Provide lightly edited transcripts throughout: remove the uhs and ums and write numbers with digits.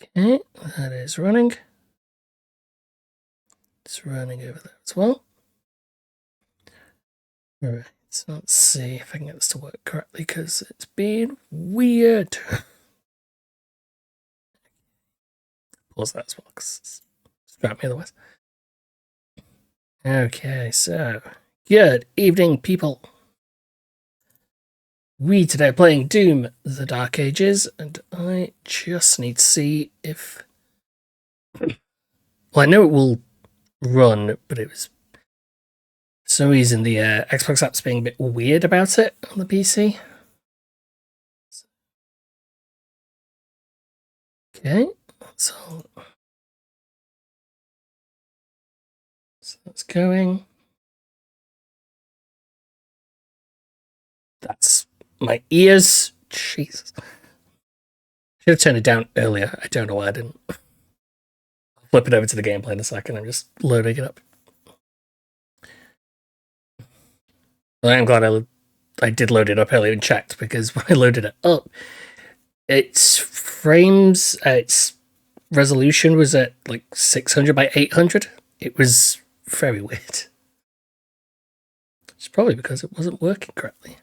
Okay, that is running. It's running over there as well. Alright, so let's see if I can get this to work correctly because it's been weird. Pause that as well because it's distract me otherwise. Okay, so good evening, people. We today are playing Doom: The Dark Ages, and I just need to see if. Well, I know it will run, but it was. For some reason, the Xbox app's being a bit weird about it on the PC. Okay, so that's going. That's my ears. Jesus. Should have turned it down earlier. I don't know why I didn't. I'll flip it over to the gameplay in a second. I'm just loading it up. Well, I'm glad I did load it up earlier and checked because when I loaded it up, its frames, its resolution was at like 600 by 800. It was very weird. It's probably because it wasn't working correctly.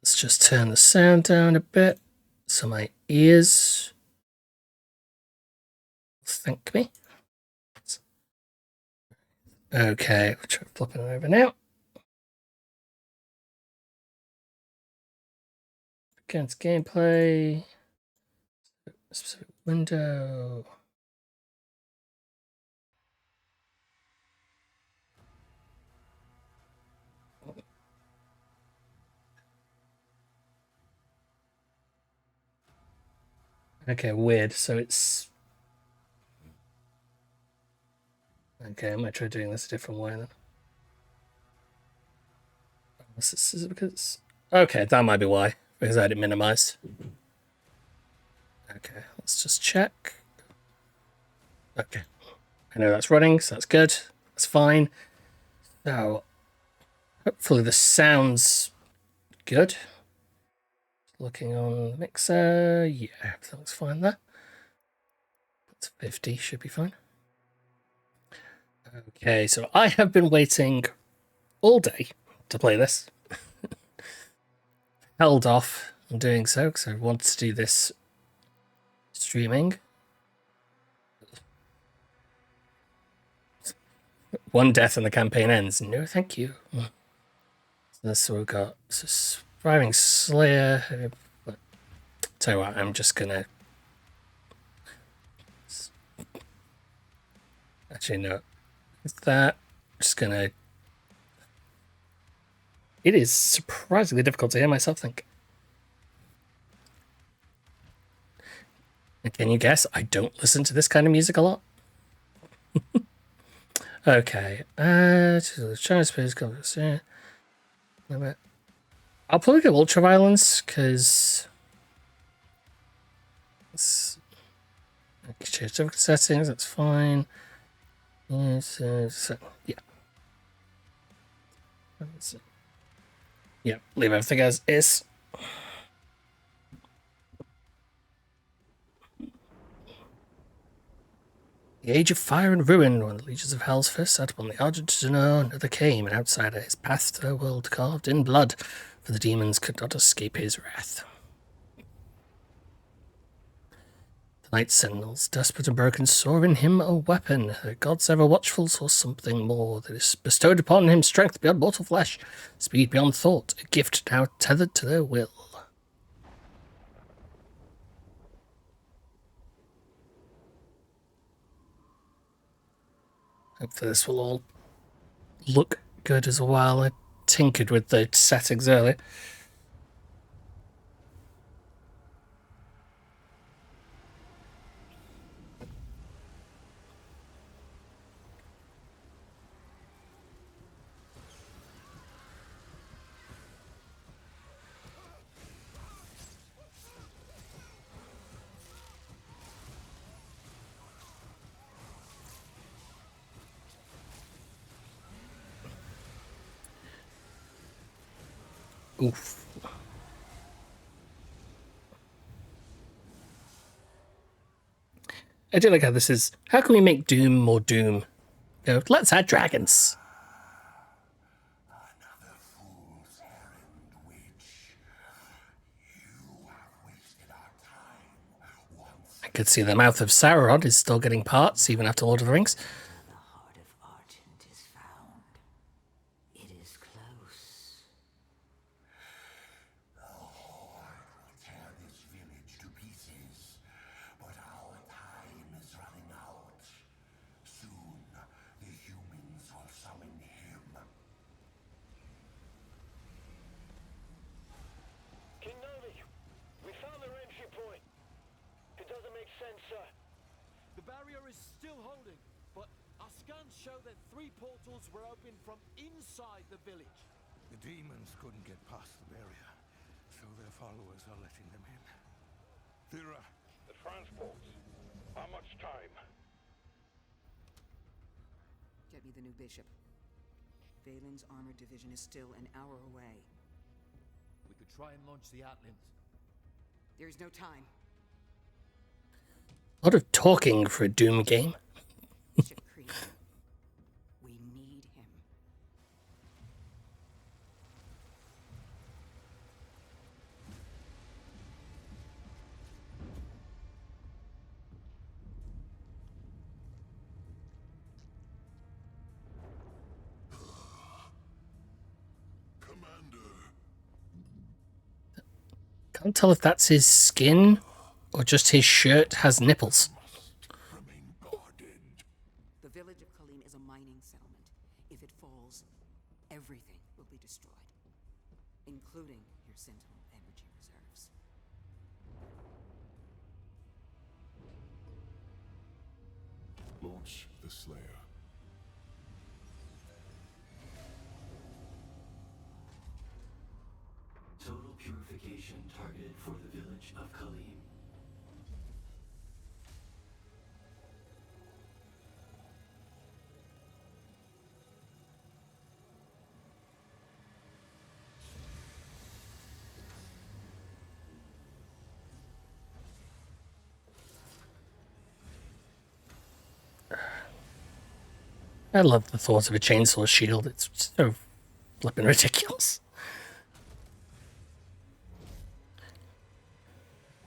Let's just turn the sound down a bit so my ears thank me. Okay, we'll try flipping it over now. Against gameplay. Specific window. Okay, weird. So it's. Okay, I might try doing this a different way then. Is it because. Okay, that might be why. Because I had it minimized. Okay, let's just check. Okay. I know that's running, so that's good. That's fine. So, hopefully this sounds good. Looking on the mixer. Yeah, everything looks fine there. That's 50, should be fine. Okay, so I have been waiting all day to play this. Held off on doing so because I wanted to do this streaming. One death and the campaign ends. No, thank you. So we've got Surviving Slayer. Tell you what, I'm just gonna. Actually, no. Is that just gonna. It is surprisingly difficult to hear myself think. And can you guess? I don't listen to this kind of music a lot. Okay. China space covers. Yeah. I'll probably go ultraviolence because it's change settings. That's fine. Yes. Yeah. Yeah. Leave everything as is. The Age of Fire and Ruin, when the legions of Hell's first set upon the Argentina, another came, an outsider, his path to their world carved in blood, for the demons could not escape his wrath. The Night Sentinels, desperate and broken, saw in him a weapon. The gods ever watchful saw something more that is bestowed upon him strength beyond mortal flesh, speed beyond thought, a gift now tethered to their will. Hopefully this will all look good as well. I tinkered with the settings earlier. Oof. I do like how this is. How can we make Doom more Doom? Go, let's add dragons. Another fool's errand, witch. You have wasted our time once. I could see the mouth of Sauron is still getting parts even after Lord of the Rings. The heart of Argent is found. It is close. The Horde will tear this village to pieces, but our time is running out. Soon, the humans will summon him. King Novi, we found their entry point. It doesn't make sense, sir. The barrier is still holding, but our scans show that 3 portals were opened from inside the village. The demons couldn't get past the barrier, so their followers are letting them in. Thira, The transports. How much time? Get me the new bishop. Valen's armored division is still an hour away. We could try and launch the Atlands. There's no time. A lot of talking for a Doom game. Bishop Creed. We need him. Commander, Can't tell if that's his skin or just his shirt has nipples. remain guarded. The village of Kalim is a mining settlement. If it falls, everything will be destroyed, including your Sentinel energy reserves. Launch the Slayer. Total purification targeted for the village of Kalim. I love the thought of a chainsaw shield. It's so flippin' ridiculous.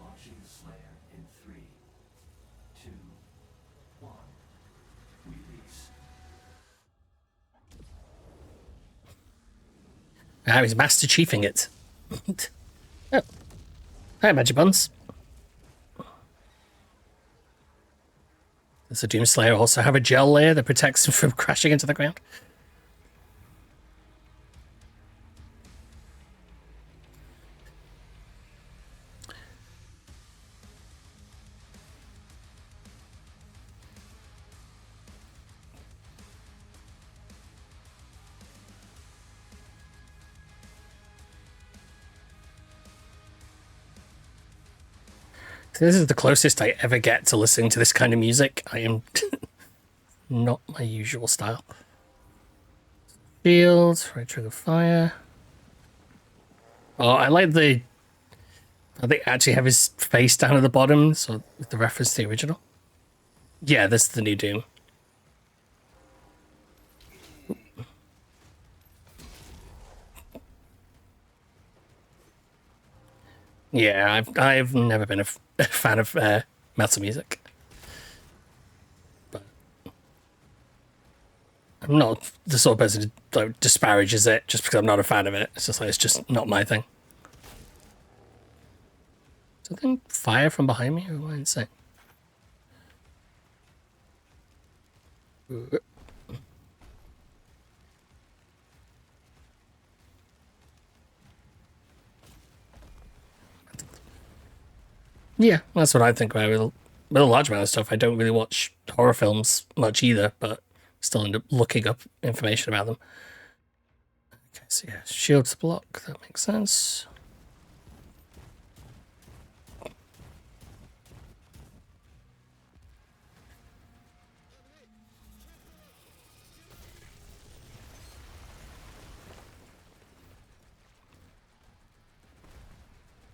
Launching the Slayer in 3, 2, 1. Release. Now he's Master Chiefing it. Oh. Hi, Magic Buns. Does the Doomslayer also have a gel layer that protects him from crashing into the ground? So this is the closest I ever get to listening to this kind of music. I am not my usual style. Shield, right trigger fire. Oh, I like the... they actually have his face down at the bottom, so with the reference to the original. Yeah, this is the new Doom. Yeah, I've never been a fan of metal music, but I'm not the sort of person who like, disparages it just because I'm not a fan of it. It's just like it's just not my thing. Something fire from behind me, or what am I insane? Yeah, that's what I think about with a large amount of stuff. I don't really watch horror films much either, but still end up looking up information about them. Okay, so yeah, shields block, that makes sense.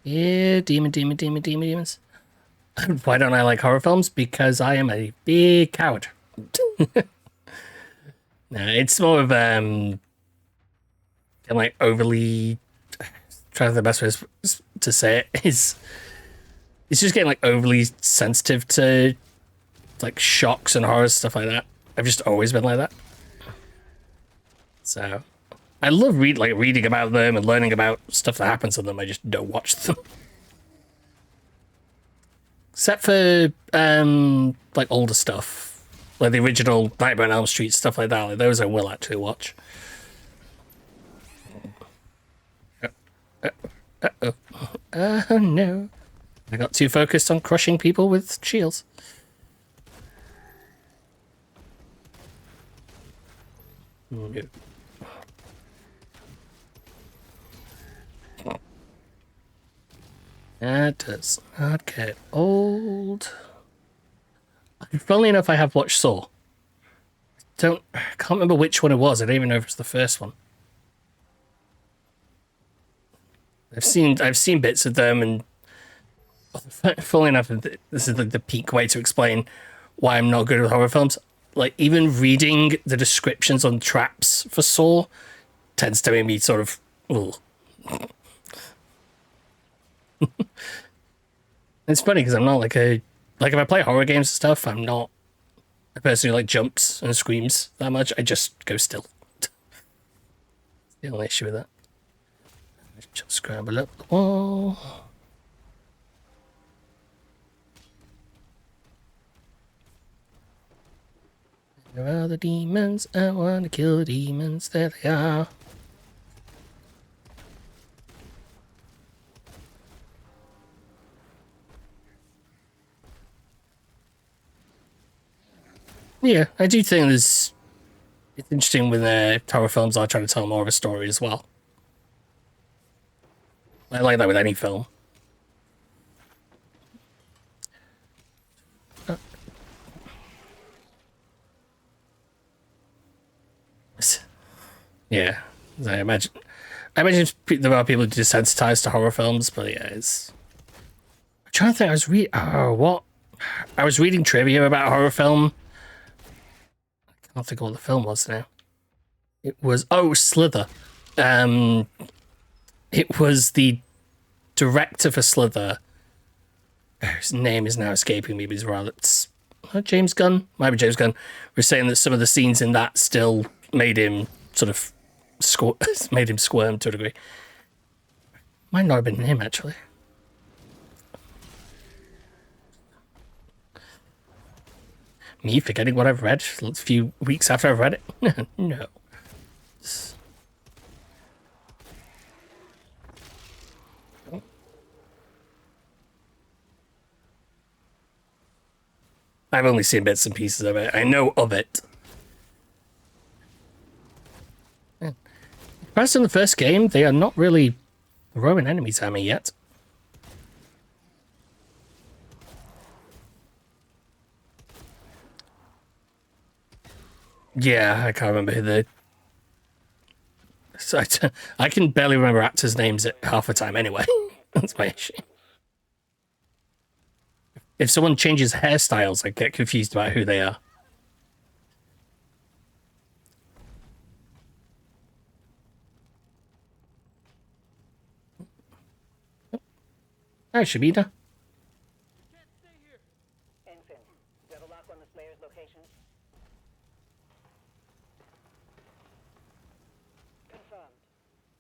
Yeah, demons. Why don't I like horror films? Because I am a big coward. No, it's more of kind of like overly. Trying to think the best way to say it is. It's just getting like overly sensitive to like shocks and horror stuff like that. I've just always been like that. So I love reading about them and learning about stuff that happens to them. I just don't watch them. Except for like older stuff, like the original Nightmare on Elm Street, stuff like that. Like those I will actually watch. Oh no! I got too focused on crushing people with shields. No. That does not get old. Funnily enough, I have watched Saw. I can't remember which one it was. I don't even know if it's the first one. I've seen bits of them, and funnily enough, this is the peak way to explain why I'm not good with horror films. Like even reading the descriptions on traps for Saw tends to make me sort of. Ugh. It's funny because I'm not like if I play horror games and stuff, I'm not a person who like jumps and screams that much. I just go still. That's the only issue with that. Just scramble up the wall. There are the demons. I want to kill the demons. There they are. Yeah, I do think it's interesting when horror films are trying to tell more of a story as well. I like that with any film. Yeah, I imagine there are people desensitized to horror films, but yeah, I'm trying to think. I was reading trivia about a horror film. I can't think of what the film was now. It was Slither. It was the director for Slither. His name is now escaping me, but he's rather James Gunn. Might be James Gunn. We're saying that some of the scenes in that still made him sort of made him squirm to a degree. Might not have been him actually. Me forgetting what I've read a few weeks after I've read it. No. I've only seen bits and pieces of it. I know of it. Perhaps in the first game, they are not really throwing enemies at me yet. Yeah, I can't remember who I can barely remember actors' names at half the time anyway. That's my issue. If someone changes hairstyles, I get confused about who they are. Hi, Shabina. Ensign, you have a lock on the Slayer's location? Confirmed.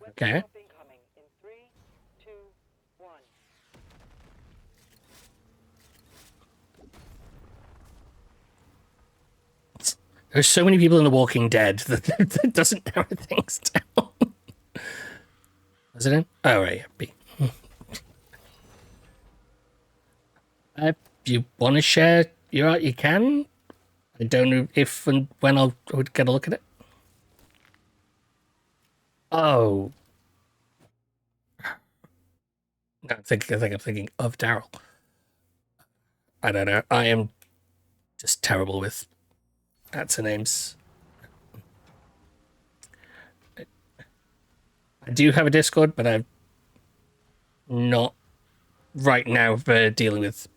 Okay. Incoming in 3, 2, 1. There's so many people in The Walking Dead that doesn't narrow things down. Is it in? Oh, right, B. If you want to share your art, you can. I don't know if and when I would get a look at it. Oh. No, I think I'm thinking of Daryl. I don't know. I am just terrible with actor names. I do have a Discord, but I'm not right now for dealing with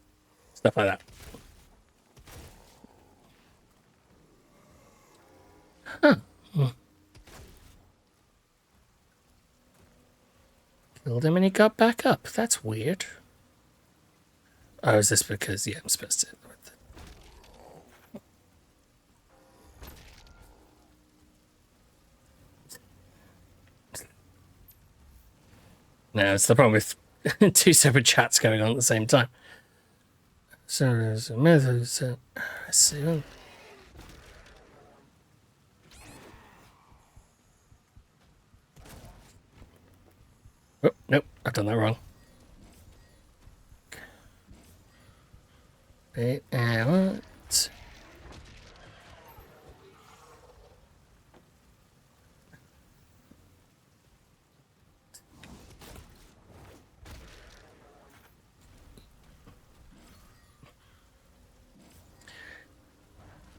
stuff like that. Killed him and he got back up. That's weird. Oh, is this because, yeah, I'm supposed to... No, it's the problem with two separate chats going on at the same time. So there's a method. So, let's see. Oh, nope, I've done that wrong. Wait, what?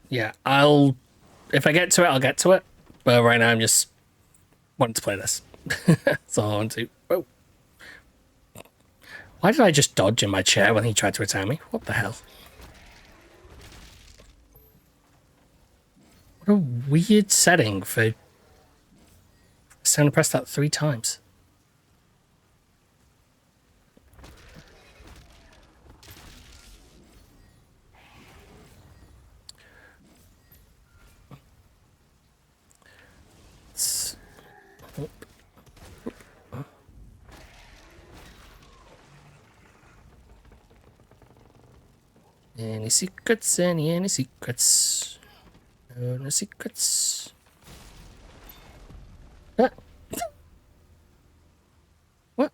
Yeah, if I get to it, I'll get to it. But right now, I'm just wanting to play this. That's all I want to. Oh. Why did I just dodge in my chair when he tried to attack me? What the hell? What a weird setting for someone to press that 3 times. Any secrets? Any secrets? No secrets. Ah. What?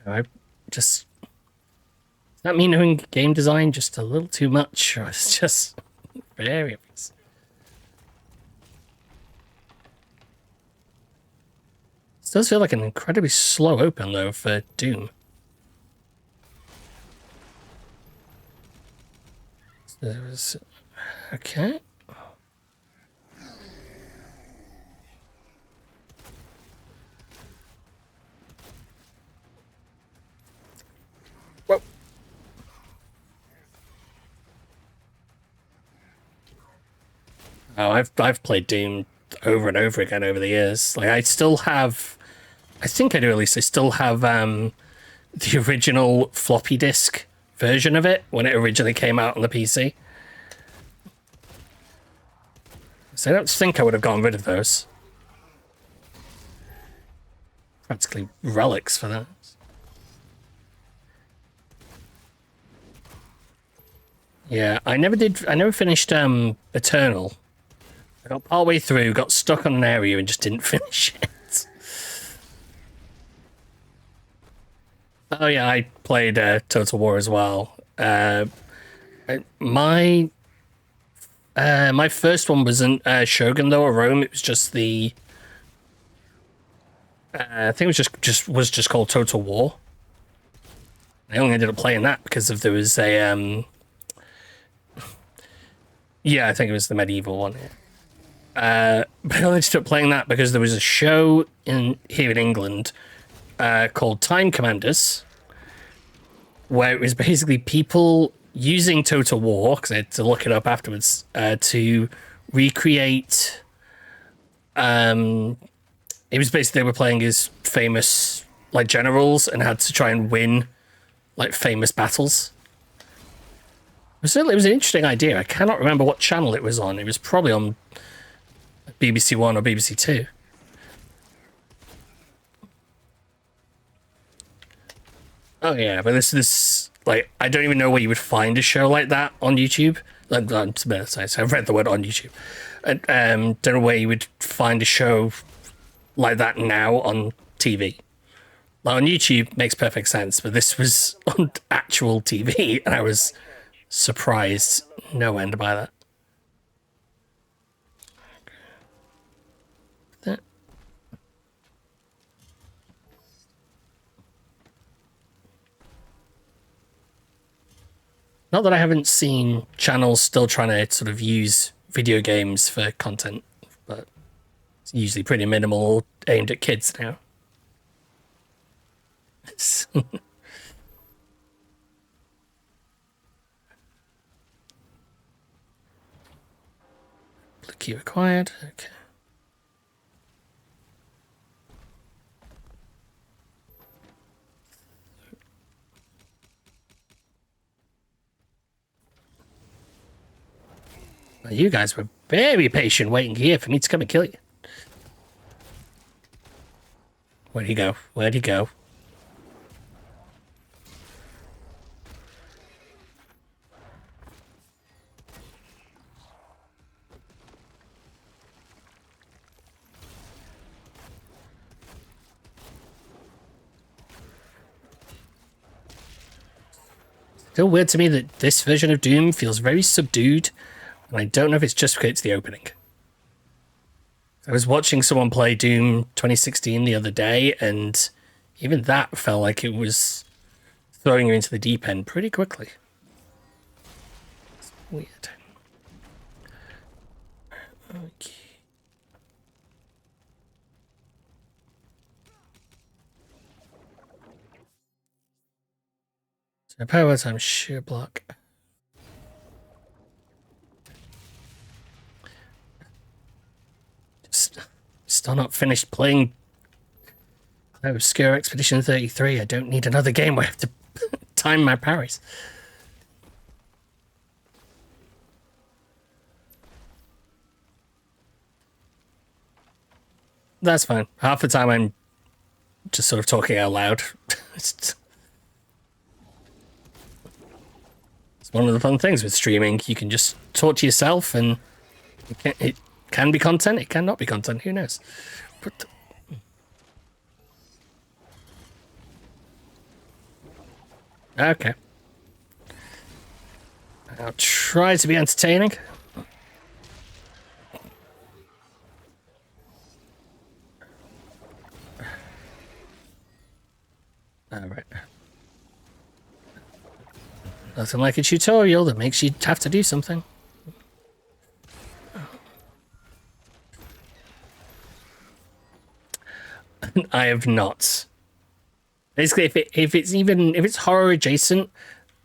I just... Does that mean knowing game design just a little too much? Or it's just very obvious? This does feel like an incredibly slow open, though, for Doom. So there was... Okay. Whoa. Oh, I've played Doom over and over again over the years. Like, I still have... I think I do, at least. I still have the original floppy disk version of it when it originally came out on the PC. So I don't think I would have gotten rid of those. Practically relics for that. Yeah, I never finished Eternal. I got partway through, got stuck on an area and just didn't finish it. Oh yeah, I played Total War as well. My first one wasn't Shogun though, or Rome. It was just the. I think it was just called Total War. I only ended up playing that because there was a. Yeah, I think it was the medieval one. But I only ended up playing that because there was a show here in England. Called Time Commanders, where it was basically people using Total War, because I had to look it up afterwards, to recreate... it was basically they were playing as famous like generals and had to try and win like famous battles. It was an interesting idea. I cannot remember what channel it was on. It was probably on BBC One or BBC Two. Oh yeah, but this like I don't even know where you would find a show like that on YouTube. So I've read the word on YouTube. Don't know where you would find a show like that now on TV. Like on YouTube makes perfect sense, but this was on actual TV, and I was surprised no end by that. Not that I haven't seen channels still trying to sort of use video games for content, but It's usually pretty minimal, aimed at kids now. Blue key required. Okay. Well, you guys were very patient waiting here for me to come and kill you. Where'd he go? Where'd he go? Still weird to me that this version of Doom feels very subdued, and I don't know if it's just because it's the opening. I was watching someone play Doom 2016 the other day, and even that felt like it was throwing you into the deep end pretty quickly. It's weird. Okay. So power time sheer block. Still not finished playing Obscure Expedition 33. I don't need another game where I have to time my parries. That's fine. Half the time I'm just sort of talking out loud. It's one of the fun things with streaming. You can just talk to yourself, and it can be content, it cannot be content, who knows? But okay. I'll try to be entertaining. Alright. Nothing like a tutorial that makes you have to do something. I have not. Basically, if it's horror adjacent,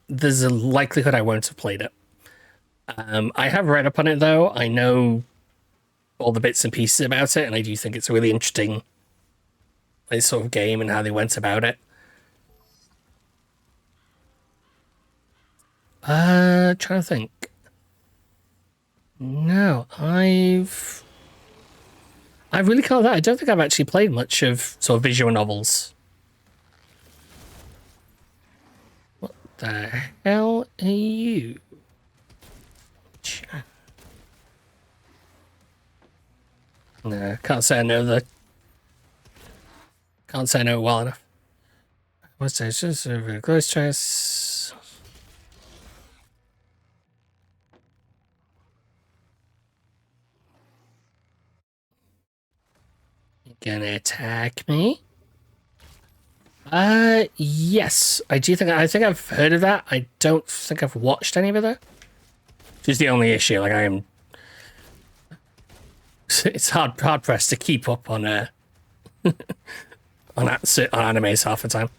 there's a likelihood I won't have played it. I have read up on it though. I know all the bits and pieces about it, and I do think it's a really interesting sort of game and how they went about it. Trying to think. No, I really can't. I don't think I've actually played much of sort of visual novels. What the hell are you? No, can't say I know can't say I know it well enough. What's that? Just a close choice. You gonna attack me? Yes. I think I've heard of that. I don't think I've watched any of it though. Which is the only issue. Like it's hard pressed to keep up on on animes half the time.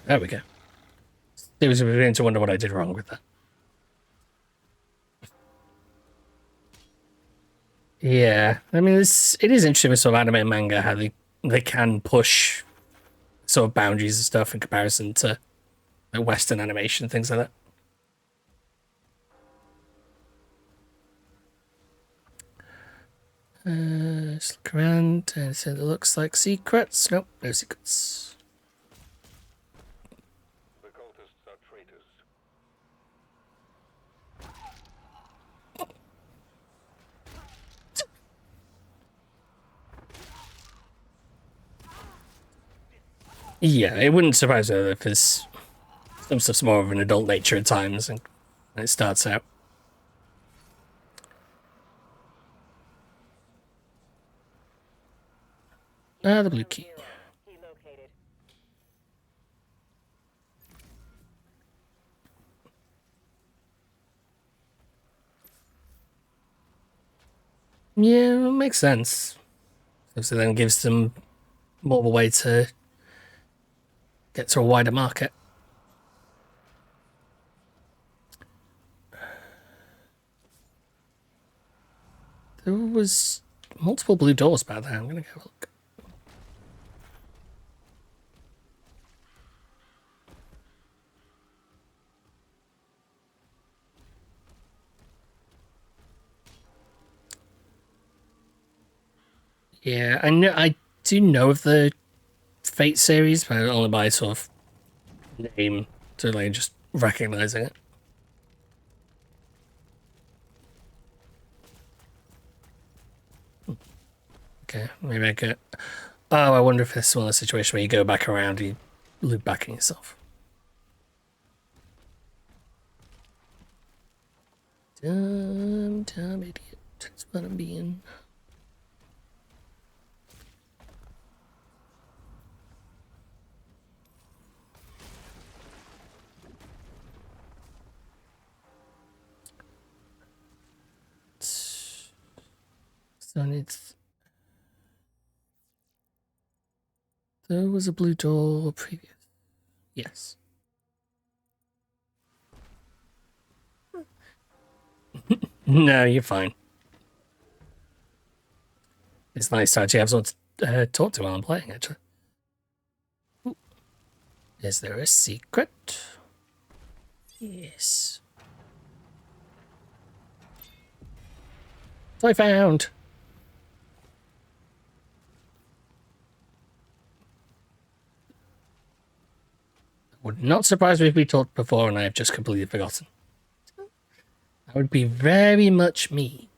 There we go. It was beginning to wonder what I did wrong with that. Yeah, I mean, it is interesting with sort of anime and manga how they can push sort of boundaries and stuff in comparison to like Western animation and things like that. Let's look around and it looks like secrets. Nope, no secrets. The cultists are traitors. Yeah, it wouldn't surprise me if there's some stuff's more of an adult nature at times and it starts out. The blue key. Key located. Yeah, it makes sense. So then gives them more of a way to get to a wider market. There was multiple blue doors back there. I'm gonna go look. Yeah, I do know of the Fate series, but only by sort of name, to like just recognizing it. Okay, maybe I could. Oh, I wonder if this is one of the situations where you go back around and you loop back in yourself. Dumb idiot. That's what I'm being. So it's. There was a blue door previous. Yes. No, you're fine. It's nice to actually have someone to talk to while I'm playing, actually. Ooh. Is there a secret? Yes. I found. Would not surprise me if we talked before and I have just completely forgotten. That would be very much me.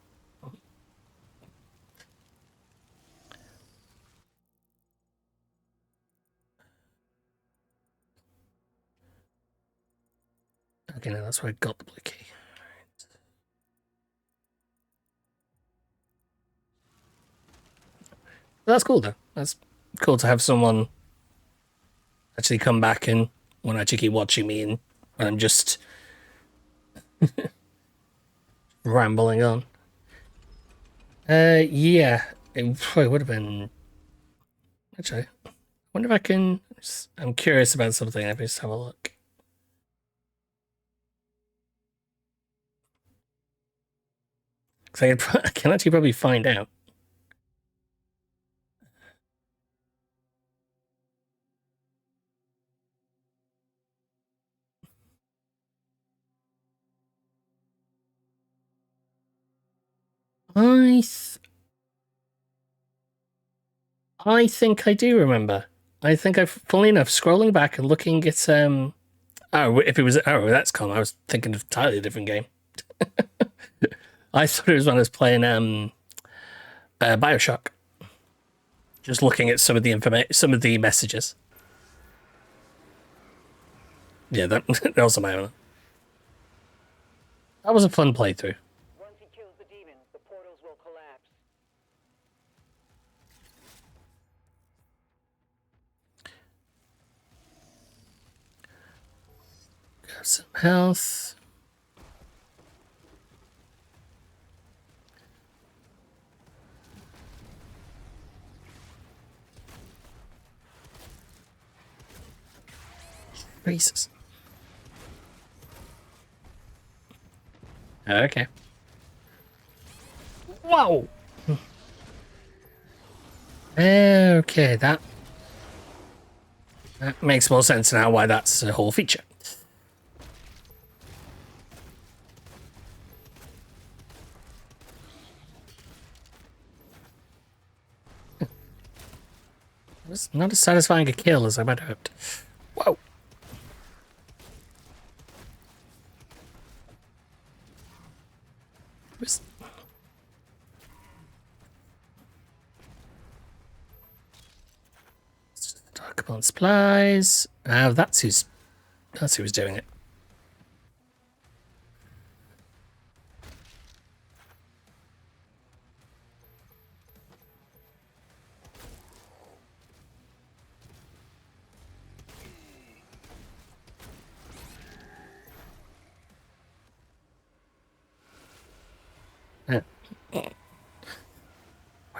Okay, now that's where I got the blue key. Right. That's cool, though. That's cool to have someone actually come back and want to actually keep watching me and I'm just rambling on. Yeah, it probably would have been. Actually, I wonder if I can. I'm curious about something. Let me just have a look. Because I can actually probably find out. I think I do remember. I think I've, funnily enough, scrolling back and looking at oh, if it was that's calm. I was thinking of an entirely different game. I thought it was when I was playing Bioshock. Just looking at some of the some of the messages. Yeah, that was my own. That was a fun playthrough. Once he kills the demons, the portals will collapse. Got some health. Jesus. Okay. Whoa. Okay, that makes more sense now why that's a whole feature. It was not as satisfying a kill as I might have hoped. Whoa. Dark upon supplies. Oh, that's who's doing it.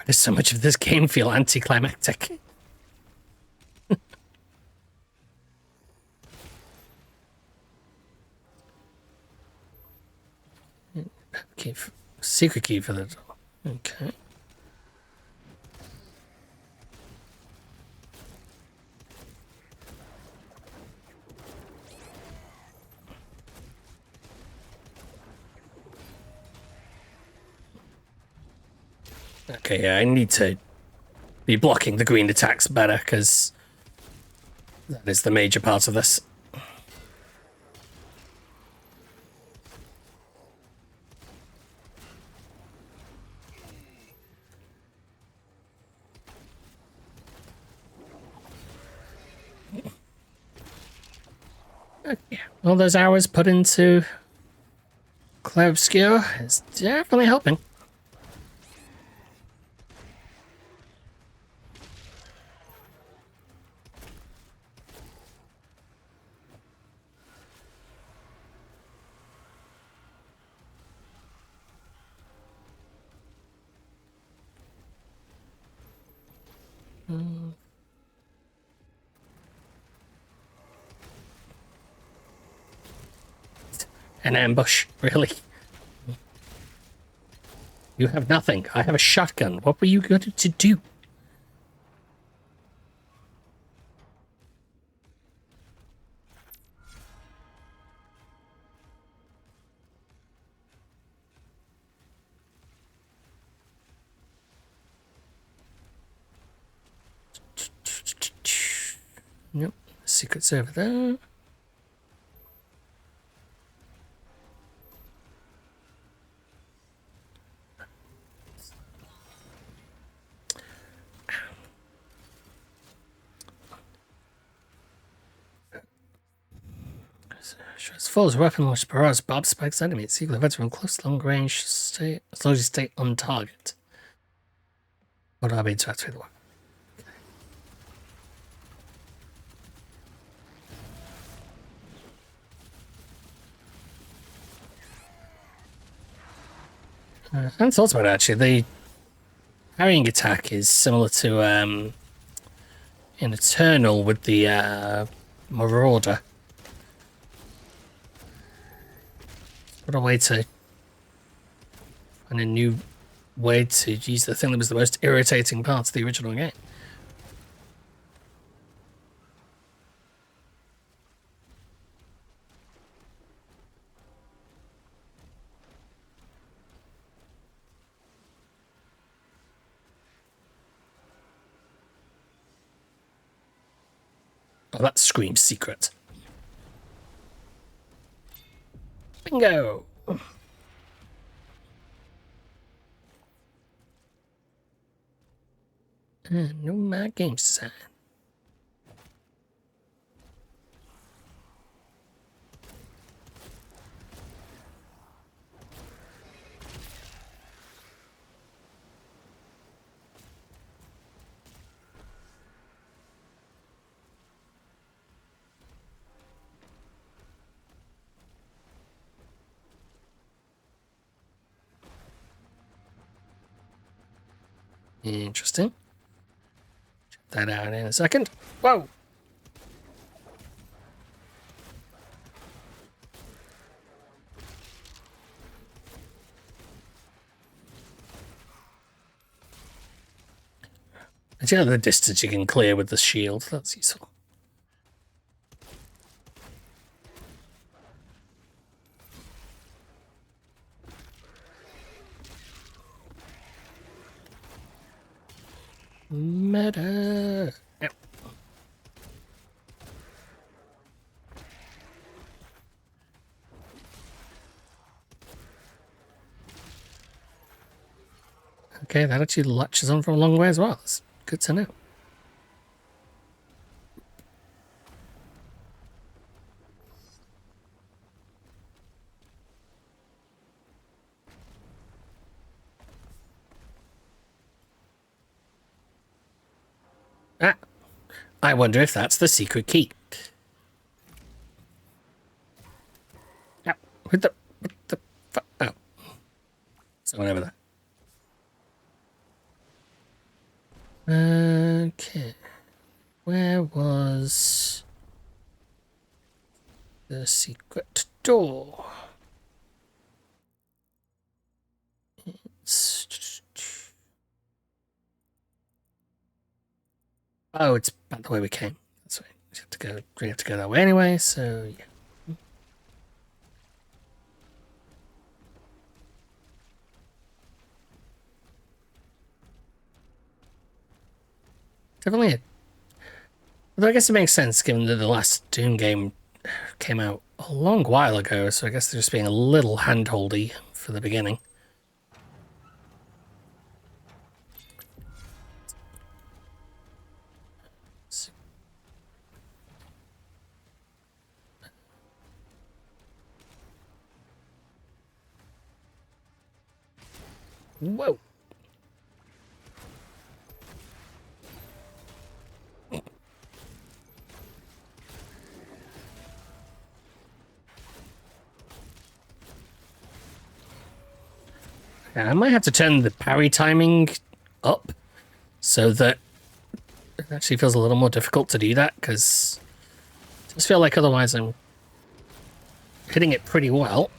Why does so much of this game feel anticlimactic? Key secret key for the door. Okay. Okay, yeah, I need to be blocking the green attacks better, because that is the major part of this. Okay. All those hours put into Clair Obscur is definitely helping. An ambush, really? You have nothing. I have a shotgun. What were you going to do? Nope. Secret's over there. As full as weapon launch barrage, Bob spikes enemies. Secret events from close, long range, stay as long as you stay on target. What do I mean to activate the weapon? I hadn't thought about it actually. The parrying attack is similar to in Eternal with the Marauder. What a way to find a new way to use the thing that was the most irritating part of the original game. Oh, that screams secret. Bingo! No mad games design. Interesting. Check that out in a second. Whoa! And you know the distance you can clear with the shield. That's useful. Meta. Yep. Okay, that actually latches on from a long way as well. That's good to know. Ah, I wonder if that's the secret key. Yeah, what the oh, someone over there. Okay. Where was the secret door? Oh, it's back the way we came. That's right. We have to go that way anyway, so yeah. Definitely. Although I guess it makes sense given that the last Doom game came out a long while ago, so I guess they're just being a little handholdy for the beginning. Whoa. I might have to turn the parry timing up so that it actually feels a little more difficult to do that, because I just feel like otherwise I'm hitting it pretty well.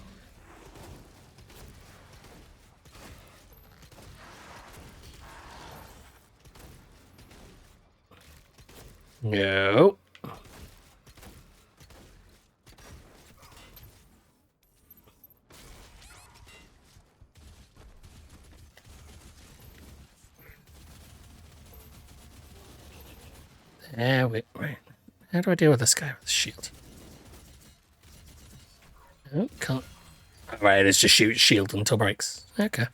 No. There we right. How do I deal with this guy with the shield? Oh, can't. Alright, it's just shoot shield until breaks. Okay.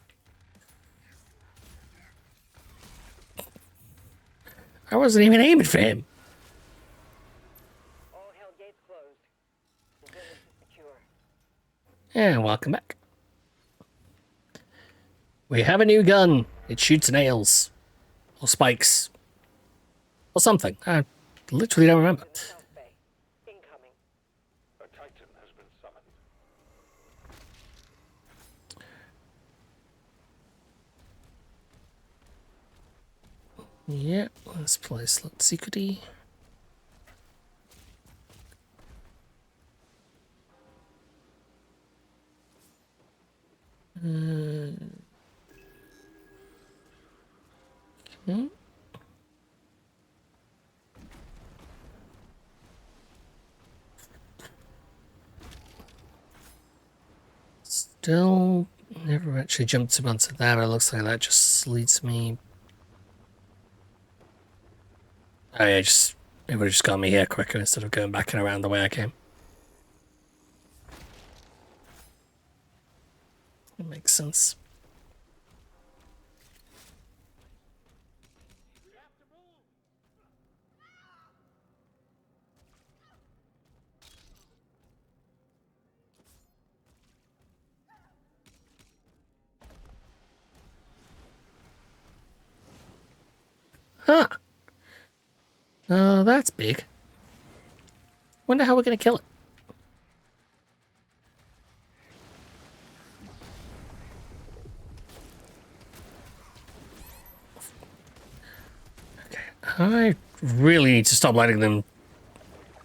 I wasn't even aiming for him. All hell gates closed. The village is secure. And welcome back. We have a new gun. It shoots nails. Or spikes. Or something. I literally don't remember. In the South Bay. Incoming. A Titan has been summoned. Yeah, this place looks secrety. Okay. Still never actually jumped onto that, but it looks like that just leads me. Oh yeah, it would have just got me here quicker instead of going back and around the way I came. It makes sense. Huh. Oh, that's big. Wonder how we're gonna kill it. Okay, I really need to stop letting them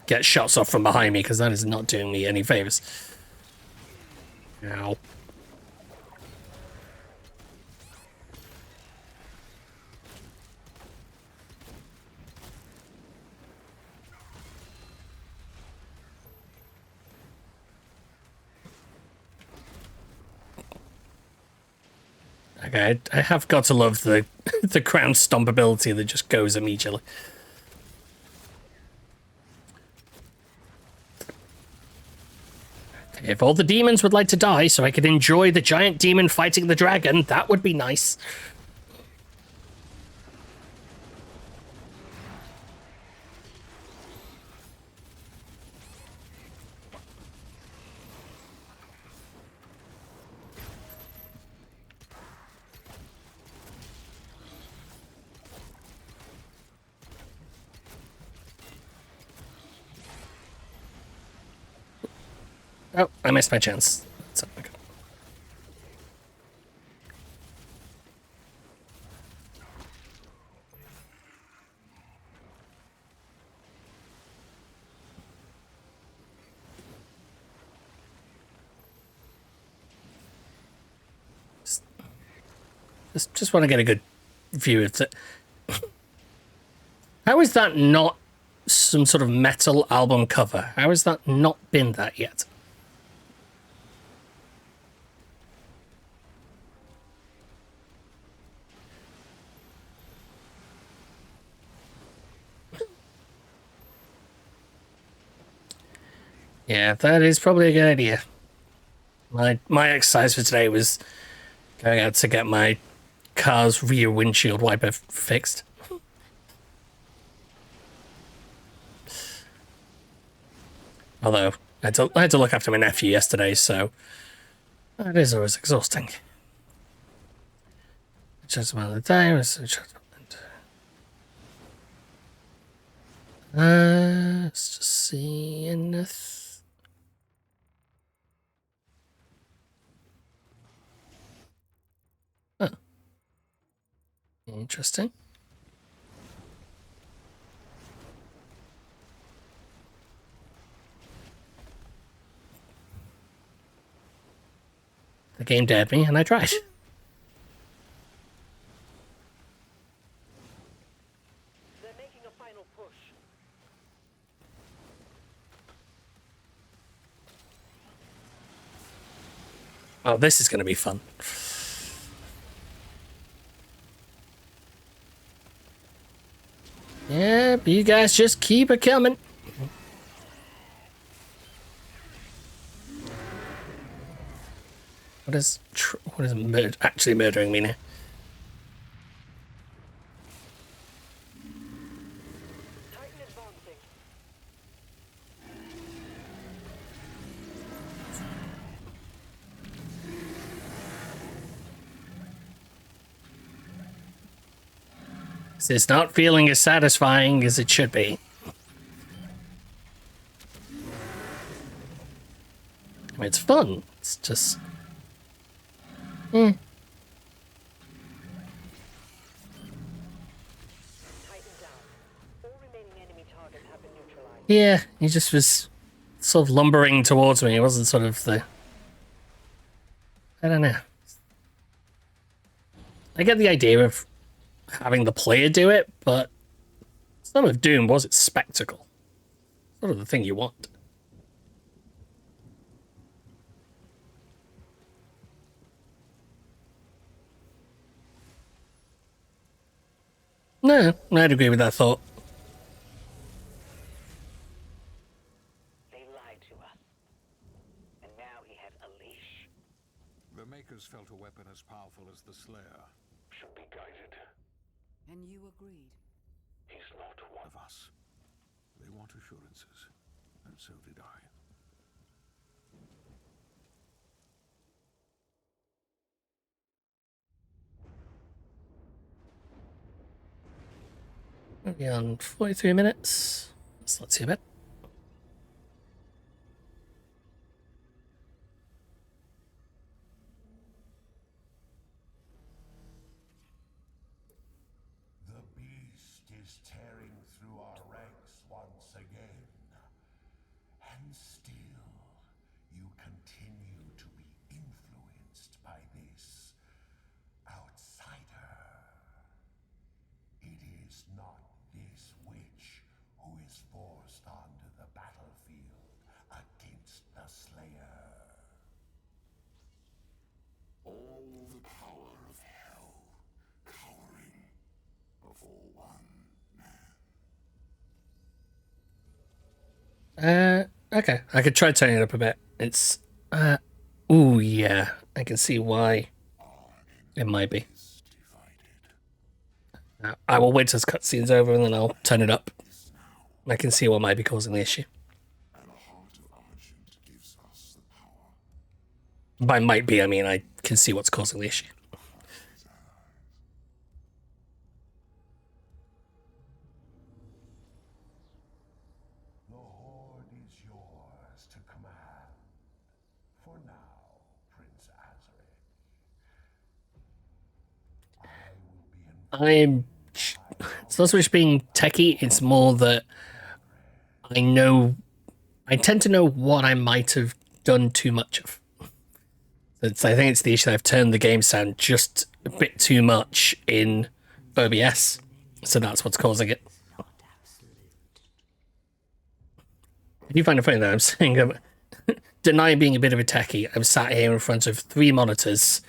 get shots off from behind me, because that is not doing me any favors. Ow. Okay, I have got to love the the ground stomp ability that just goes immediately. Okay, if all the demons would like to die so I could enjoy the giant demon fighting the dragon, that would be nice. Oh, I missed my chance. So, okay. Just want to get a good view of it. How is that not some sort of metal album cover? How has that not been that yet? Yeah, that is probably a good idea. My exercise for today was going out to get my car's rear windshield wiper fixed. Although, I had to look after my nephew yesterday, so that is always exhausting. Just about the time. Let's just see enough. Huh. Interesting. The game dared me, and I tried. They're making a final push. Oh, this is going to be fun. Yeah, you guys just keep it coming. What is actually murdering me now? Titan advancing. It's not feeling as satisfying as it should be. I mean, it's fun. It's just... Titan down. All remaining enemy targets have been neutralized. Yeah, he just was sort of lumbering towards me. It wasn't sort of the... I don't know. I get the idea of having the player do it, but some of Doom was its spectacle. Sort of the thing you want. No, I'd agree with that thought. They lied to us. And now he has a leash. The Makers felt a weapon as powerful as the Slayer. Should be guided. And you agreed. He's not one Of us. They want assurances. And so did I. Maybe on 43 minutes. That's not too bad. The beast is tearing through our ranks once again. And still, you continue to be influenced by this outsider. It is not this witch who is forced onto the battlefield against the Slayer. All the power of hell cowering before one man. Okay. I could try turning it up a bit. It's, ooh, yeah. I can see why it might be. I will wait till this cutscene's over and then I'll turn it up. I can see what might be causing the issue. By might be, I mean I can see what's causing the issue. The Horde is yours to command. For now, Prince Azaric. It's not so much being techie, it's more that I tend to know what I might have done too much of. I think it's the issue that I've turned the game sound just a bit too much in OBS, so that's what's causing it. If you find it funny that I'm saying denying being a bit of a techie, I'm sat here in front of 3 monitors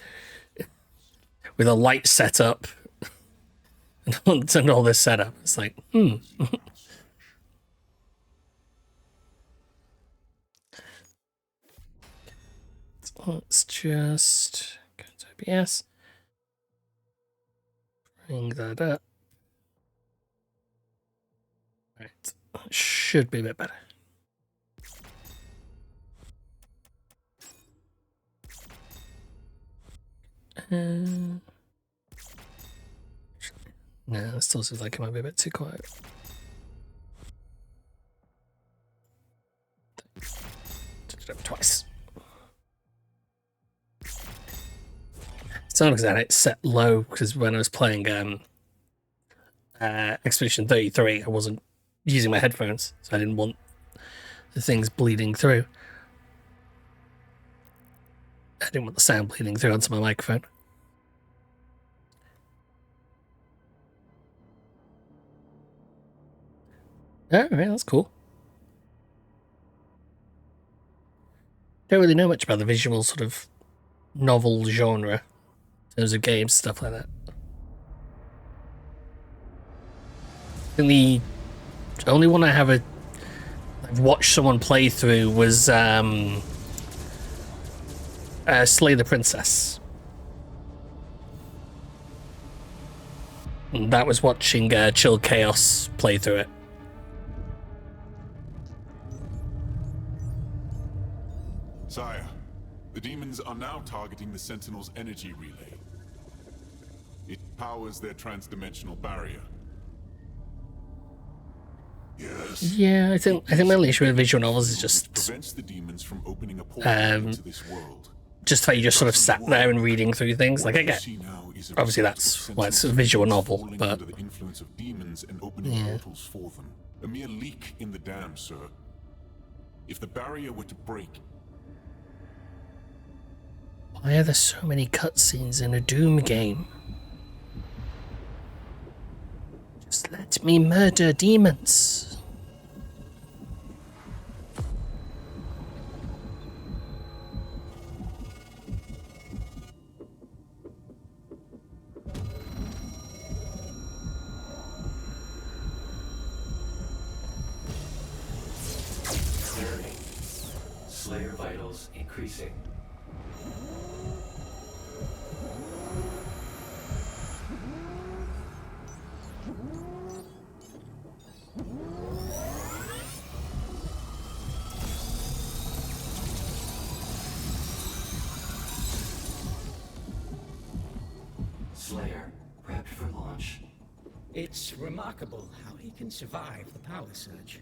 with a light setup and all this setup. It's like, Let's just go to OBS. Bring that up. Right. That should be a bit better. No, it still seems like it might be a bit too quiet. Did it up twice. It's not because I had it set low, because when I was playing Expedition 33, I wasn't using my headphones, so I didn't want the things bleeding through. I didn't want the sound bleeding through onto my microphone. Oh, right, that's cool. Don't really know much about the visual sort of novel genre in terms of games, stuff like that. I think the only one I've watched someone play through was Slay the Princess. And that was watching Chill Chaos play through it. Sire, the demons are now targeting the Sentinel's energy relay. It powers their transdimensional barrier. Yes. Yeah, I think my only issue with visual novels is just prevents the demons from opening a portal into this world. Just how you just sort of sat there and reading through things. Like I get, obviously that's why it's a visual novel, but under the influence of demons and opening portals for them. A mere leak in the dam, sir. If the barrier were to break. Why are there so many cutscenes in a Doom game? Just let me murder demons. Slayer vitals increasing. Slayer, prepped for launch. It's remarkable how he can survive the power surge.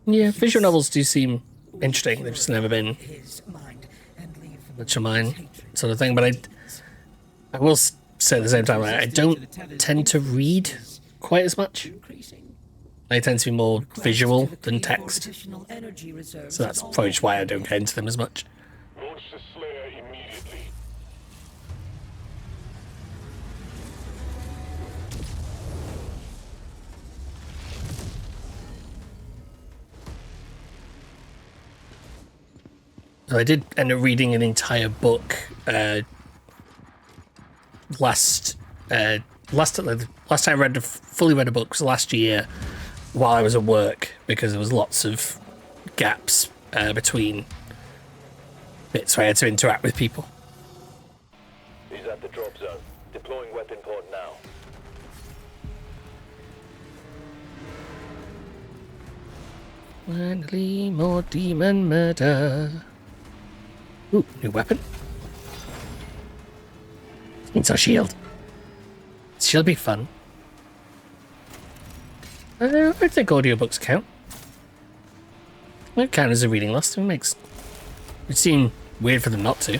Yeah, visual novels do seem interesting. They've just never been much of mine sort of thing. But I will say at the same time, I don't tend to read quite as much. I tend to be more visual than text. So that's probably just why I don't get into them as much. Launch the Slayer immediately. So I did end up reading an entire book last time I fully read a book was last year while I was at work, because there was lots of gaps between bits where I had to interact with people. He's at the drop zone. Deploying weapon pod now. Finally, more demon murder. Ooh, new weapon. It's our shield. Shield be fun. I think audiobooks count. They count as a reading list. It would seem weird for them not to.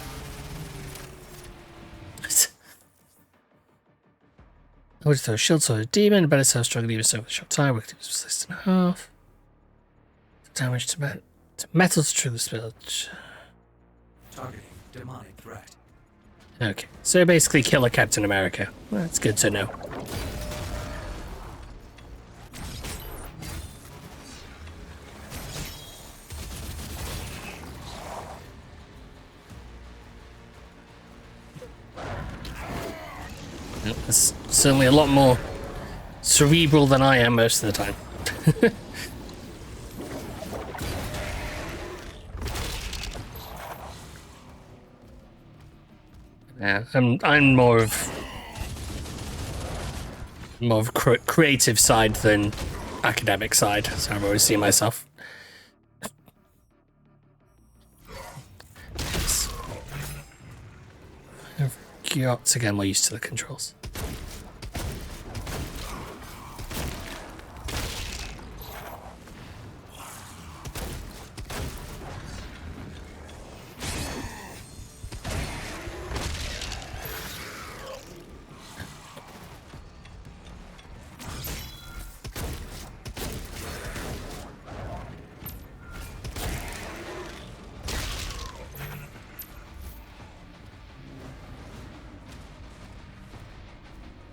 I would throw a shield sword at a demon, better so strong demon so with a short time, weak demons sliced in half. Damage to metal to trigger the spell. Targeting demonic threat. Okay, so basically killer Captain America. Well, that's good to know. It's certainly a lot more cerebral than I am most of the time. Yeah, I'm more of creative side than academic side, so I've always seen myself. I've got to get more used to the controls.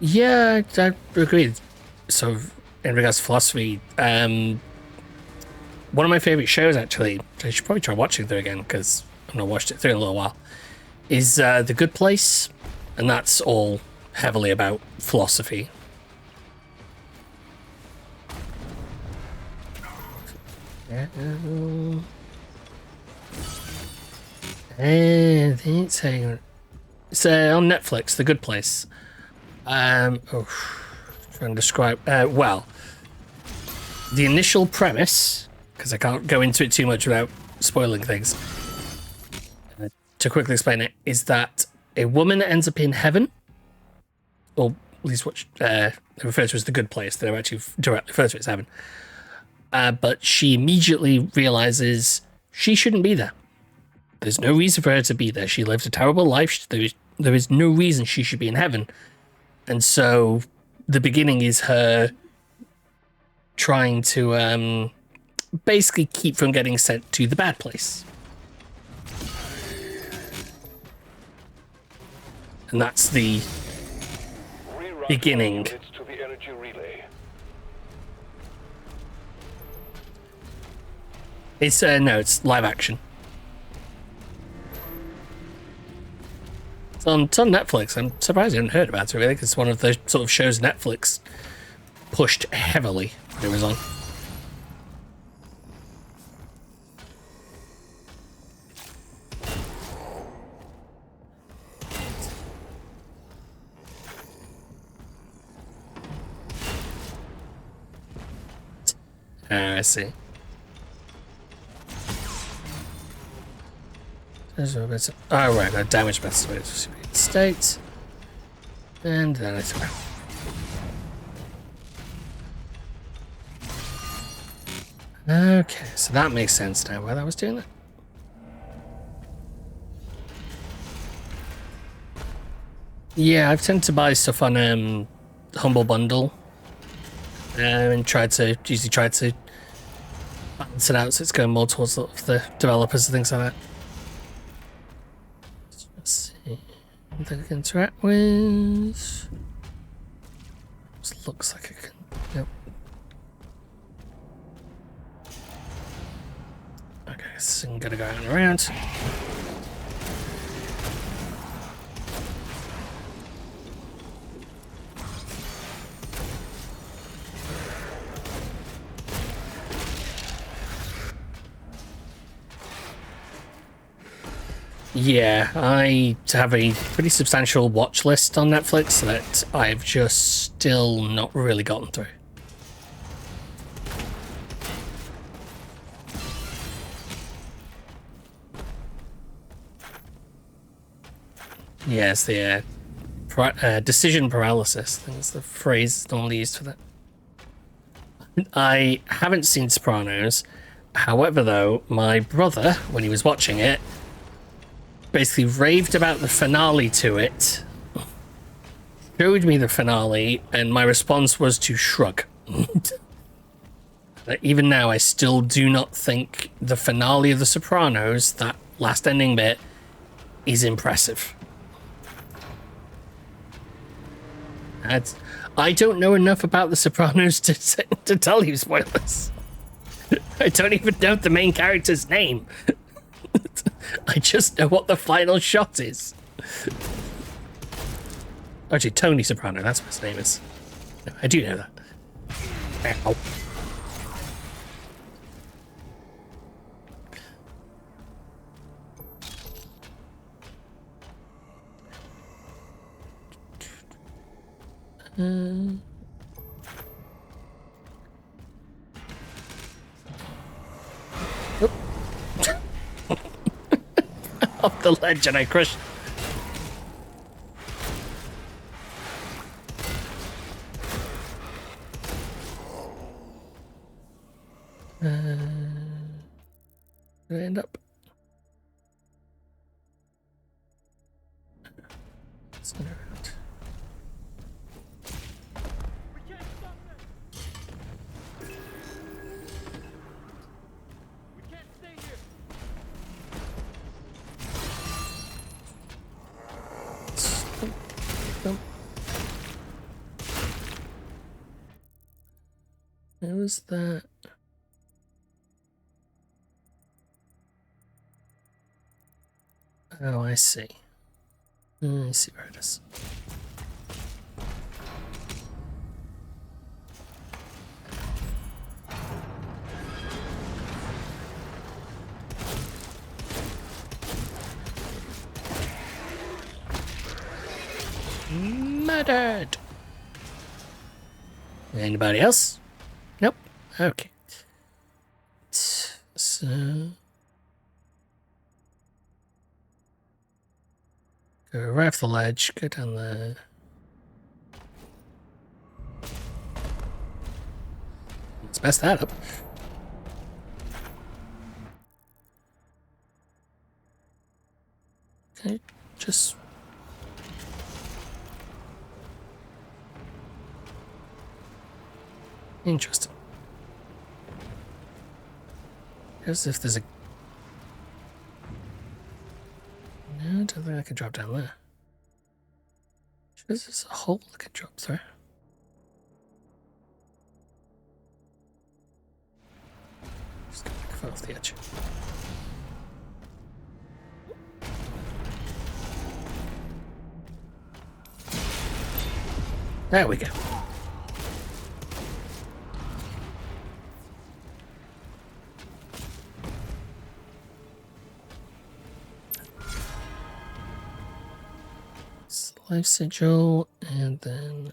Yeah, I agree. So, in regards to philosophy, one of my favorite shows, actually, I should probably try watching through again because I've not watched it through in a little while, is The Good Place, and that's all heavily about philosophy. It's on Netflix, The Good Place. Trying to describe, well, the initial premise, because I can't go into it too much without spoiling things, to quickly explain it, is that a woman ends up in heaven, or at least what they refer to as the good place. They don't actually directly refer to it as heaven. But she immediately realizes she shouldn't be there. There's no reason for her to be there. She lived a terrible life. There is no reason she should be in heaven. And so the beginning is her trying to basically keep from getting sent to the bad place. And that's the beginning. To the energy relay. It's no, it's live action. It's on Netflix. I'm surprised I haven't heard about it, really, because it's one of the sort of shows Netflix pushed heavily when it was on. I see. Oh, right, no damage methods state. And then I throw. Okay, so that makes sense now why I was doing that. Yeah, I've tended to buy stuff on Humble Bundle. And usually try to balance it out so it's going more towards the developers and things like that. Let's see what I can interact with. This looks like I can. Yep. Okay, so I'm gonna go out and around. Yeah, I have a pretty substantial watch list on Netflix that I've just still not really gotten through. Yes, the decision paralysis. I think that's the phrase normally used for that. I haven't seen Sopranos. However, though, my brother, when he was watching it, basically raved about the finale to it, showed me the finale, and my response was to shrug. Even now, I still do not think the finale of The Sopranos, that last ending bit, is impressive. I don't know enough about The Sopranos to tell you spoilers. I don't even know the main character's name. I just know what the final shot is. Actually, Tony Soprano, that's what his name is. No, I do know that. Ow. Off the ledge and I crushed. Where did I end up? Center out. Where was that? Oh, I see. I see where it is. Murdered! Anybody else? Nope. Okay. So... go right off the ledge, go down there. Let's mess that up. Okay, just... interesting. As if there's a... no, I don't think I can drop down there. This is a hole I can drop through. Just gonna fall off the edge. There we go. Life sigil, and then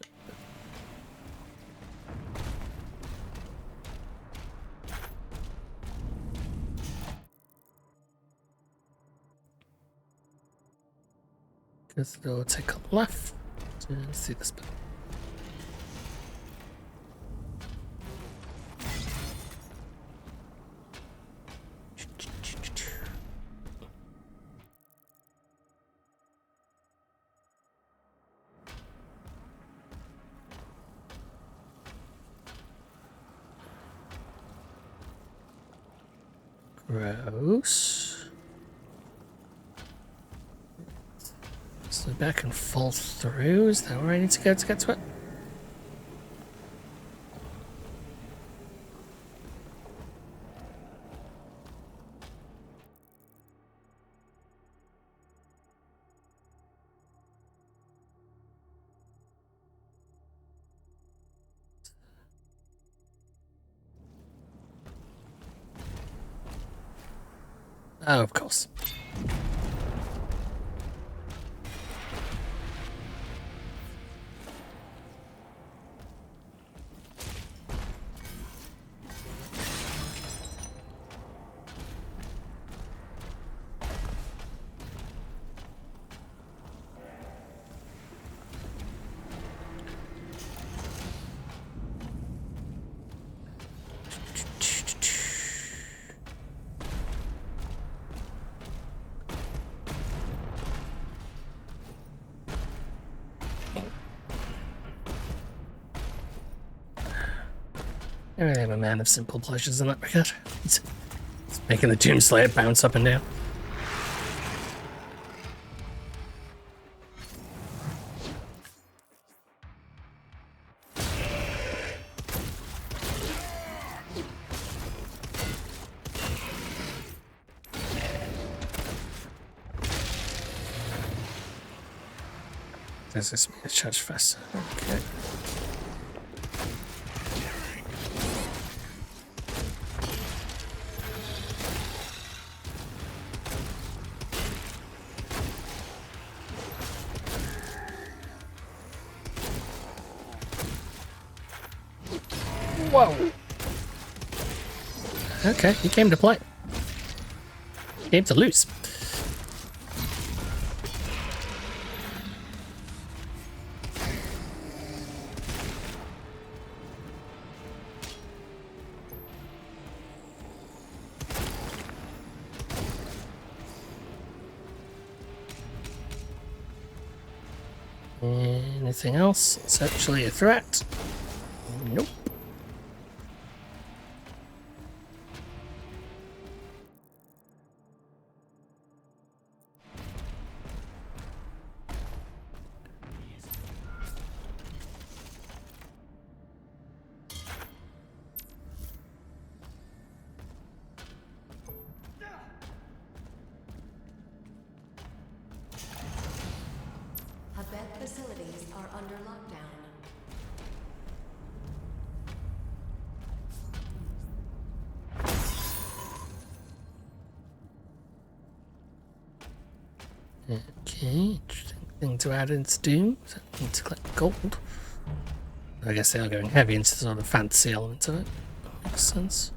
we'll take a left and see this bit. Gross. So back and fall through. Is that where I need to go to get to it? Oh, of course. I really am a man of simple pleasures in that regard. It's making the Doomslayer bounce up and down. Does this make it charge faster? Okay. Whoa! Okay, he came to play. He came to lose. Anything else? It's actually a threat. Nope. Habet facilities are under lockdown. Okay, interesting thing to add into Doom. So I need to collect gold. I guess they are going heavy into the sort of fantasy element of it. Makes sense.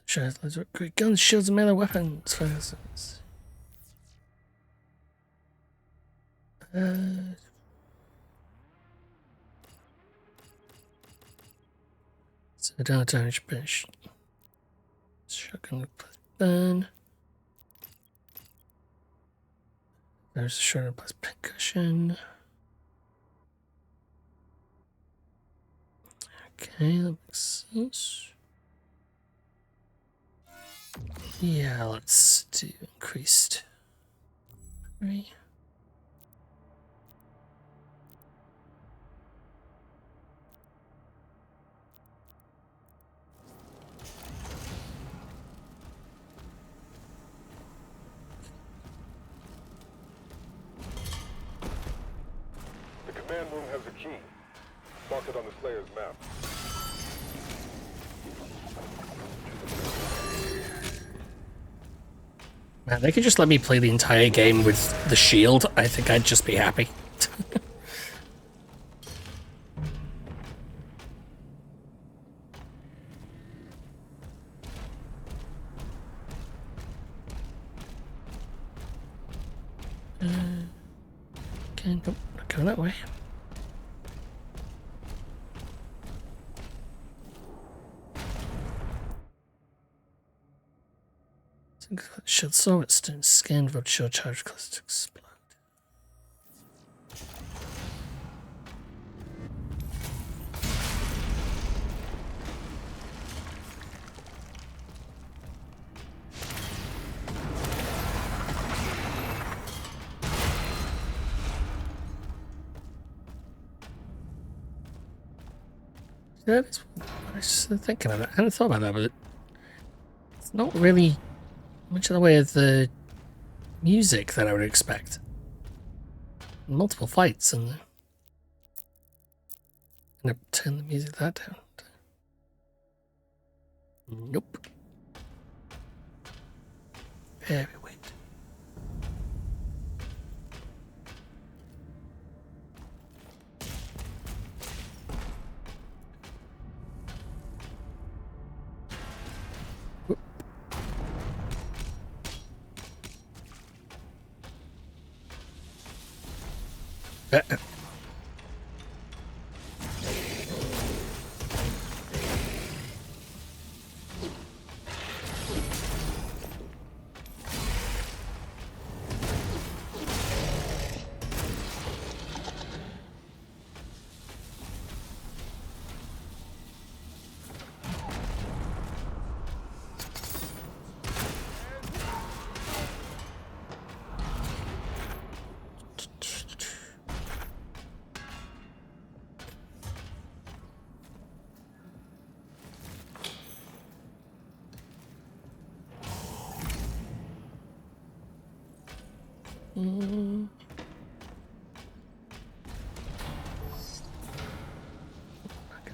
Shares loads of great guns, shields, and melee weapons. So down damage bench. Shotgun plus burn. There's a shotgun plus percussion. Okay, that makes sense. Yeah, let's do increased. Right. The command room has a key. Mark it on the Slayer's map. Man, they could just let me play the entire game with the shield. I think I'd just be happy. Okay, nope, not going that way. Shield saw its stone skin, but shield charge close to explode. That is what I was thinking of it. I hadn't thought about that, but it's not really much of the way of the music that I would expect. Multiple fights and end up turning the music that down. Nope. Very weird.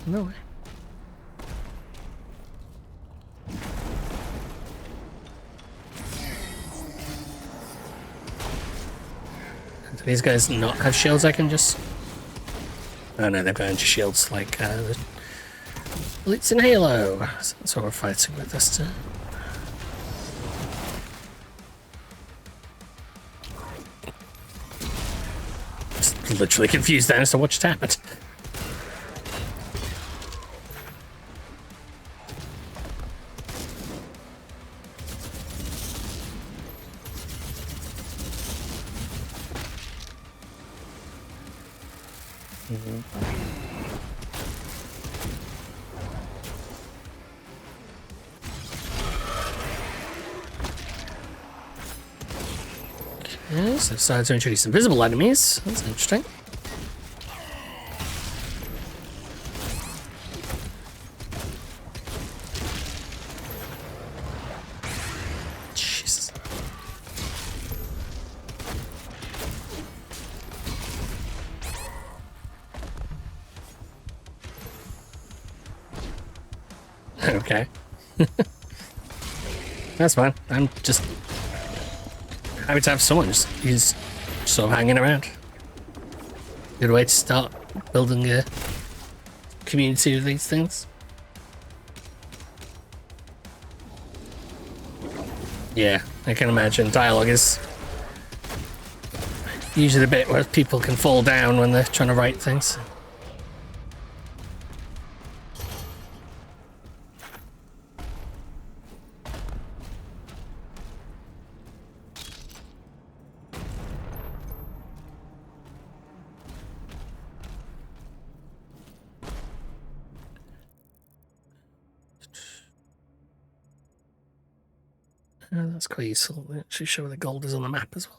No way. Do these guys not have shields I can just... Oh no, they've got energy shields like the elites in Halo. So that's what we're fighting with this time. Just literally confused then as to what just happened. Okay, so decided to introduce invisible enemies. That's interesting. Jesus. Okay. That's fine. I'm just happy to have someone who's sort of hanging around. Good way to start building a community of these things. Yeah, I can imagine. Dialogue is usually the bit where people can fall down when they're trying to write things. That's quite useful. They actually show where the gold is on the map as well.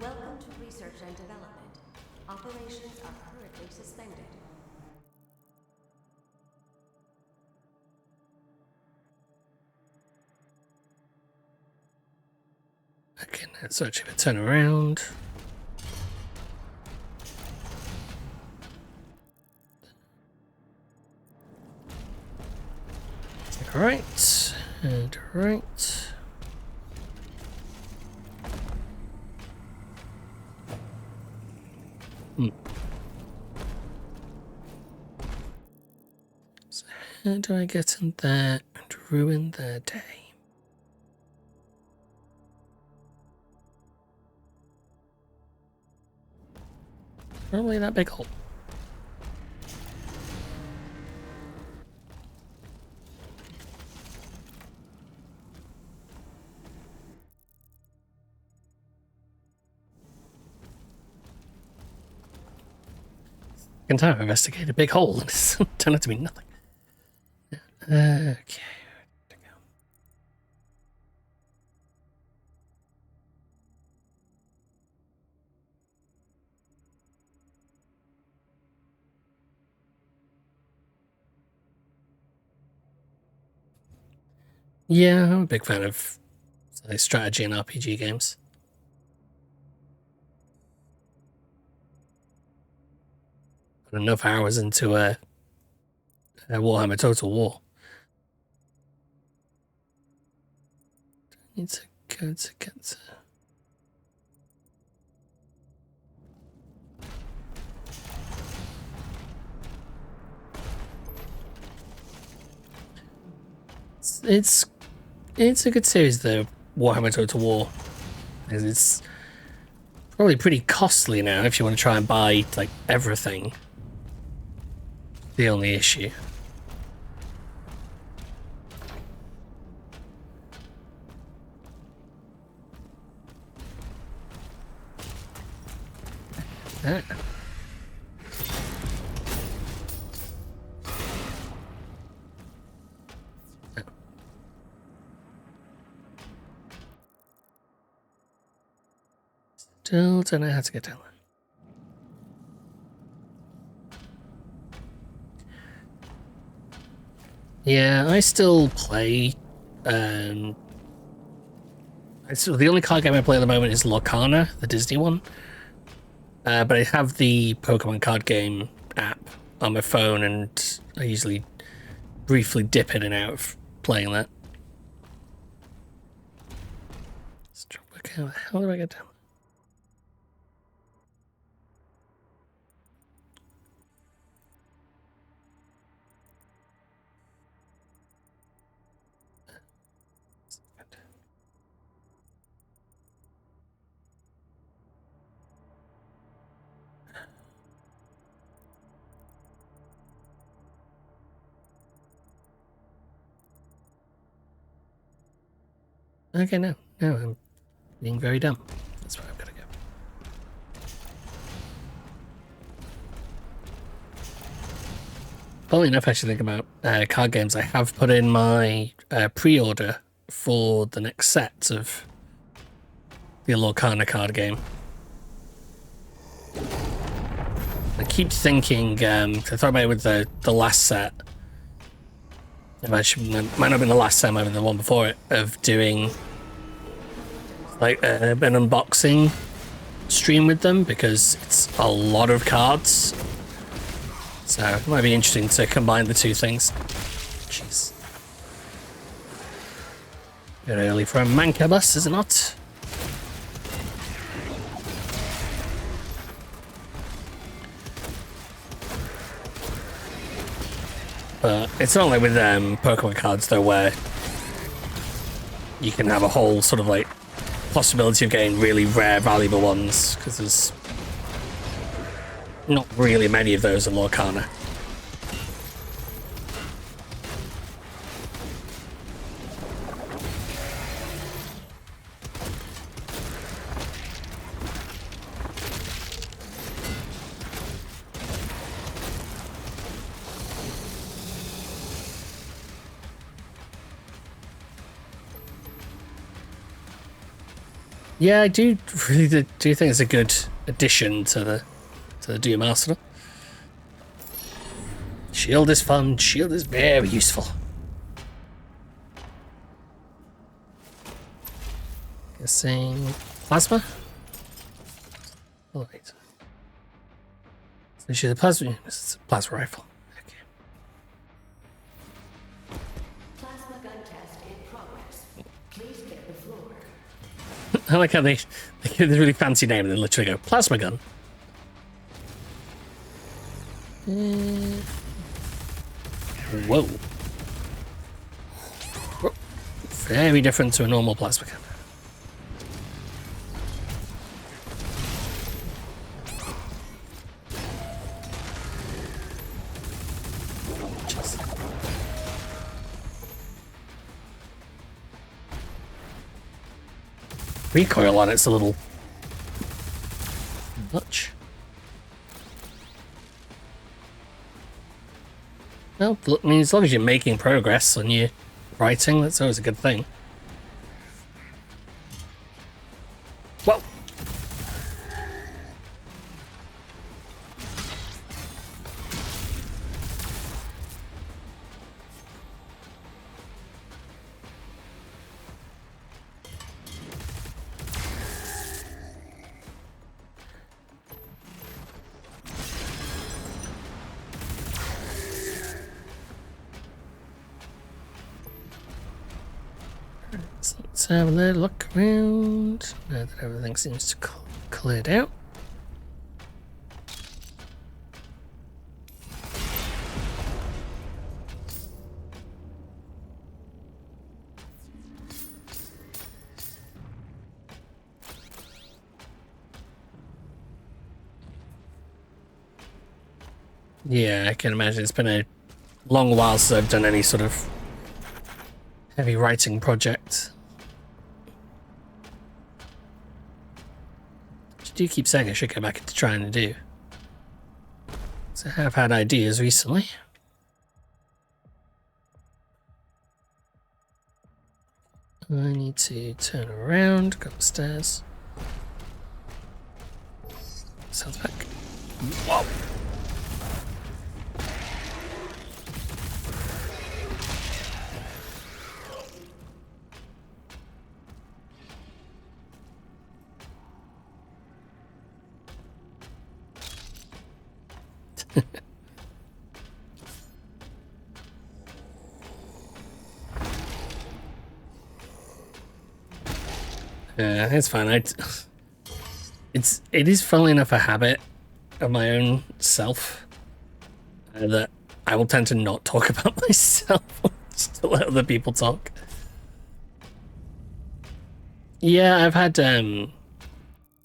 Welcome to research and development. Operations are currently suspended. Okay, now search if I turn around. Right, and right. So how do I get in there and ruin their day? Probably that big hole. Second time I investigate a big hole and it's turned out to be nothing. Okay. Yeah, I'm a big fan of strategy and RPG games. Put enough hours into a Warhammer Total War. I need to go to get to... It's a good series though, Warhammer Total War. It's probably pretty costly now if you want to try and buy like everything. The only issue. Ah. Still don't know how to get down Yeah, I still play. The only card game I play at the moment is Lorcana, the Disney one. But I have the Pokemon card game app on my phone, and I usually briefly dip in and out of playing that. Let's drop back out. How do I get down? Okay, no, I'm being very dumb. That's where I've got to go. Funnily enough, I should think about card games. I have put in my pre-order for the next set of the Lorcana card game. I keep thinking, I thought about it with the last set. It might not have been the last set, might have been the one before it, of doing like an unboxing stream with them, because it's a lot of cards. So it might be interesting to combine the two things. Jeez. Bit early for a Mancabus, is it not? But it's not like with Pokemon cards, though, where you can have a whole sort of like possibility of getting really rare, valuable ones, because there's not really many of those in Lorcana. Yeah, I do really do think it's a good addition to the Doom arsenal. Shield is fun. Shield is very useful. Guessing plasma. Oh wait. So the plasma. It's a plasma rifle. Plasma gun test in progress. Please get the floor. I like how they give this really fancy name and then literally go plasma gun. Whoa. Whoa. Very different to a normal plasma gun. Recoil on it's a little much. Well, I mean, as long as you're making progress on your writing, that's always a good thing. Whoa! Let's have a little look around now that everything seems to cleared out. Yeah, I can imagine it's been a long while since I've done any sort of heavy writing project. Which I do keep saying I should go back into trying to do. So I have had ideas recently. I need to turn around, go upstairs. Sounds back. Whoa! Yeah, it's fine. It is funnily enough a habit of my own self that I will tend to not talk about myself, just to let other people talk. Yeah, I've had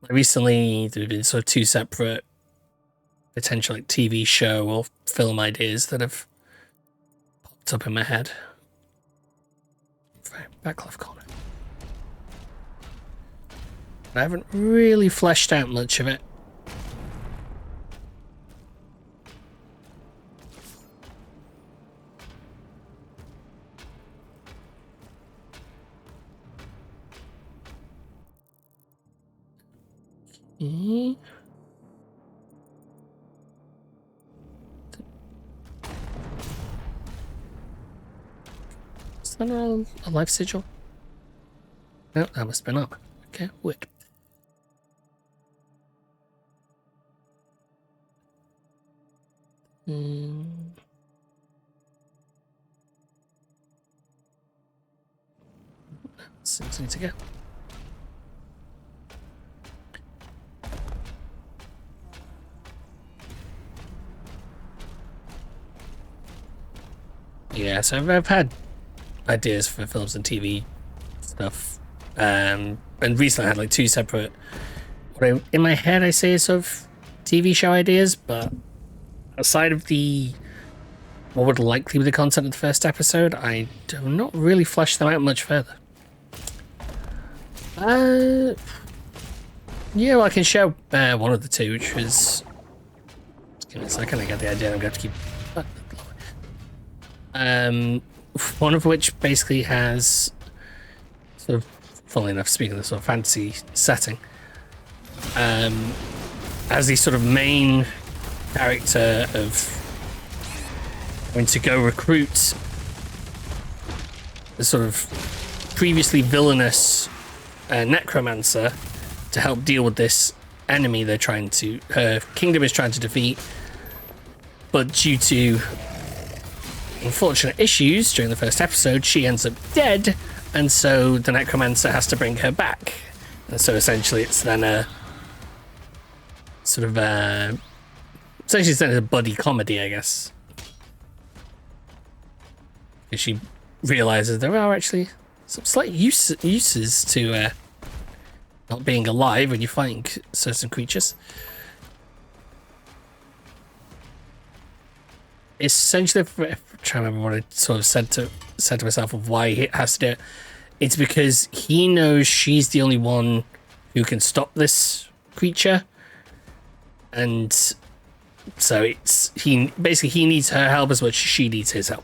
recently there have been sort of two separate potential like TV show or film ideas that have popped up in my head. Right, back left corner. I haven't really fleshed out much of it. Okay. Is that a life sigil? No, that must have been up. Okay, weird. Seems need to go. Yeah, so I've had ideas for films and TV stuff, and recently I had like two separate. In my head, I say sort of TV show ideas, but aside of what would likely be the content of the first episode, I do not really flesh them out much further. Yeah, well, I can show one of the two, which was. Just give me a second, I get the idea. I'm going to keep. One of which basically has sort of, funnily enough, speaking of the sort of fantasy setting, as the sort of main character of going to go recruit the sort of previously villainous necromancer to help deal with this enemy her kingdom is trying to defeat, but due to unfortunate issues during the first episode, she ends up dead, and so the necromancer has to bring her back. And so essentially it's then a sort of essentially it's then a buddy comedy, I guess, because she realizes there are actually some slight uses to not being alive when you're fighting certain creatures. Essentially, if I'm trying to remember what I sort of said to myself of why he has to do it, it's because he knows she's the only one who can stop this creature, and so he needs her help as much as she needs his help.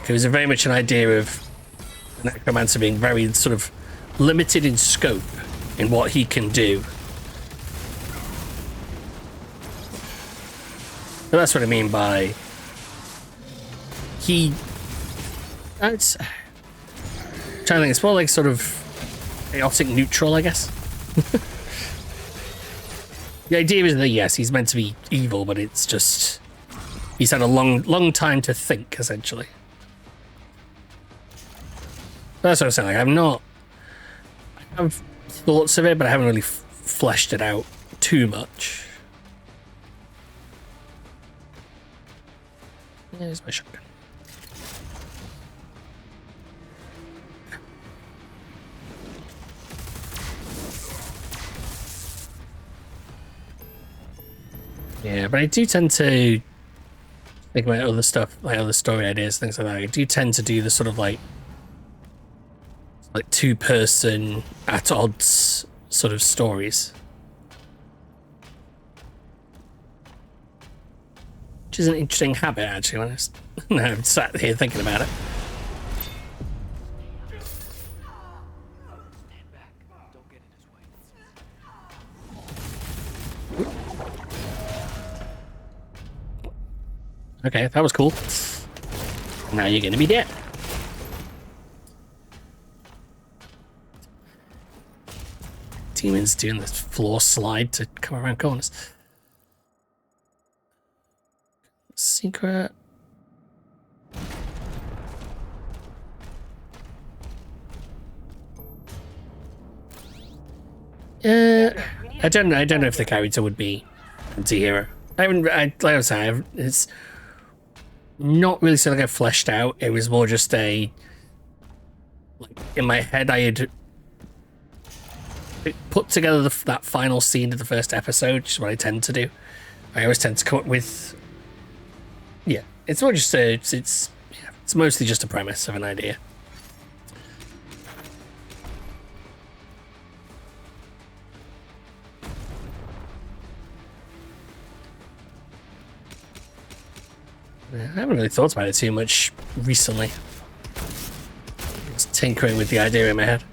It was very much an idea of the necromancer being very sort of limited in scope in what he can do. But that's what I mean by it's I'm trying to think, it's more like sort of chaotic neutral, I guess. The idea is that yes, he's meant to be evil, but it's just he's had a long time to think, essentially. That's what I'm saying. Like, I have thoughts of it, but I haven't really fleshed it out too much. There's my shotgun. Yeah, but I do tend to think about other stuff, like other story ideas, things like that. I do tend to do the sort of like two-person at odds sort of stories, which is an interesting habit actually when I'm sat here thinking about it. Okay, that was cool. Now you're gonna be dead. demons doing this floor slide to come around corners. Secret. I don't know if the character would be anti-hero. Like I was saying, it's not really something I fleshed out. It was more just like in my head I had put together that final scene of the first episode, which is what I tend to do. I always tend to come up with, yeah, it's more just it's mostly just a premise of an idea. I haven't really thought about it too much recently. Just tinkering with the idea in my head.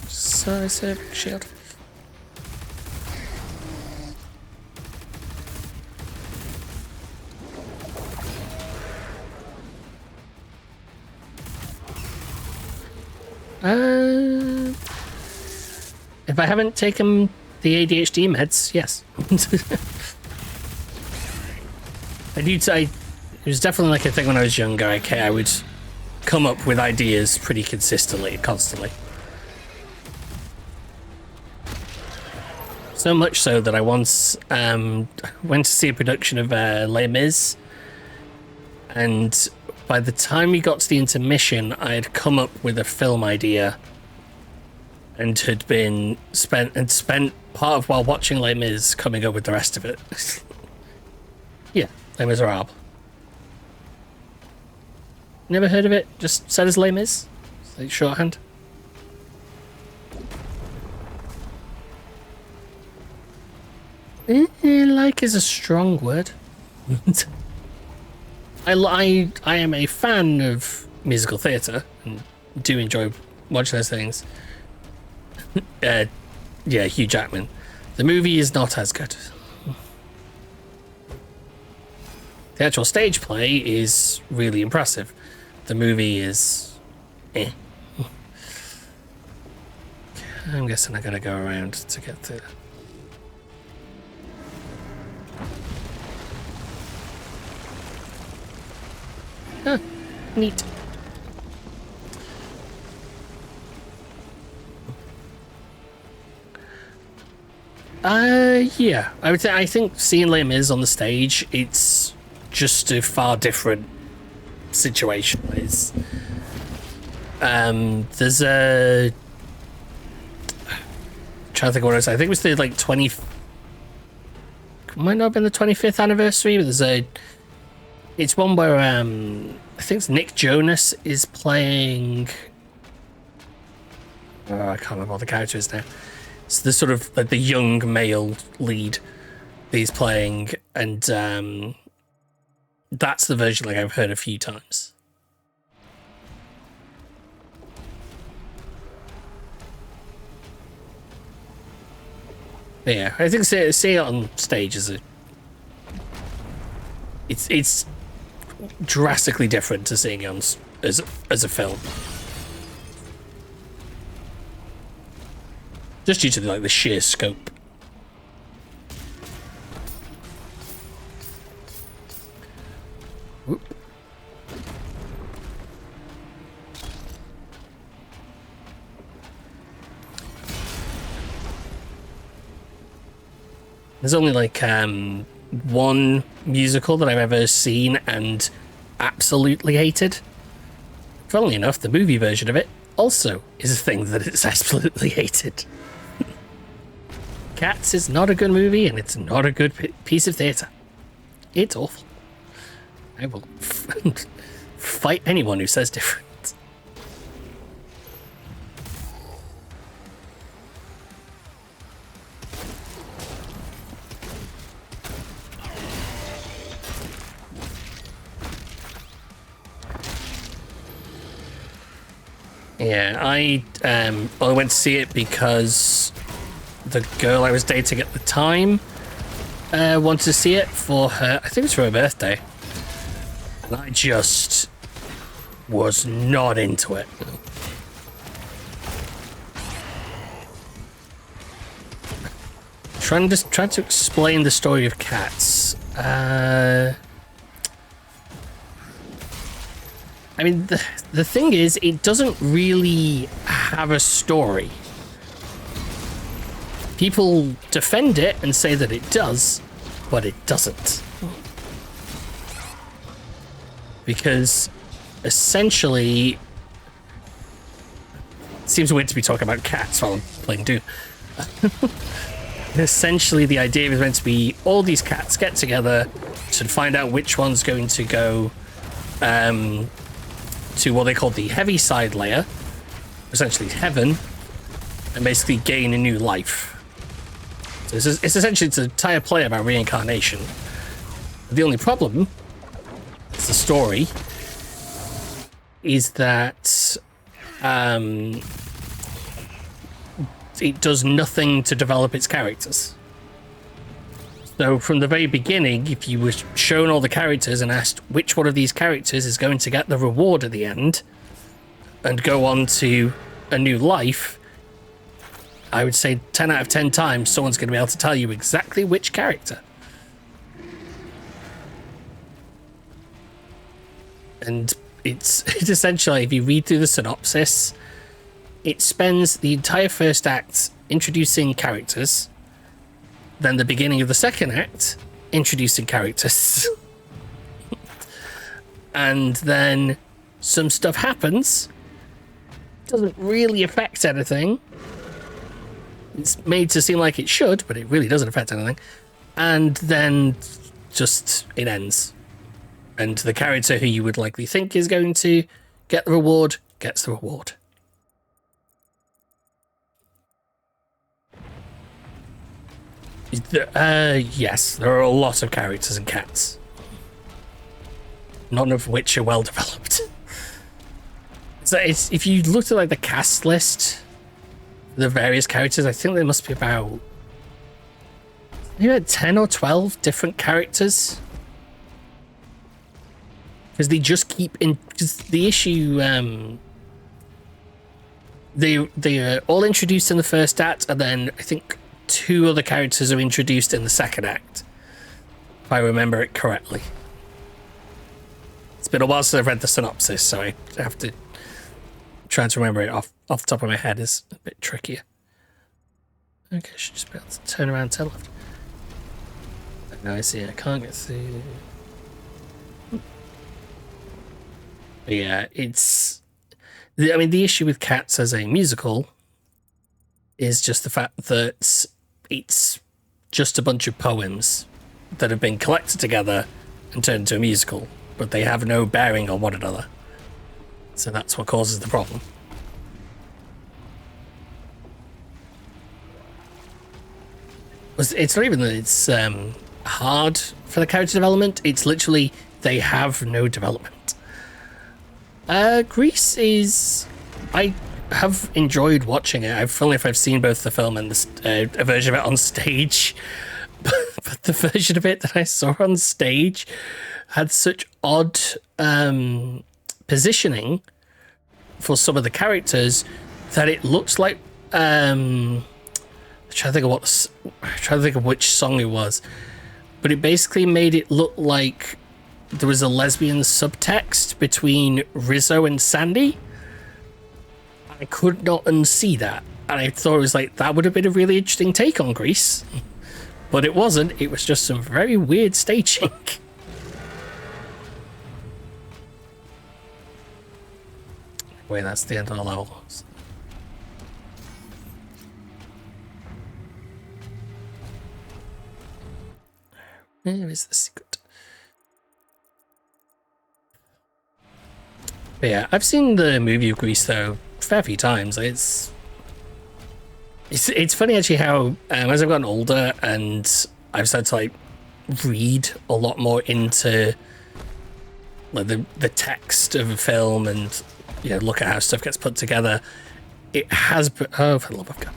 Decisive shield. If I haven't taken the ADHD meds, yes. It was definitely like a thing when I was younger. I would come up with ideas pretty consistently, constantly. So much so that I once went to see a production of Les Mis, and by the time we got to the intermission, I had come up with a film idea and had spent part of while watching Les Mis coming up with the rest of it. Yeah, Les Miserables. Never heard of it? Just said as Les Mis? It's like shorthand. Like is a strong word. I am a fan of musical theatre and do enjoy watching those things. Yeah, Hugh Jackman. The movie is not as good. The actual stage play is really impressive. The movie is eh. I'm guessing I gotta go around to get to. Huh, neat. Yeah. I think seeing Les Mis on the stage, it's just a far different situation. It's there's a I'm trying to think of what it was. I think it was the like 20 might not have been the 25th anniversary, but it's one where I think it's Nick Jonas is playing I can't remember what the character is now. It's the sort of like the young male lead that he's playing, and that's the version like I've heard a few times. But yeah, I think seeing it on stage is it's drastically different to seeing it on as a film. Just due to like the sheer scope. Whoop. There's only like one musical that I've ever seen and absolutely hated. Funnily enough, the movie version of it also is a thing that it's absolutely hated. Cats is not a good movie, and it's not a good piece of theatre. It's awful. I will fight anyone who says different. Yeah, I went to see it because the girl I was dating at the time wanted to see it for her, I think it was for her birthday. And I just was not into it. trying to explain the story of Cats. I mean, the thing is, it doesn't really have a story. People defend it and say that it does, but it doesn't. Because essentially, it seems weird to be talking about cats while I'm playing Doom. Essentially, the idea is meant to be all these cats get together to find out which one's going to go to what they call the heavy side layer, essentially heaven, and basically gain a new life. So it's essentially an entire play about reincarnation. The only problem, it's the story, is that it does nothing to develop its characters. So from the very beginning, if you were shown all the characters and asked which one of these characters is going to get the reward at the end and go on to a new life, I would say 10 out of 10 times someone's going to be able to tell you exactly which character. And it's essentially, if you read through the synopsis, it spends the entire first act introducing characters, then the beginning of the second act introducing characters. And then some stuff happens, doesn't really affect anything. It's made to seem like it should, but it really doesn't affect anything. And then just it ends. And the character who you would likely think is going to get the reward gets the reward. Yes, there are a lot of characters in Cats. None of which are well developed. So if you looked at like the cast list, the various characters, I think there must be about maybe 10 or 12 different characters. Because they just keep in. Because the issue, they are all introduced in the first act, and then I think 2 other characters are introduced in the second act, if I remember it correctly. It's been a while since I've read the synopsis, so I have to try to remember it off the top of my head is a bit trickier. Okay, I should just be able to turn around to the left. No, I see, I can't get through. But yeah, I mean, the issue with Cats as a musical is just the fact that it's just a bunch of poems that have been collected together and turned into a musical, but they have no bearing on one another. So that's what causes the problem. It's not even that it's hard for the character development, it's literally they have no development. Grease is... I have enjoyed watching it. I've seen both the film and a version of it on stage. But the version of it that I saw on stage had such odd positioning for some of the characters that it looks like... I'm trying to think of which song it was. But it basically made it look like there was a lesbian subtext between Rizzo and Sandy. I could not unsee that. And I thought it was like, that would have been a really interesting take on Grease. But it wasn't. It was just some very weird staging. Wait, that's the end of the level. Where is the secret? But yeah, I've seen the movie of Grease though a fair few times. It's funny actually how as I've gotten older and I've started to like read a lot more into like the text of a film and look at how stuff gets put together. It has for the love of God,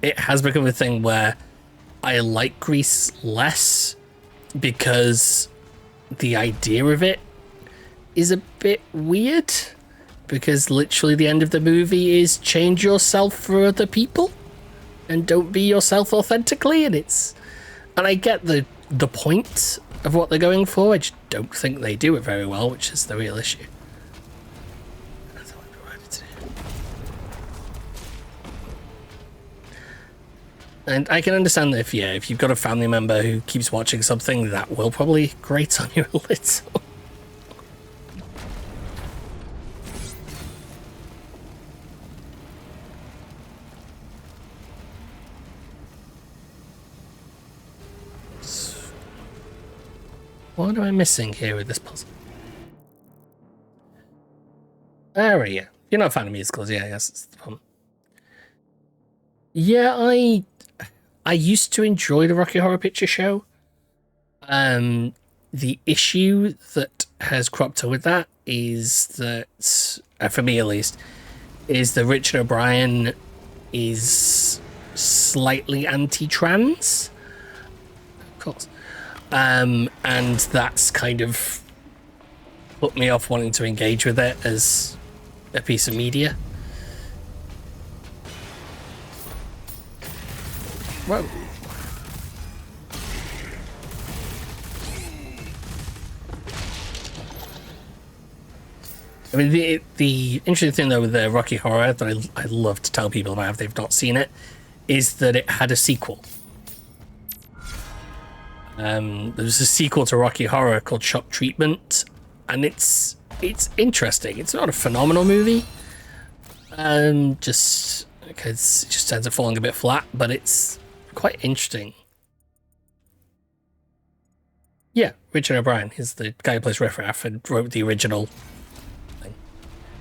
it has become a thing where I like Grease less because the idea of it is a bit weird, because literally the end of the movie is change yourself for other people. and don't be yourself authentically, and I get the point of what they're going for. I just don't think they do it very well, which is the real issue. And I can understand that if you've got a family member who keeps watching something, that will probably grate on you a little. What am I missing here with this puzzle? There we go. You're not a fan of musicals, yeah, I guess that's the problem. Yeah, I used to enjoy the Rocky Horror Picture Show. The issue that has cropped up with that is that, for me at least, is that Richard O'Brien is slightly anti-trans. Of course. And that's kind of put me off wanting to engage with it as a piece of media. Whoa. I mean, the interesting thing though with the Rocky Horror that I love to tell people about if they've not seen it is that it had a sequel. There was a sequel to Rocky Horror called Shock Treatment, and it's interesting. It's not a phenomenal movie, just because it just ends up falling a bit flat, but it's quite interesting. Yeah, Richard O'Brien is the guy who plays Riff Raff and wrote the original thing,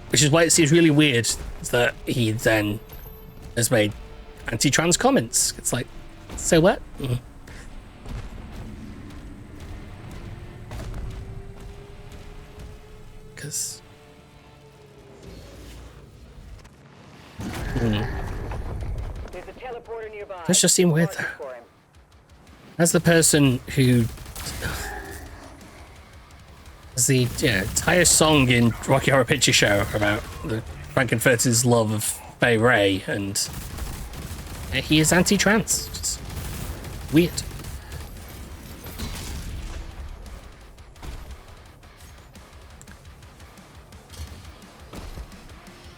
which is why it seems really weird that he then has made anti-trans comments. It's like, so what? Mm-hmm. Because There's a teleporter nearby. this just seemed weird though. As the person who has the entire song in Rocky Horror Picture Show about the Frankenfurter's love of Fay Ray, and he is anti-trans. It's weird.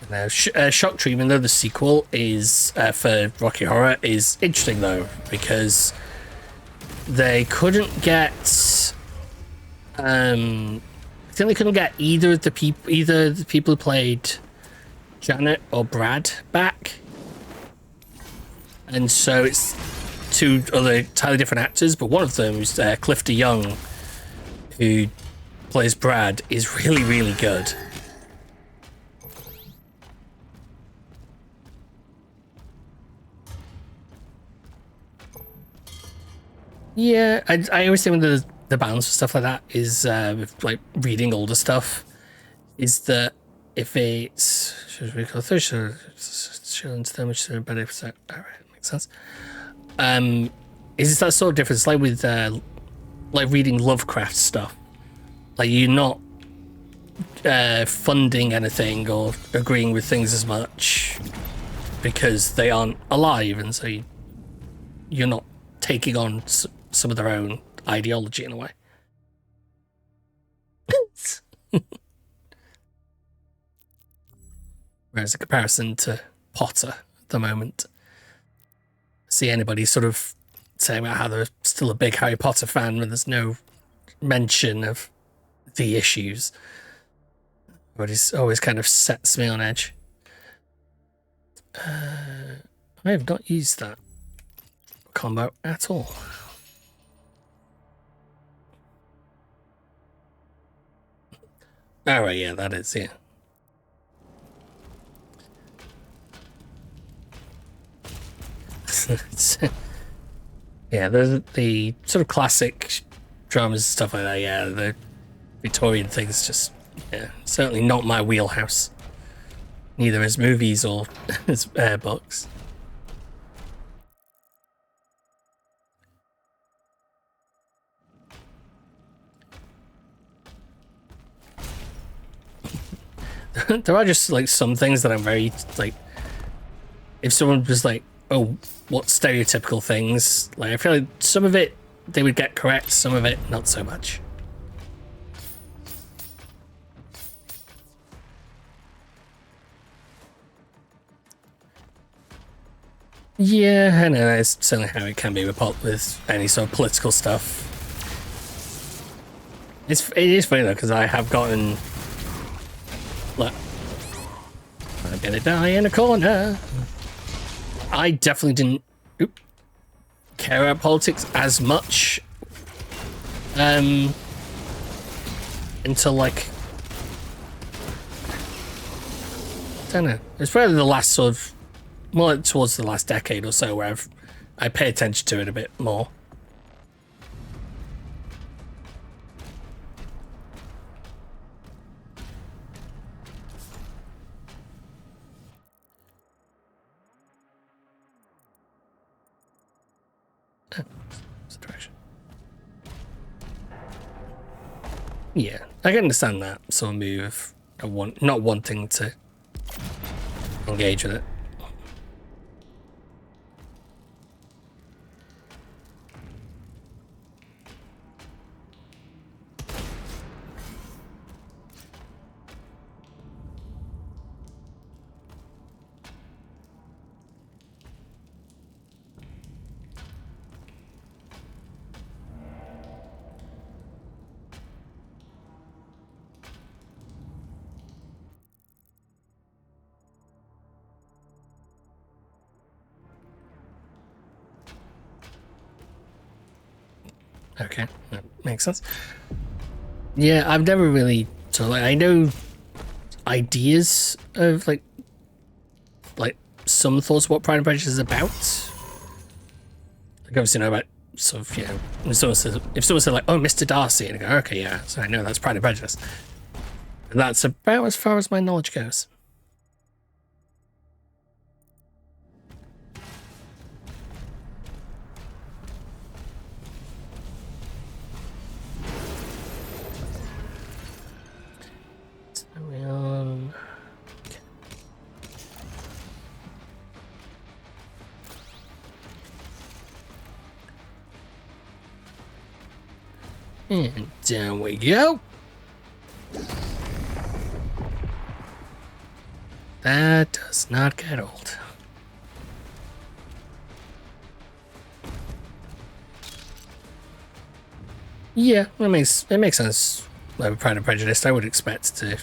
Now, Shock Treatment, though the sequel is for Rocky Horror, is interesting though because they couldn't get. I think they couldn't get either the people who played Janet or Brad back, and so it's two other entirely different actors. But one of them is Cliff DeYoung, who plays Brad, is really, really good. Yeah, I always think with the balance and stuff like that is with like reading older stuff is that if it's makes sense. Is that sort of difference like with like reading Lovecraft stuff? Like you're not funding anything or agreeing with things as much because they aren't alive, and so you're not taking on some of their own ideology in a way. Whereas in comparison to Potter at the moment, see anybody sort of saying about how they're still a big Harry Potter fan when there's no mention of the issues. But it always kind of sets me on edge. I have not used that combo at all. Oh, right, yeah, that is, yeah. Yeah, the sort of classic dramas and stuff like that, yeah, the Victorian things just, yeah, certainly not my wheelhouse. Neither as movies or as books. There are just like some things that I'm very like, if someone was like, oh, what stereotypical things. Like, I feel like some of it they would get correct, some of it not so much. Yeah, I know that's certainly how it can be with any sort of political stuff. It is funny though, because I have gotten, look, I'm gonna die in a corner. I definitely didn't care about politics as much until like, I don't know, it's probably the last sort of, more like towards the last decade or so where I pay attention to it a bit more. Yeah, I can understand that sort of move of not wanting to engage with it. Okay, that makes sense. Yeah, I've never really, so like, I know ideas of like some thoughts of what Pride and Prejudice is about. Like obviously know about sort of, you know, if someone said like, oh, Mr. Darcy, and I go, okay, yeah, so I know that's Pride and Prejudice. And that's about as far as my knowledge goes. And down we go. That does not get old. Yeah, it makes sense. Like Pride and Prejudice, I would expect to.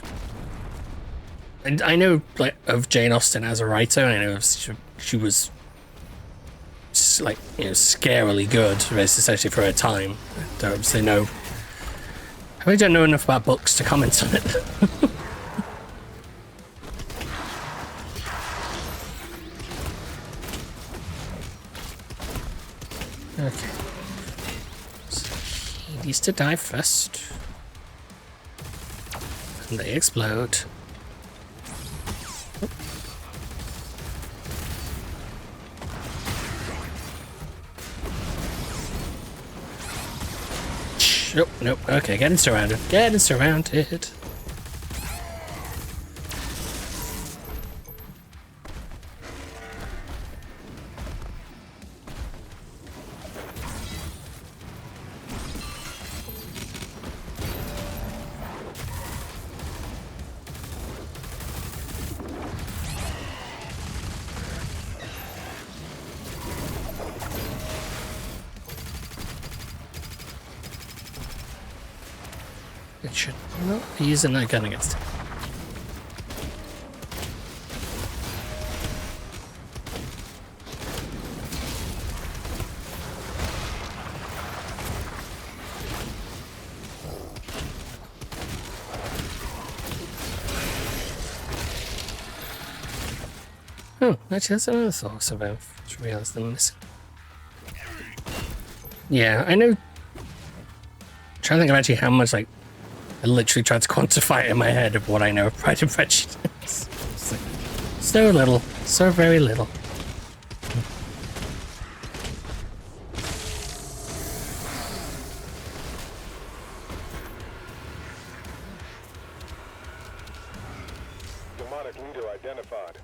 And I know like of Jane Austen as a writer, and I know she was like, you know, scarily good, especially for her time. I don't obviously know. I really don't know enough about books to comment on it. Okay. So he needs to die first. And they explode. Nope, nope. Okay, getting surrounded. Getting surrounded. It should not be using that gun against him. Oh, actually, that's another thought about. Just realised I'm missing. Yeah, I know. I'm trying to think of actually how much, like, I literally tried to quantify it in my head of what I know of Pride and Prejudice. It's like, so little, so very little. Demonic leader identified.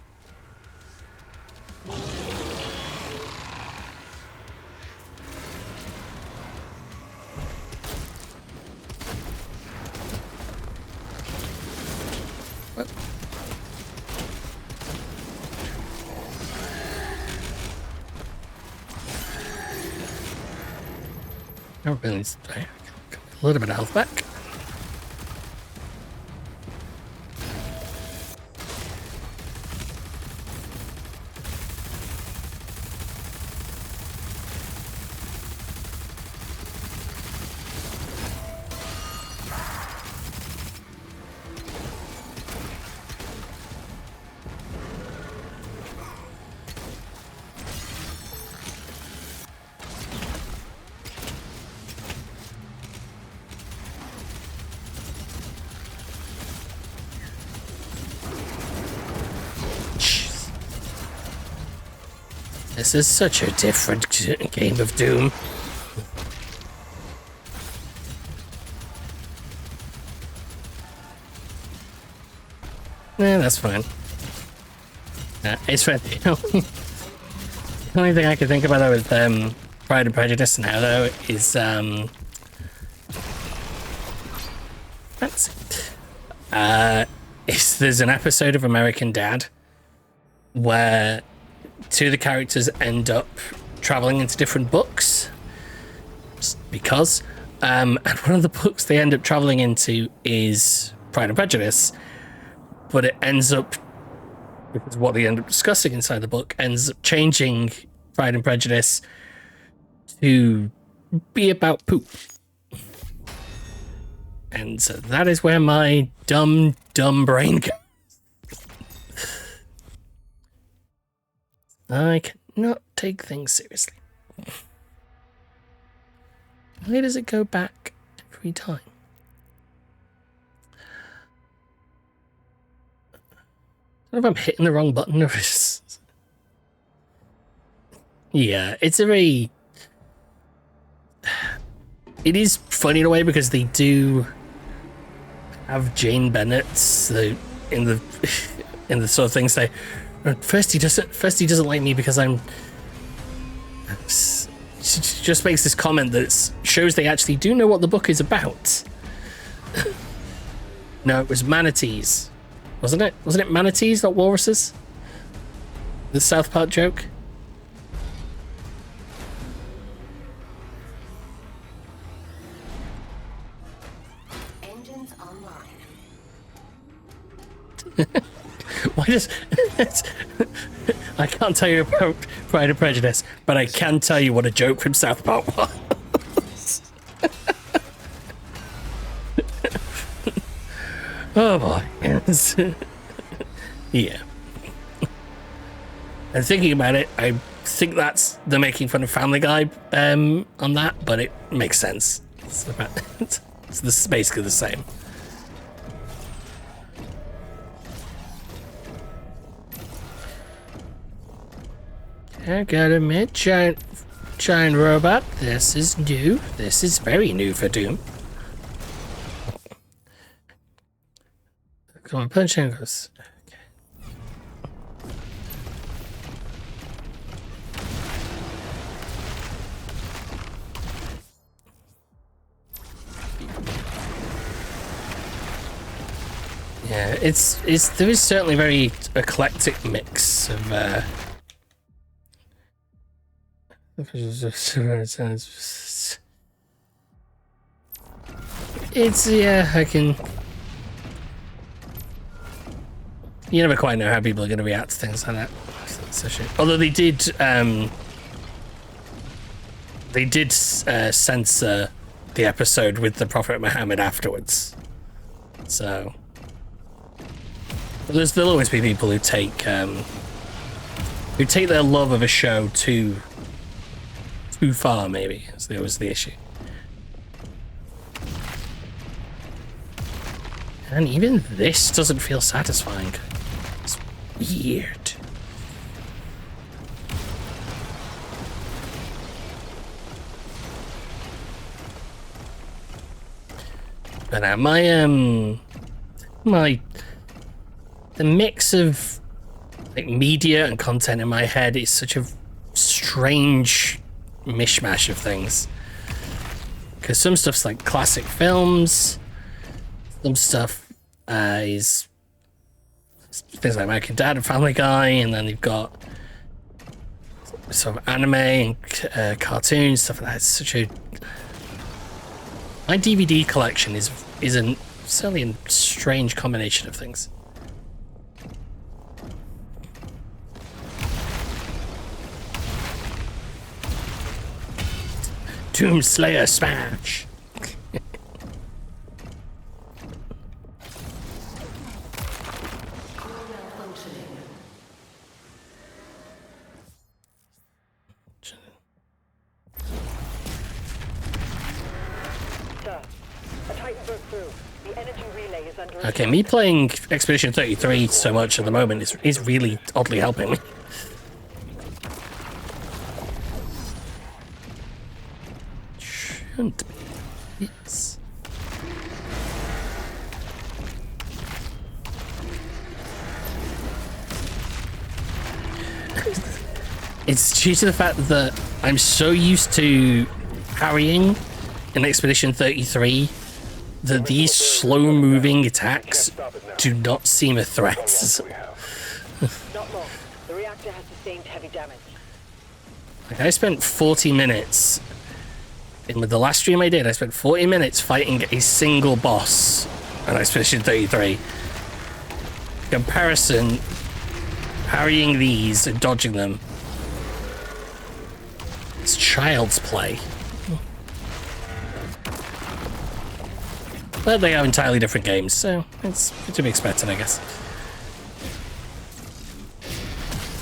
don't really. A little bit of health back. This is such a different game of Doom. Yeah, that's fine. It's fine. The only thing I can think about with Pride and Prejudice now, though, is there's an episode of American Dad where two of the characters end up traveling into different books just because and one of the books they end up traveling into is Pride and Prejudice, but it ends up, because what they end up discussing inside the book ends up changing Pride and Prejudice to be about poop. And so that is where my dumb brain goes. I cannot take things seriously. Why does it go back every time? I don't know if I'm hitting the wrong button or it's... Yeah, it's a very... It is funny in a way because they do have Jane Bennett's in the sort of thing say, First he doesn't like me because I'm... She just makes this comment that shows they actually do know what the book is about. No, it was manatees. Wasn't it? Wasn't it manatees, not walruses? The South Park joke? Engines online. Why does... I can't tell you about Pride and Prejudice, but I can tell you what a joke from South Park was. Oh boy. Yeah. And thinking about it, I think that's the making fun of Family Guy on that, but it makes sense. So this is basically the same. I gotta admit, giant robot, this is new. This is very new for Doom. Come on, punch and goes. Okay. Yeah, there is certainly a very eclectic mix of it's, yeah, I can... You never quite know how people are going to react to things like that. Although they did censor the episode with the Prophet Muhammad afterwards. So there'll always be people who take their love of a show too far, maybe. That's always the issue. And even this doesn't feel satisfying. It's weird. But now the mix of like media and content in my head is such a strange mishmash of things. Because some stuff's like classic films. Some stuff is things like American Dad and Family Guy, and then you've got sort of anime and cartoons, stuff like that. It's such a My DVD collection is certainly a strange combination of things. Doomslayer smash. Okay, me playing Expedition 33 so much at the moment is really oddly helping me. Shouldn't be. Yes. It's due to the fact that I'm so used to parrying in Expedition 33 that these slow-moving attacks do not seem a threat. Not long. The reactor has sustained heavy damage. Like, I spent 40 minutes in the last stream I did. I spent 40 minutes fighting a single boss on Expedition 33. Comparison, parrying these and dodging them. It's child's play. But they are entirely different games, so it's to be expected, I guess.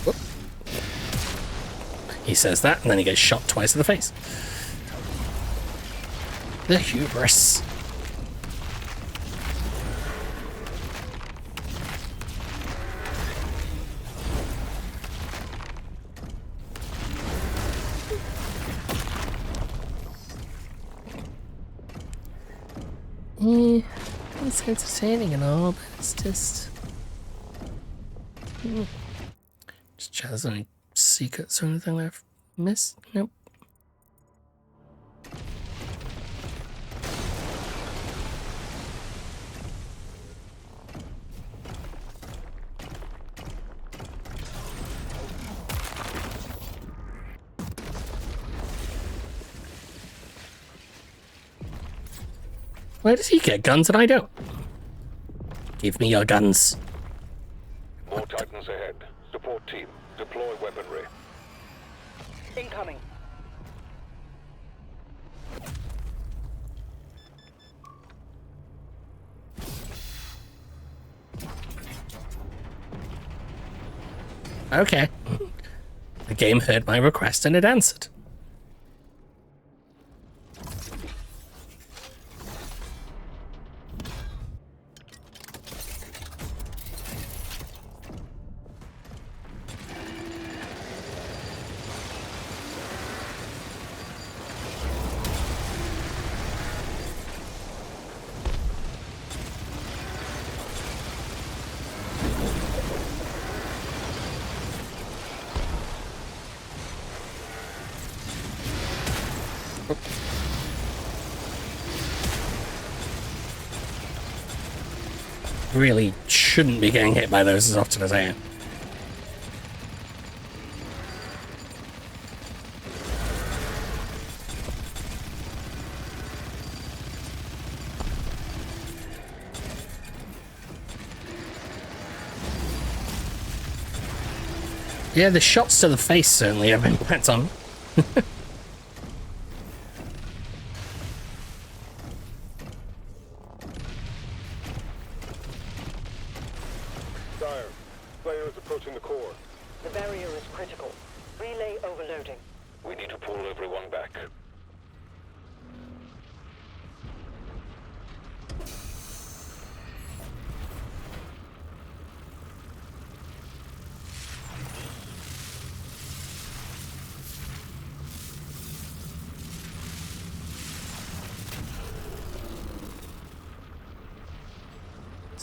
Whoop. He says that, and then he gets shot twice in the face. The hubris. Yeah, it's entertaining and all, but it's just... Just check there's any secrets or anything that I've missed? Nope. Why does he get guns and I don't? Give me your guns. More Titans ahead. Support team, deploy weaponry. Incoming. Okay. The game heard my request and it answered. Really shouldn't be getting hit by those as often as I am. Yeah, the shots to the face certainly have impact on.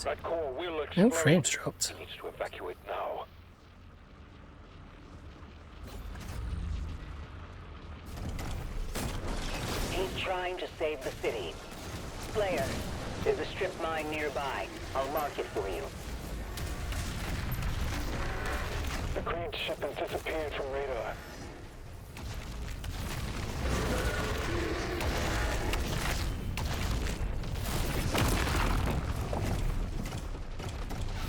That core will explode. No frames dropped. He needs to evacuate now. He's trying to save the city. Slayer, there's a strip mine nearby. I'll mark it for you. The crane ship has disappeared from radar.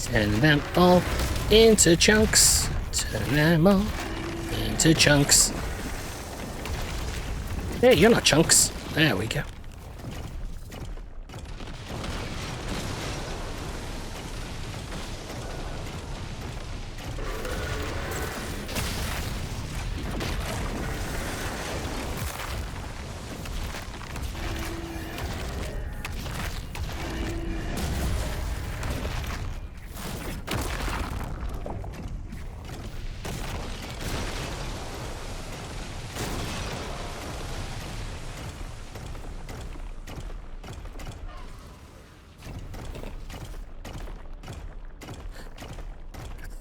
Turn them all into chunks. Turn them all into chunks. Hey, you're not chunks. There we go.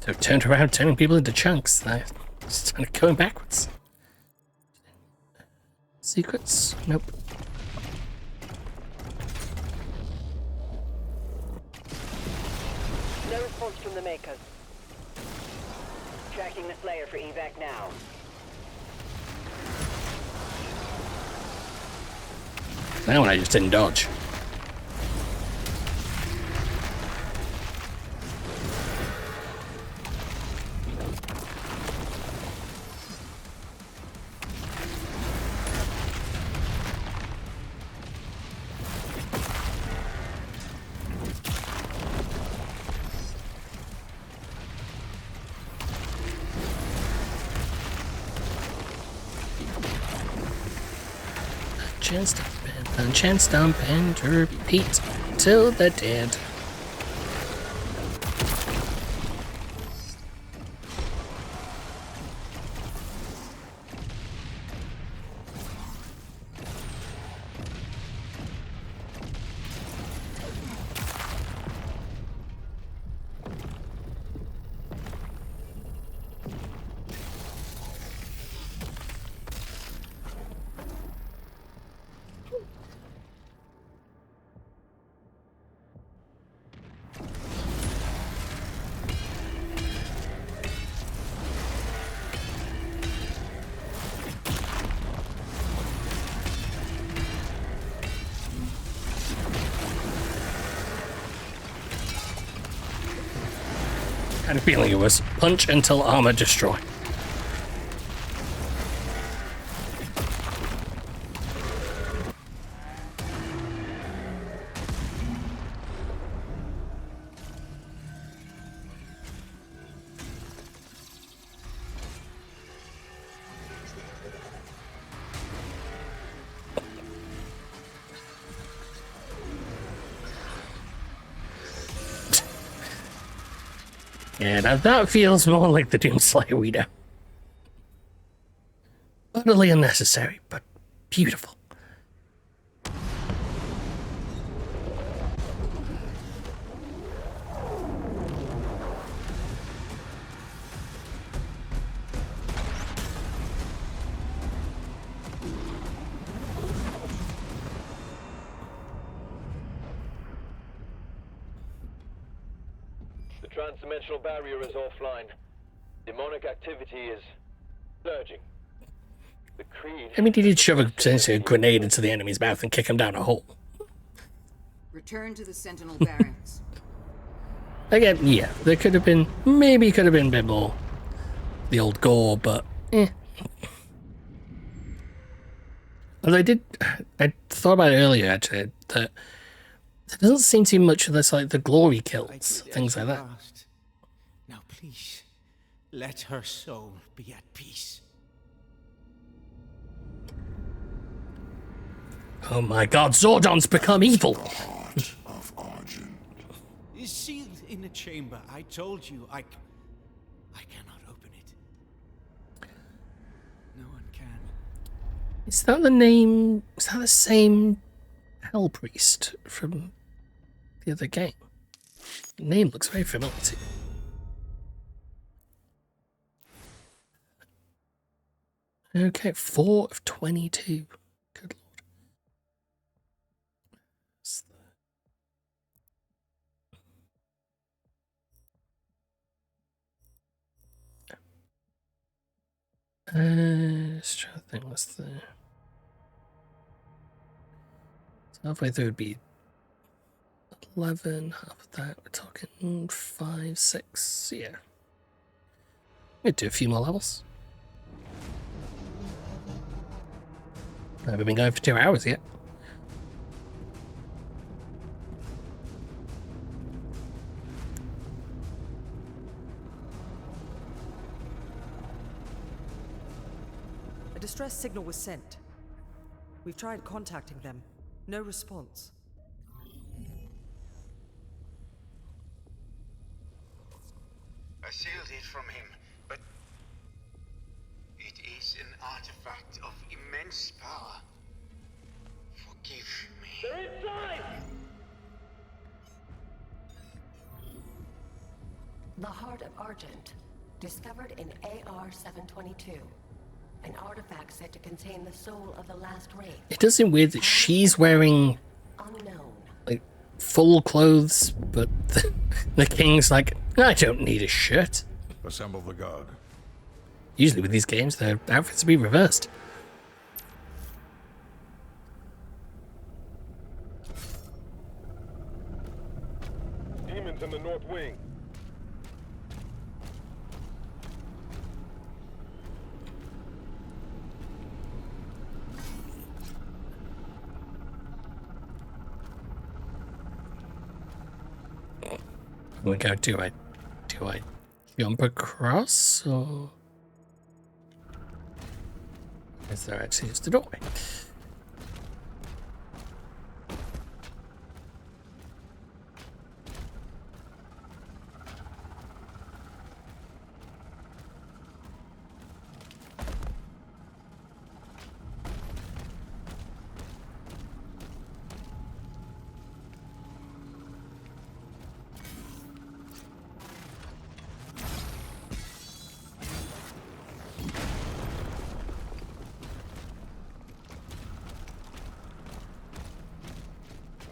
So turned around, turning people into chunks. It's kind of going backwards. Secrets? Nope. No response from the Makers. Tracking the Slayer for evac now. That one I just didn't dodge. Chance stomp and repeat till the dead. Kind of feeling it was punch until armor destroy. Yeah, now that feels more like the Doomslayer we know. Utterly unnecessary, but beautiful. The transdimensional barrier is offline. Demonic activity is surging. The Creed... I mean, he did shove essentially a grenade into the enemy's mouth and kick him down a hole. Return to the Sentinel barracks. Again, yeah, there could have been, maybe could have been a bit more the old gore, but eh. Although I thought about it earlier actually, that there doesn't seem to be much of this, like the glory kills, things like that. Now please, let her soul be at peace. Oh my god, Zordon's become evil! Is sealed in a chamber. I told you, I cannot open it. No one can. Is that the name, is that the same Hell Priest from the other game? The name looks very familiar to me. Okay, 4 of 22. Good lord. Just trying to think what's the... So halfway through would be 11, half of that. We're talking 5, 6. Yeah. We'd do a few more levels. I haven't been going for 2 hours yet. A distress signal was sent. We've tried contacting them. No response. I sealed it from him, but it is an artifact of immense power. Forgive me. They're inside! The Heart of Argent, discovered in AR-722. An artifact said to contain the soul of the last wraith. It does seem weird that she's wearing like full clothes, but the king's like, I don't need a shirt. Assemble the guard. Usually with these games, their outfits be reversed. Demons in the north wing. We go. Do I jump across, or is there actually just a doorway?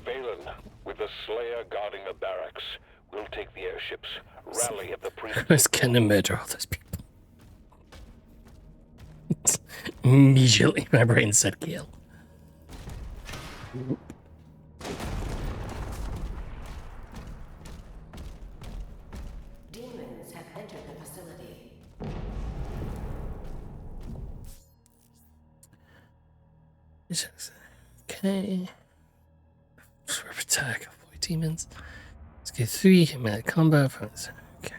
Valen, with the Slayer guarding the barracks, we'll take the airships. Rally at the I was gonna murder all those people. Immediately, my brain said kill. Demons have entered the facility. Okay. Swerve attack, avoid demons. Let's get 3 melee combo. Okay.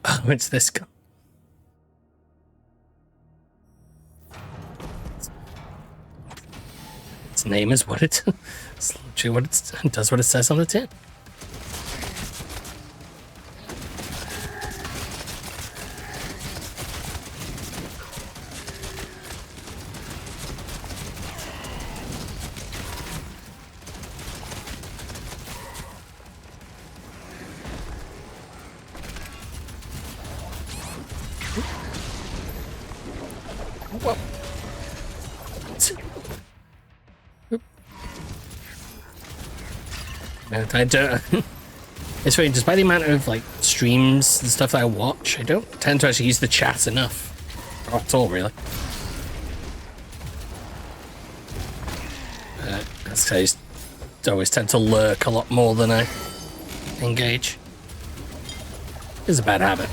Oh, it's this gun. Its name is what it. It's literally what it does. What it says on the tin. Whoa. And I don't. It's funny, despite the amount of like streams and stuff that I watch, I don't tend to actually use the chat enough, or at all, really. That's 'cause I just always tend to lurk a lot more than I engage. It's a bad habit.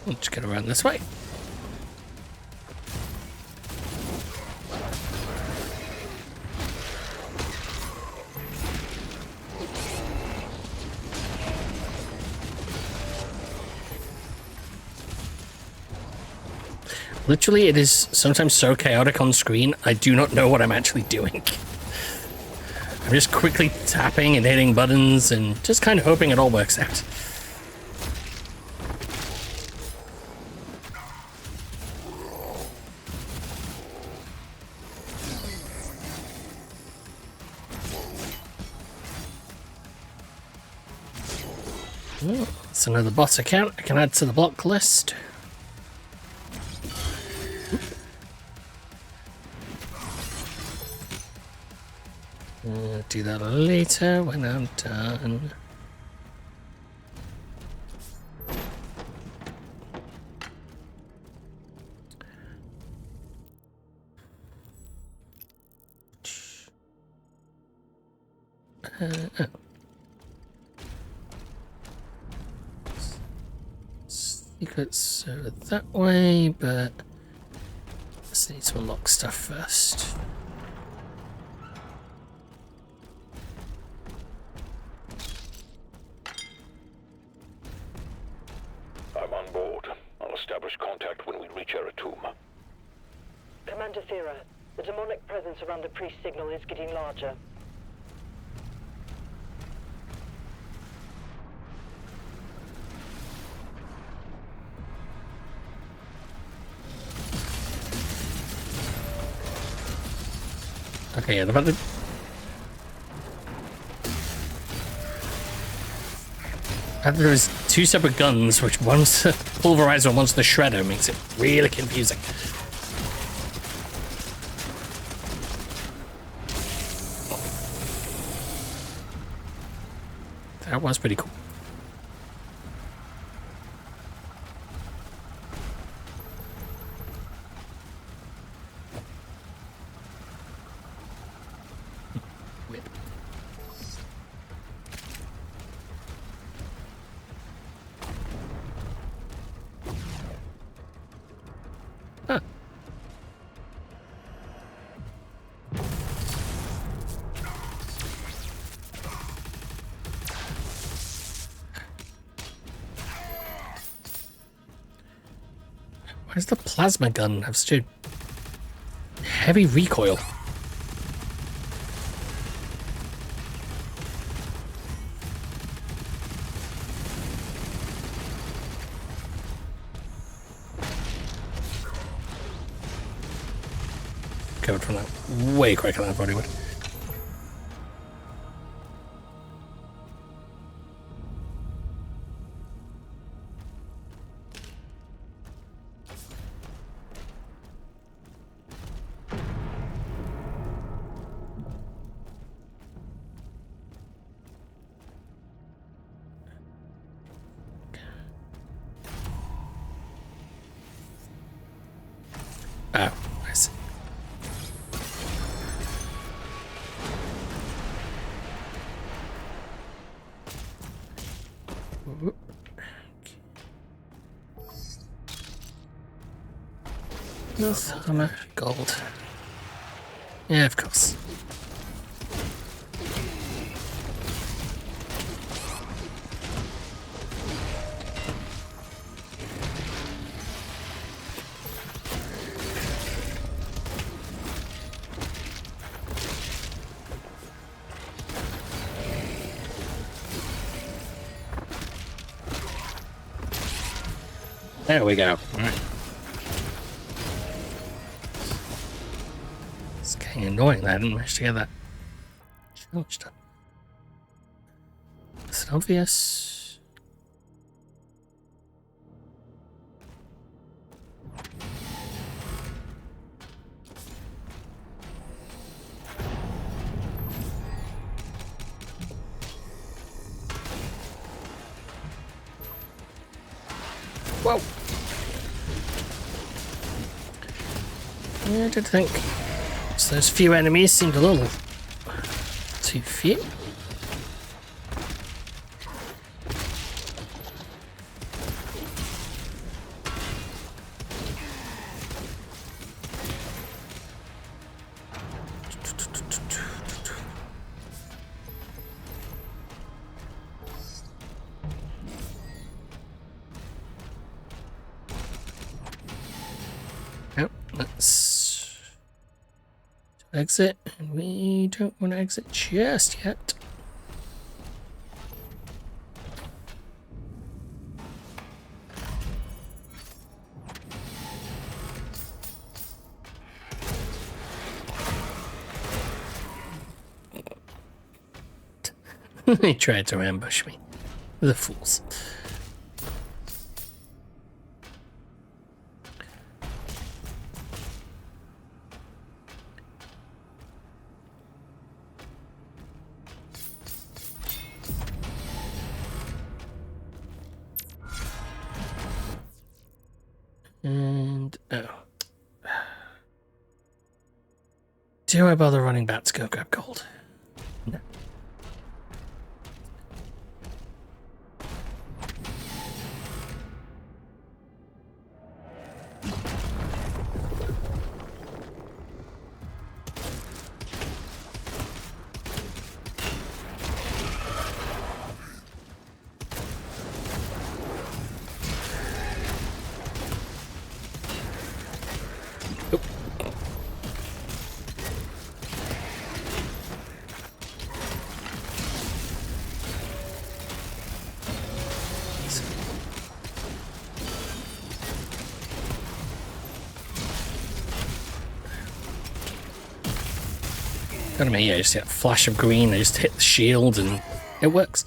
We'll just get around this way. Literally, it is sometimes so chaotic on screen, I do not know what I'm actually doing. I'm just quickly tapping and hitting buttons and just kind of hoping it all works out. Oh, that's another boss account I can add to the block list. Do that later when I'm done. Secrets over that way, but let's need to unlock stuff first. I'm on board. I'll establish contact when we reach Eratum. Commander Thera, the demonic presence around the priest signal is getting larger. Okay, yeah, about the... There's two separate guns, which one's the pulverizer and one's the shredder, makes it really confusing. That was pretty cool. Why does the plasma gun have such a heavy recoil? Covered from that way quicker than I thought he would. Oh, I see. North Hammer Gold. Yeah, of course. There we go. All right. It's getting annoying that I didn't manage to get that challenge done. Is it obvious? Whoa! Yeah, I did think. So those few enemies seemed a little too few. Yep, let's exit, and we don't want to exit just yet. He tried to ambush me. The fools. And do I bother running back to go grab gold? No. Got me, yeah, just get a flash of green, I just hit the shield and it works.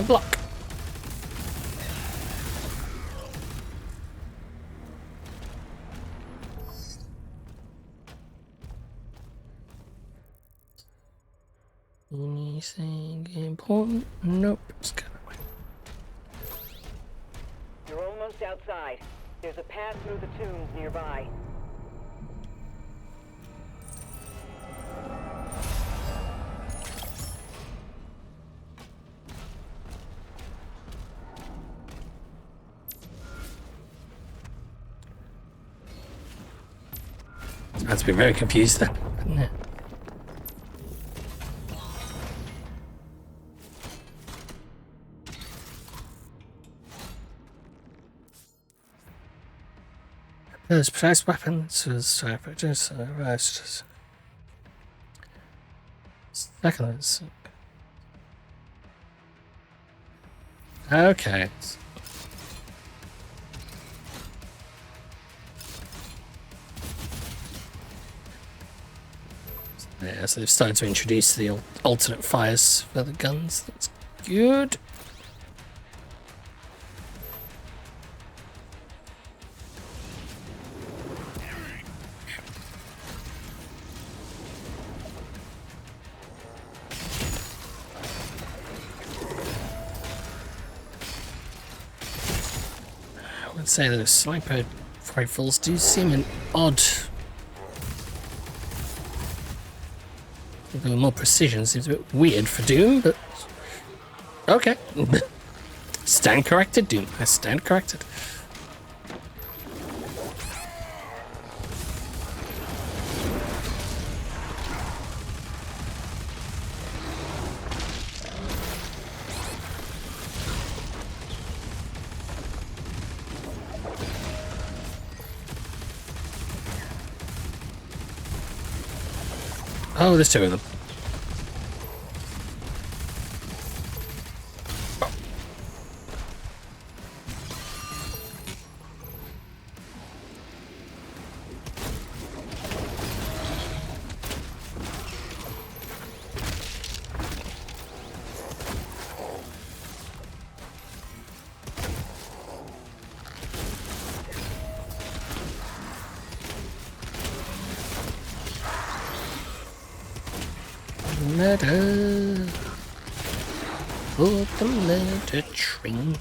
Block. Anything important? Nope. It's kind of way. You're almost outside. There's a path through the tombs nearby. I had to be very confused then, didn't it? There's precise weapons was seconds. Okay. Yeah, so they've started to introduce the alternate fires for the guns. That's good. I would say those sniper rifles do seem an odd. With more precision seems a bit weird for Doom, but okay. Stand corrected, Doom. I stand corrected. Oh, there's two of them. Ladder for the ladder train.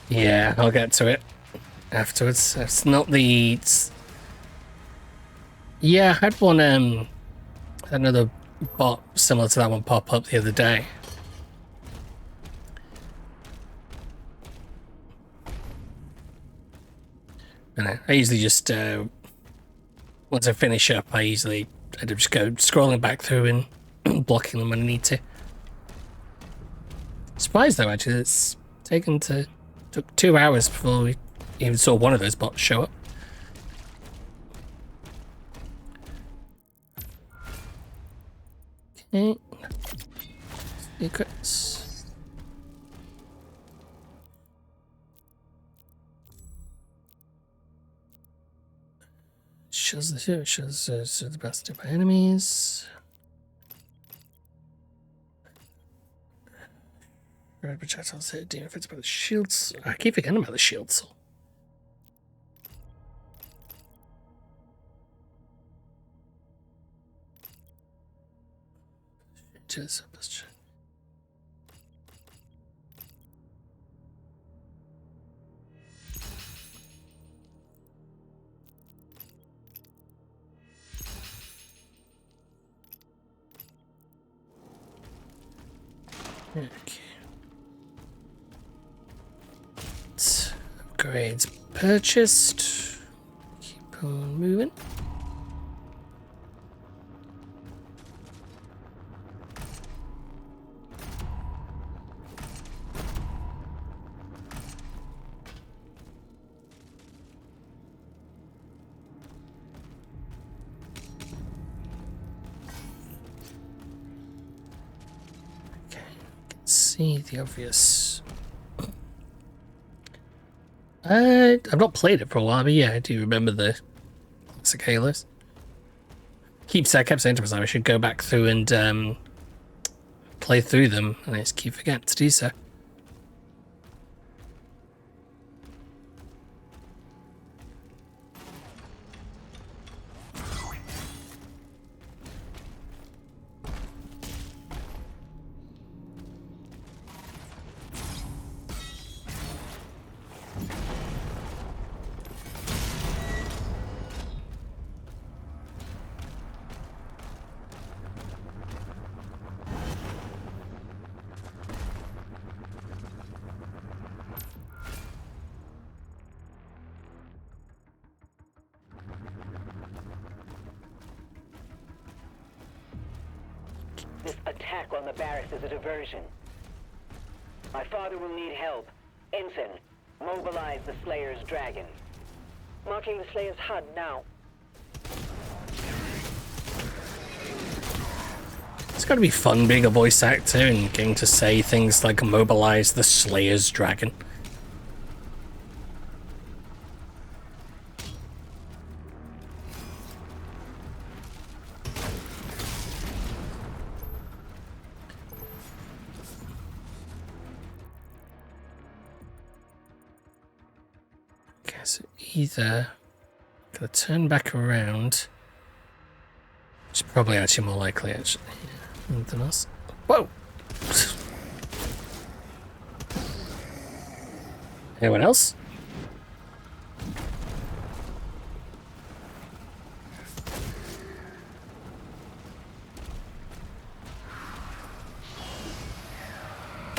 Yeah, I'll get to it afterwards. It's not the. Yeah, I had one, another bot similar to that one pop up the other day. And I usually just, once I finish up, I usually end up just scrolling back through and blocking them when I need to. Surprised though, actually, it's took 2 hours before we even saw one of those bots show up. Okay. Secrets. Shows the best of my enemies. Red projectiles hit demon effects by the shields. I keep forgetting about the shields. Just okay. Upgrades purchased. Keep on moving. See the obvious. I've not played it for a while, but yeah, I do remember the classic Halos. I kept saying to myself I should go back through and play through them, and I just keep forgetting to do so. This attack on the barracks is a diversion. My father will need help. Ensign, mobilize the Slayer's dragon. Marking the Slayer's HUD now. It's got to be fun being a voice actor and getting to say things like mobilize the Slayer's dragon. Either gonna turn back around, which is probably actually more likely actually than us. Whoa! Anyone else?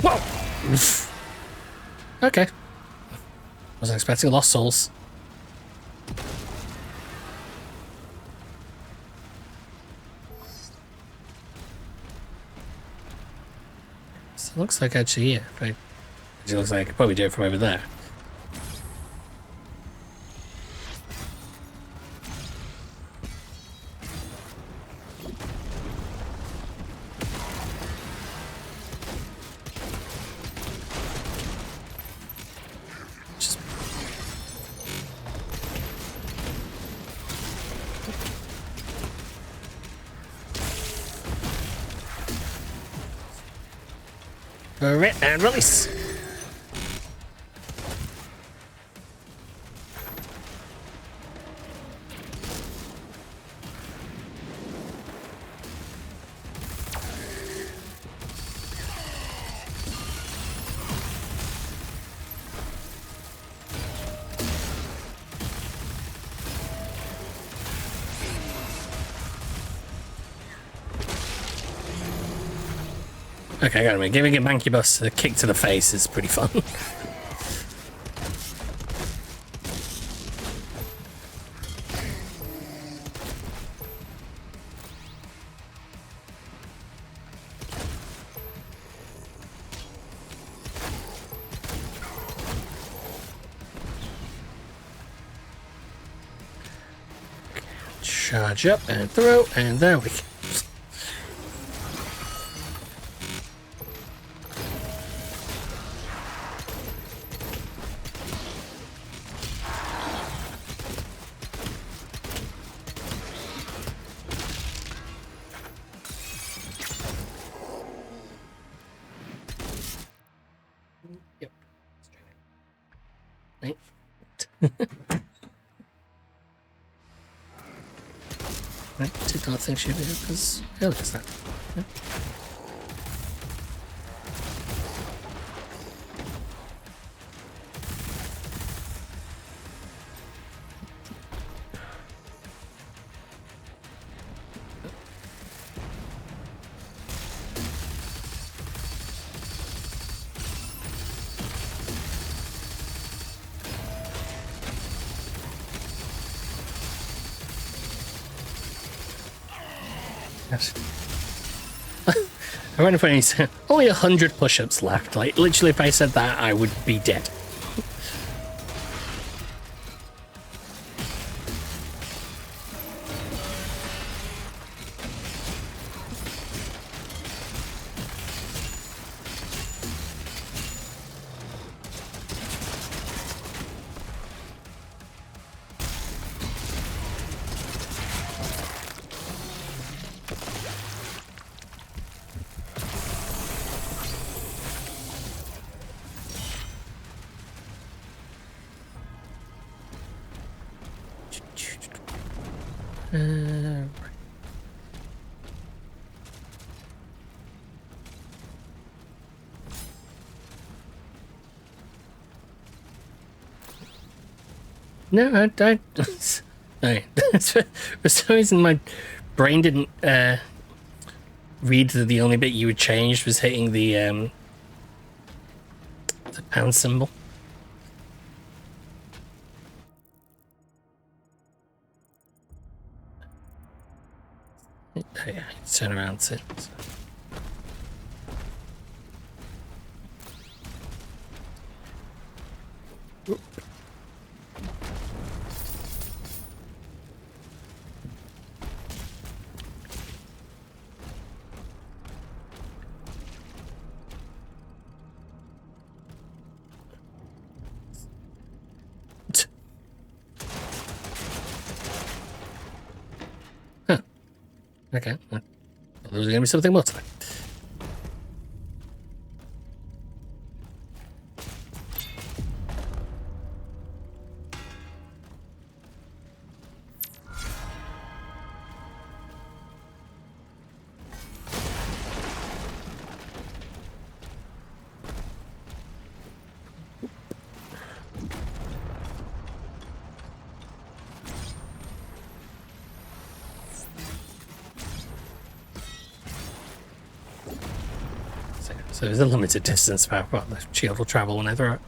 Whoa! Oof. Okay. Wasn't expecting lost souls. So it looks like actually, yeah, right. It looks like I could probably do it from over there. And release. Okay, I got him. Giving a Mancubus a kick to the face is pretty fun. Charge up and throw, and there we go. Yep. Right. Right, did not think she'd be here because hell is that. Yeah. Yes. I wonder if I said only 100 push-ups left. Like, literally, if I said that, I would be dead. No, I for some reason my brain didn't read that the only bit you would change was hitting the pound symbol. Oh, yeah, turn around to it. Okay, well, there's going to be something more to that. So there's a limited distance about what the shield will travel whenever.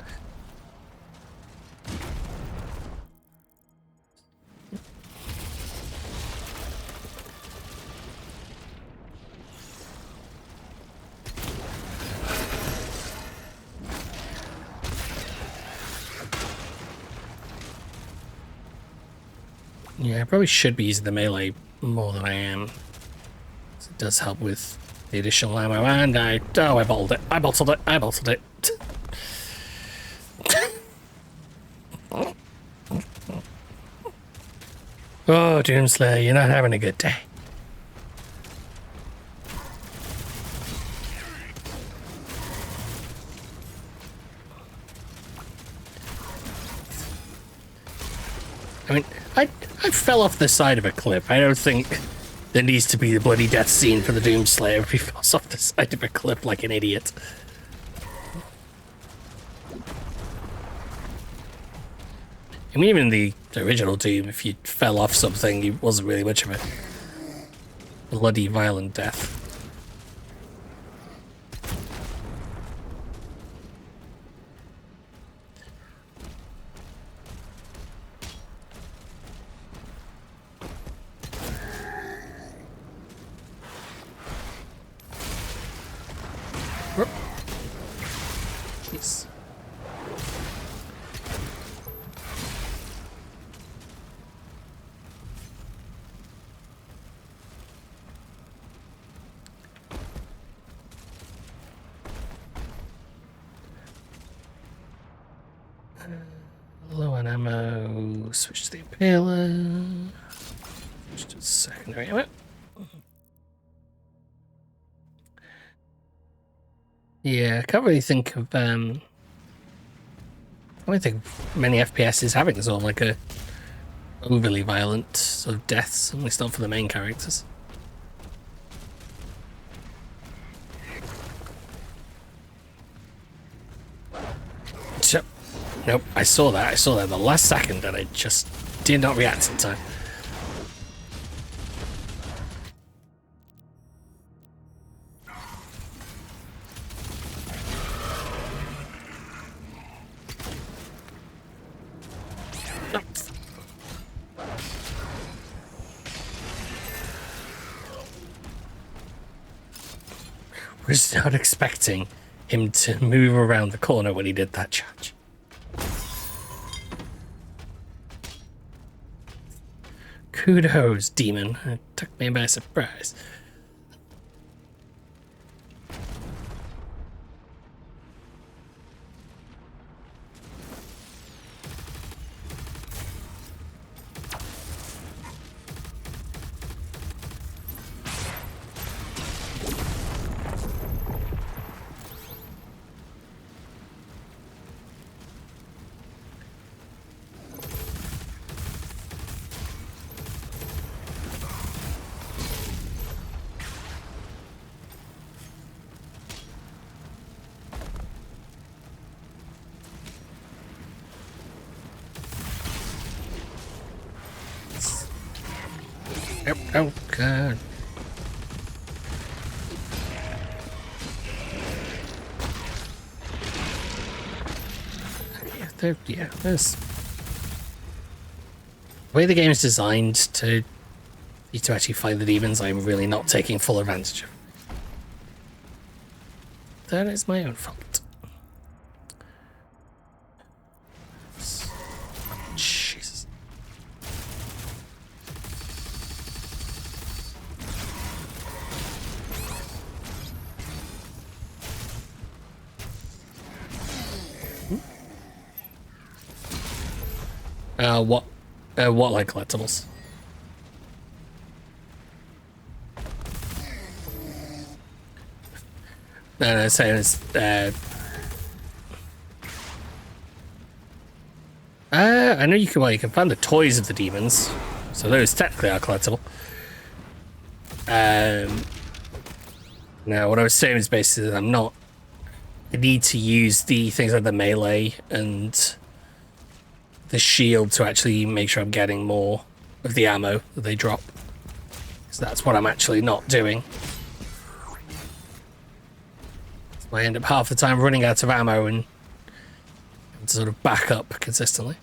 Yeah, I probably should be using the melee more than I am. It does help with the additional ammo, and I bottled it. I bottled it. Oh, Doomslayer, you're not having a good day. I mean, I fell off the side of a cliff. I don't think there needs to be the bloody death scene for the Doomslayer if he falls off the side of a cliff like an idiot. I mean, even in the original Doom, if you fell off something, it wasn't really much of a bloody, violent death. Jeez. Low on ammo. Switch to the Impaler. Switch to secondary ammo. Yeah, I can't really think of I don't think many FPS is having sort of like a overly violent sort of deaths, at least not for the main characters. So, nope, I saw that the last second and I just did not react in time. Was not expecting him to move around the corner when he did that charge. Kudos, demon. It took me by surprise. Oh god. Yeah, there's the way the game is designed to you to actually fight the demons. I'm really not taking full advantage of. That is my own fault. Jesus. What like collectibles? No, saying it's I know you can find the toys of the demons, so those technically are collectible. Now what I was saying is basically that I need to use the things like the melee and the shield to actually make sure I'm getting more of the ammo that they drop. So that's what I'm actually not doing. So I end up half the time running out of ammo and sort of back up consistently.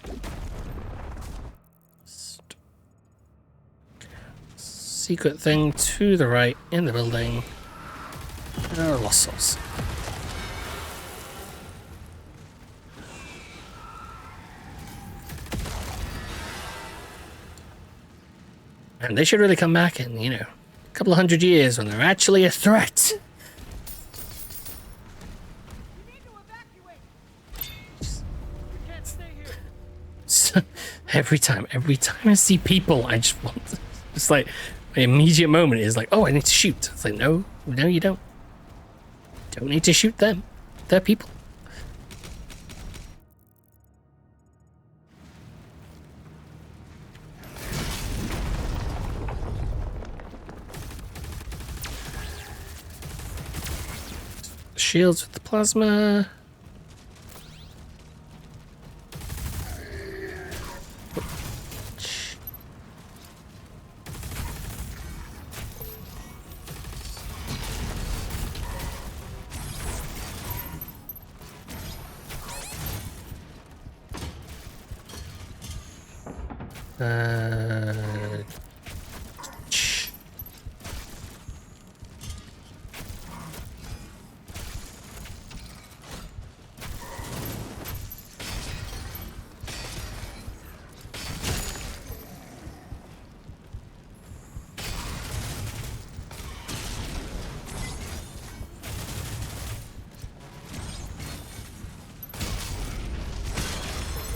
Secret thing to the right in the building. Lost souls. And they should really come back in, a couple of 100 years when they're actually a threat. So, every time I see people, I just want to, it's like my immediate moment is like, oh, I need to shoot. It's like, no, you don't. Don't need to shoot them. They're people. Shields with the plasma.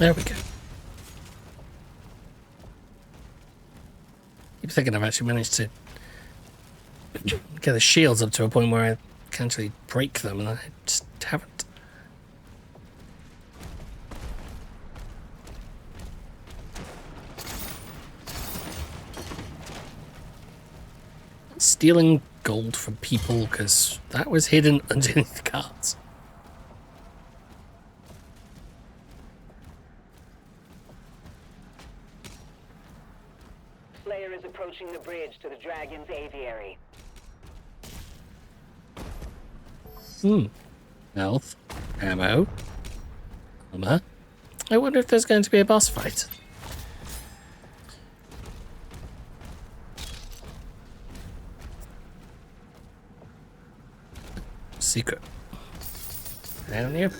There we go. Keep thinking I've actually managed to get the shields up to a point where I can actually break them, and I just haven't. Stealing gold from people, because that was hidden underneath the cards. Slayer is approaching the bridge to the Dragon's aviary. Health. Ammo. Armor. I wonder if there's going to be a boss fight. Secret. Down here.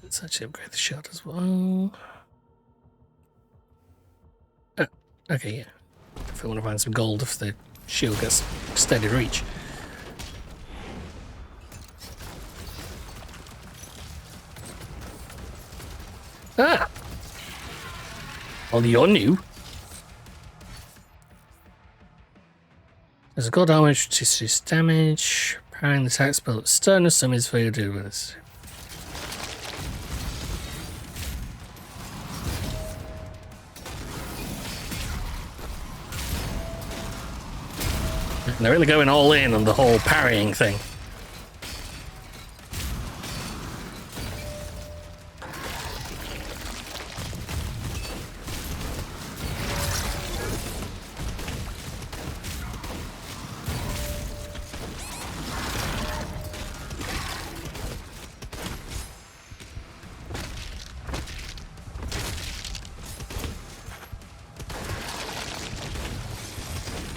Let's actually upgrade the shot as well. Oh, okay, yeah. If I want to find some gold, if the shield gets extended reach. Ah! Well, you're new. There's a gold armor which reduces damage. Powering the attack spell. Sternness summons for you to do with this. They're really going all in on the whole parrying thing.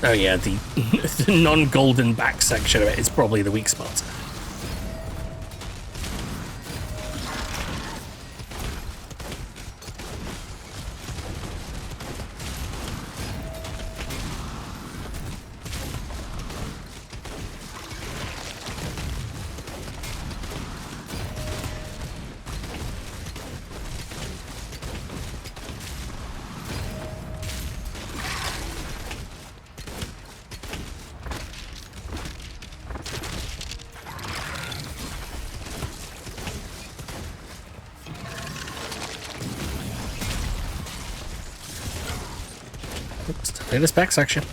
Oh yeah, the non-golden back section of it is probably the weak spot. Play this back section.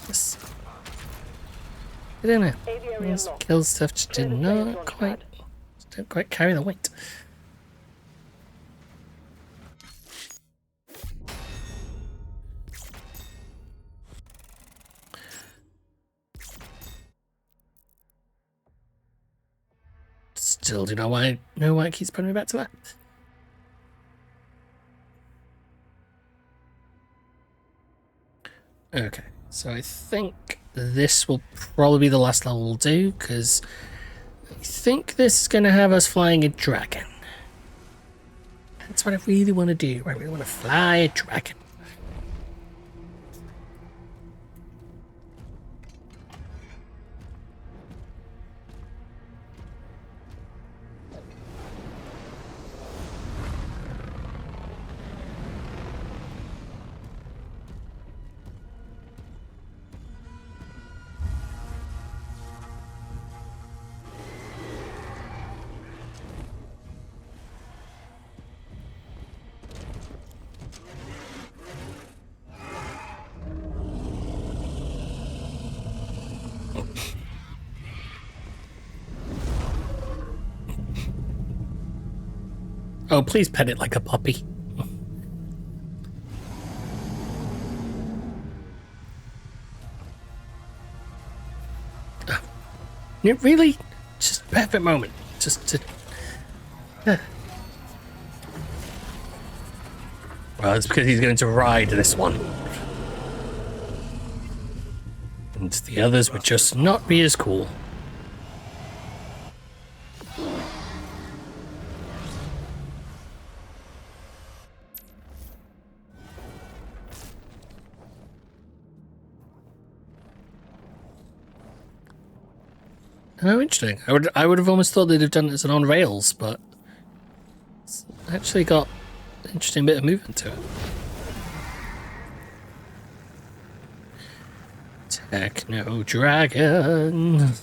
Yes. Get in there. Those kill stuff just did not quite, didn't quite carry the weight. Still do not know why it keeps putting me back to that. Okay, so I think this will probably be the last level we'll do, because I think this is going to have us flying a dragon. That's what I really want to do. I really want to fly a dragon. Oh, please pet it like a puppy. Really? Just perfect moment. Just to... Well, it's because he's going to ride this one. And the others would just not be as cool. Oh, interesting. I would have almost thought they'd have done it as an on rails, but it's actually got an interesting bit of movement to it. Techno Dragon.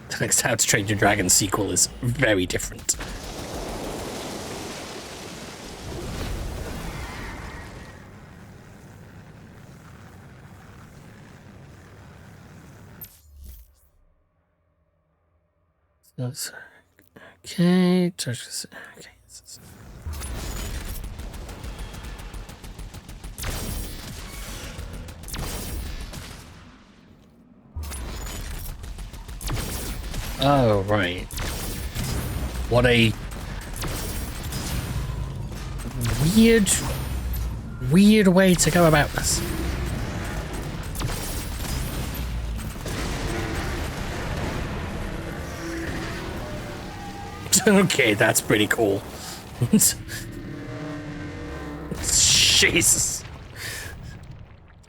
The next How to Train Your Dragon sequel is very different. Okay, okay. Oh, right. What a weird way to go about this. Okay, that's pretty cool. Jesus.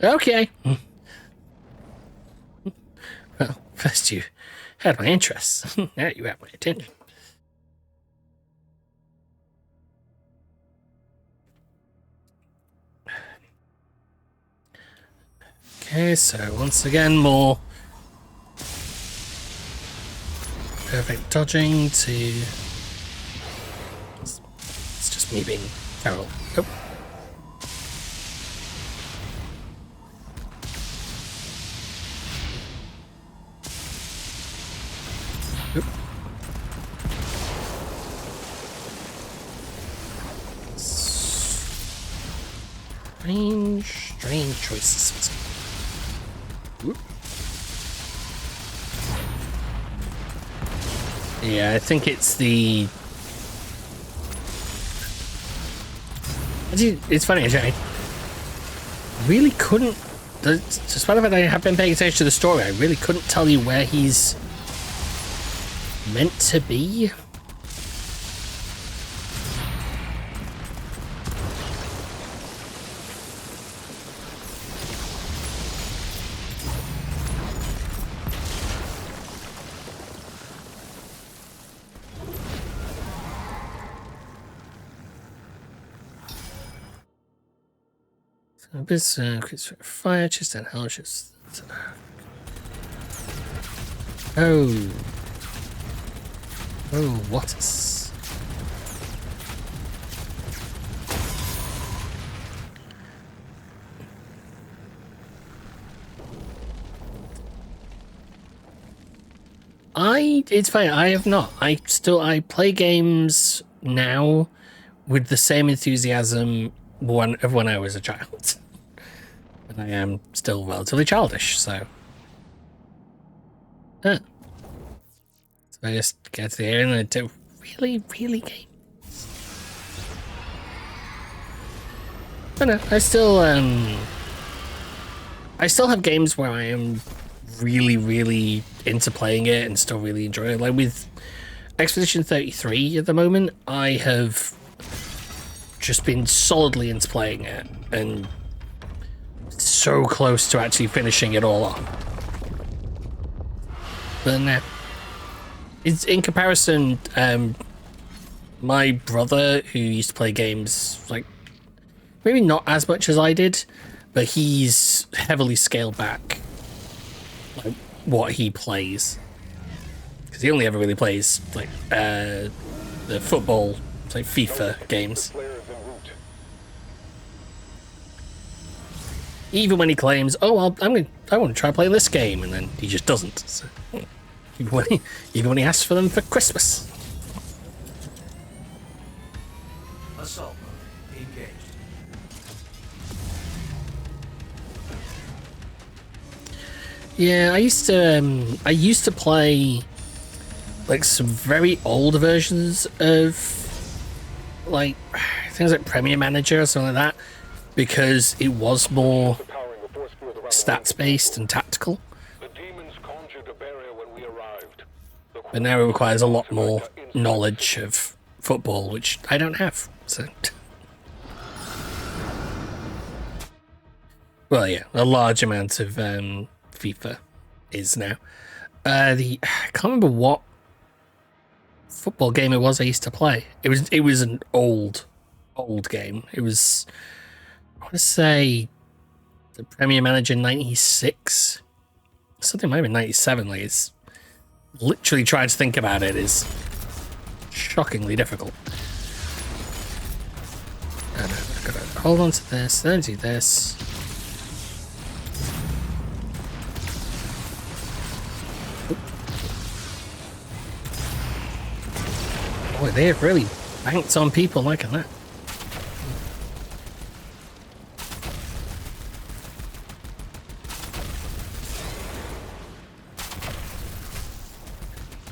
Okay. Well, first you had my interest. Now you have my attention. Okay, so once again, more perfect dodging to... It's just me being feral. Oh. Strange choices. Whoop. Yeah, I think it's the... It's funny, actually. I really couldn't... Despite the fact that I have been paying attention to the story, I really couldn't tell you where he's meant to be. This fire chest and hell chest. Oh, what is? It's fine. I have not. I play games now with the same enthusiasm of when I was a child. But I am still relatively childish, so. So I just get to the area and I do really games. But no, I still have games where I am really into playing it and still really enjoy it. Like with Expedition 33 at the moment, I have just been solidly into playing it and so close to actually finishing it all off. But nah. It's in comparison, my brother, who used to play games like maybe not as much as I did, but he's heavily scaled back like what he plays, because he only ever really plays like the football like FIFA games. Even when he claims, "Oh, I want to try play this game," and then he just doesn't. So, even when he asks for them for Christmas. Assault mode engaged. Yeah, I used to play like some very old versions of like things like Premier Manager or something like that, because it was more stats based and tactical. But now it requires a lot more knowledge of football, which I don't have. So, well, yeah, a large amount of FIFA is now. I can't remember what football game it was I used to play. It was an old game. It was, I want to say, the Premier Manager 96. Something might be 97. Like, it's literally trying to think about it is shockingly difficult. I've got to hold on to this, then do this. Boy, they have really banked on people liking that.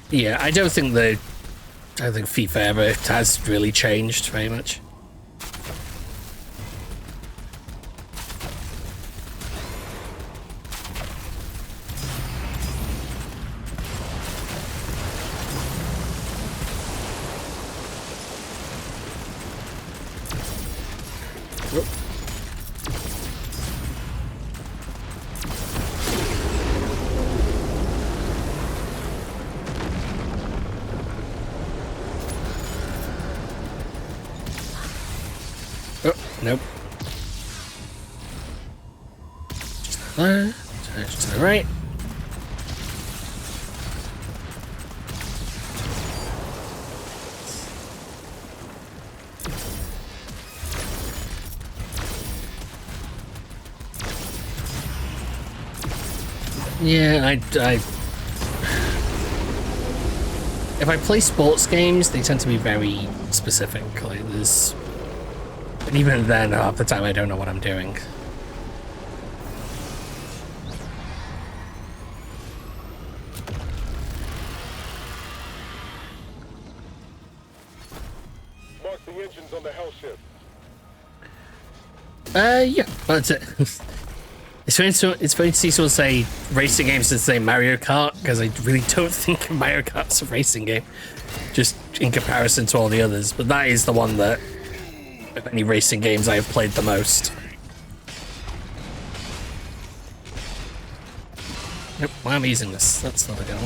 Yeah, I don't think FIFA ever has really changed very much. Nope. Just there. Just to the right. Yeah, if I play sports games, they tend to be very specific. Like there's. And even then, half the time, I don't know what I'm doing. Mark the engines on the hell ship. Yeah, that's it. It's funny to see someone say racing games to say Mario Kart, because I really don't think Mario Kart's a racing game, just in comparison to all the others. But that is the one that, of any racing games, I have played the most. Nope, why am I using this? That's not a good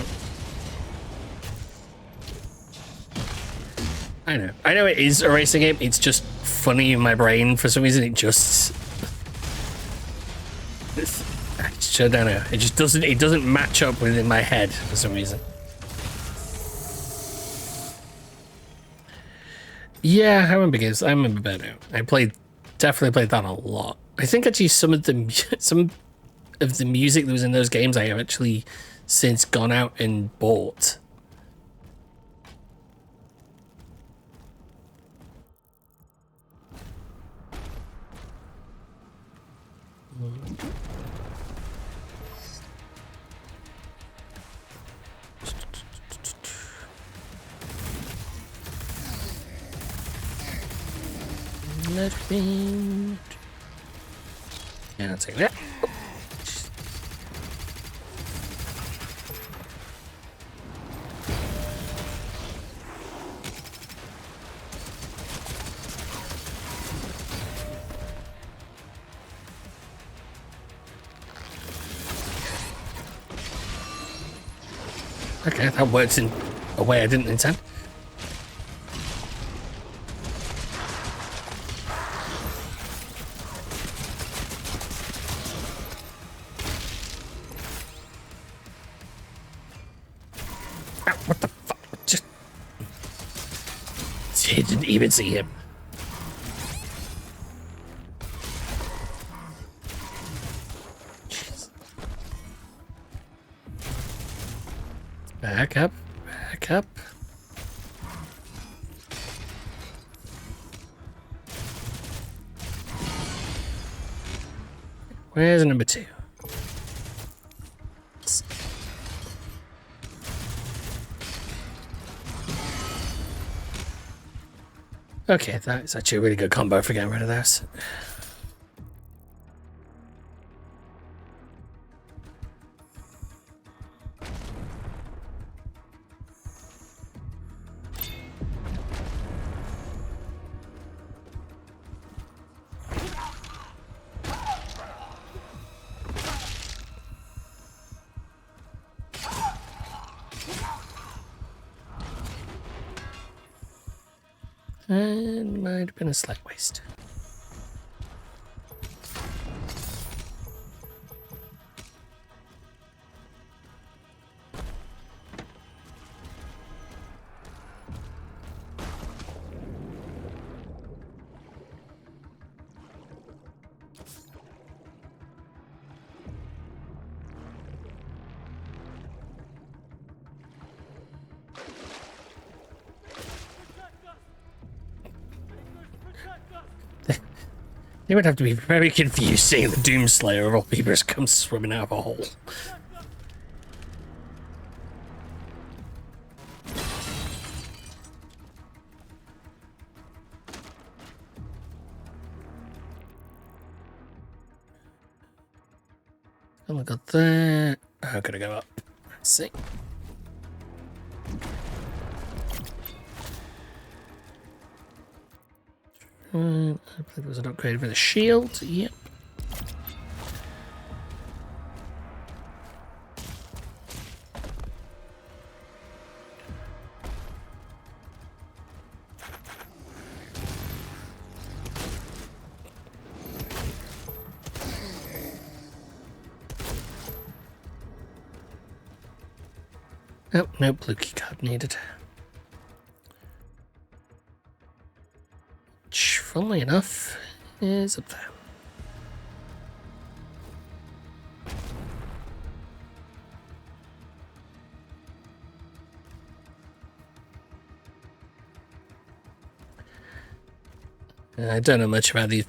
one. I know it is a racing game, it's just funny in my brain. For some reason, it just... I don't know, it just doesn't match up within my head for some reason. Yeah, I remember games. I remember better. Definitely played that a lot. I think actually some of the music that was in those games I have actually since gone out and bought. Let me... Yeah, I'll take that. Okay, that works in a way I didn't intend. didn't even see him. Jeez. Back up. Back up. Where's number 2? Okay, that's actually a really good combo for getting rid of those. And might have been a slight waste. They would have to be very confused seeing the Doomslayer of all people just come swimming out of a hole. Oh, look at that. How could I go up? Let's see. I believe it was an upgrade for the shield. Yep. Oh, no blue key card needed. Which, funnily enough, is up there. I don't know much about the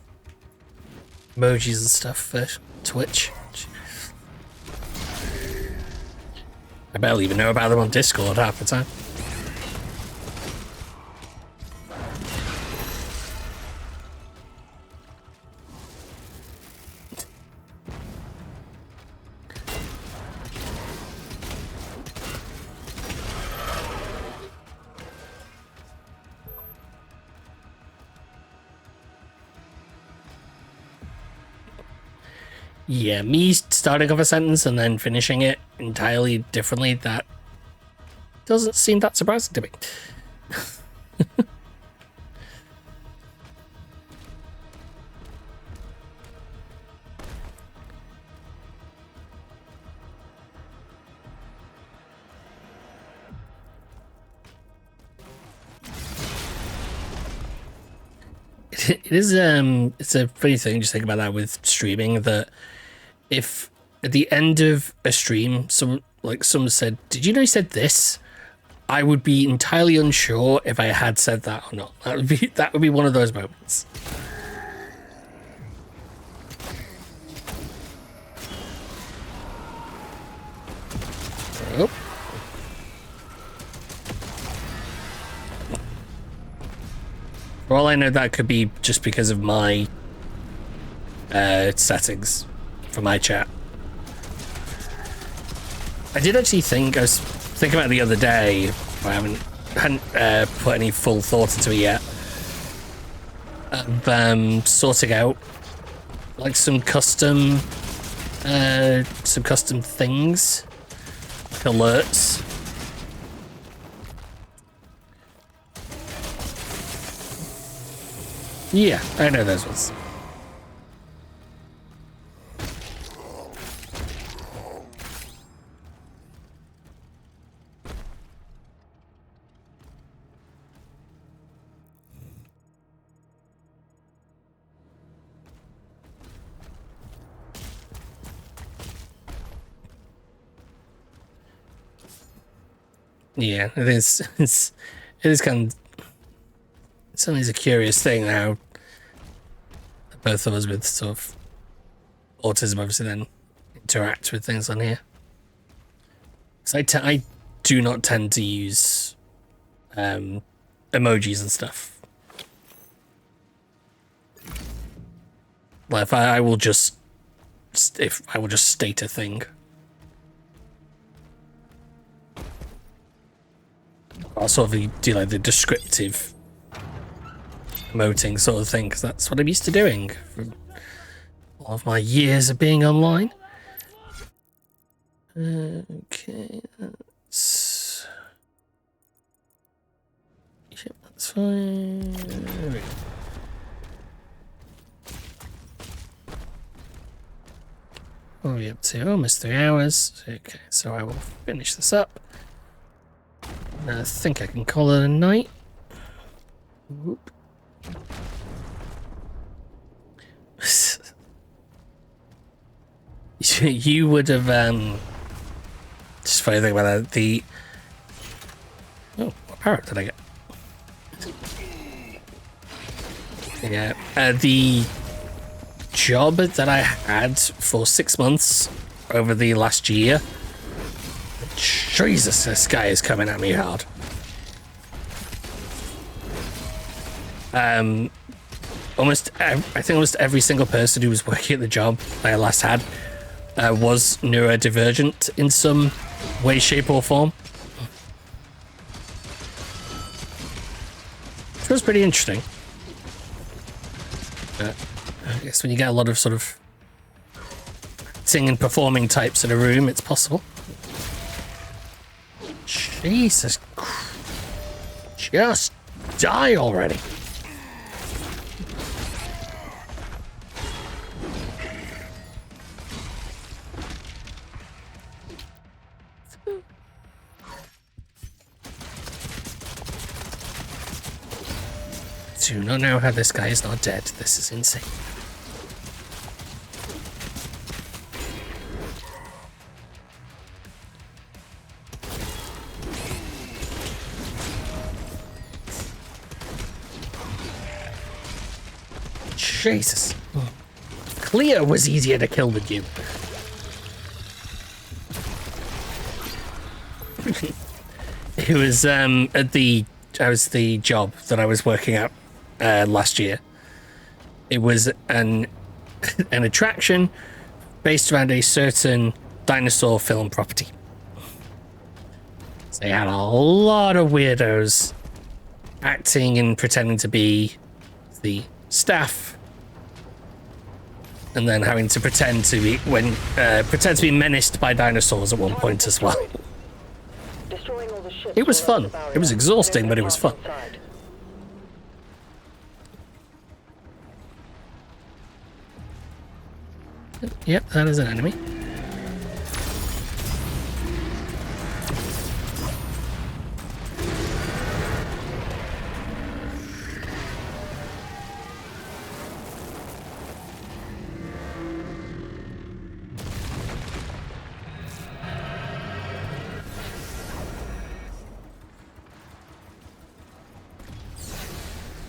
emojis and stuff for Twitch. I barely even know about them on Discord half the time. Yeah, me starting off a sentence and then finishing it entirely differently, that doesn't seem that surprising to me. It is, it's a funny thing, just think about that with streaming, that if at the end of a stream, someone said, "Did you know you said this?" I would be entirely unsure if I had said that or not. That would be one of those moments. Oh. For all I know, that could be just because of my settings for my chat. I did actually think, I was thinking about it the other day, I hadn't put any full thought into it yet, of sorting out like some custom things, like alerts. Yeah, I know those ones. Yeah, it is. It is kind of. It's always a curious thing how both of us with sort of autism obviously then interact with things on here. Because I do not tend to use emojis and stuff. Like if I will just state a thing. I'll sort of do like the descriptive emoting sort of thing, because that's what I'm used to doing from all of my years of being online. Okay, that's... Yep, that's fine. There we go. What are we up to? Almost 3 hours. Okay, so I will finish this up. I think I can call it a night. Whoop. You would have just funny thing about that, what power did I get? Yeah, the job that I had for 6 months over the last year, Jesus, this guy is coming at me hard. I think almost every single person who was working at the job I last had was neurodivergent in some way, shape, or form. Which was pretty interesting. I guess when you get a lot of sort of singing and performing types in a room, it's possible. Jesus Christ. Just die already. Do not know how this guy is not dead. This is insane. Jesus. Cleo was easier to kill than you. It was the job that I was working at last year. It was an attraction based around a certain dinosaur film property. So they had a lot of weirdos acting and pretending to be the staff, and then having to pretend to be menaced by dinosaurs at one point as well. It was fun. It was exhausting, but it was fun. Yep, that is an enemy.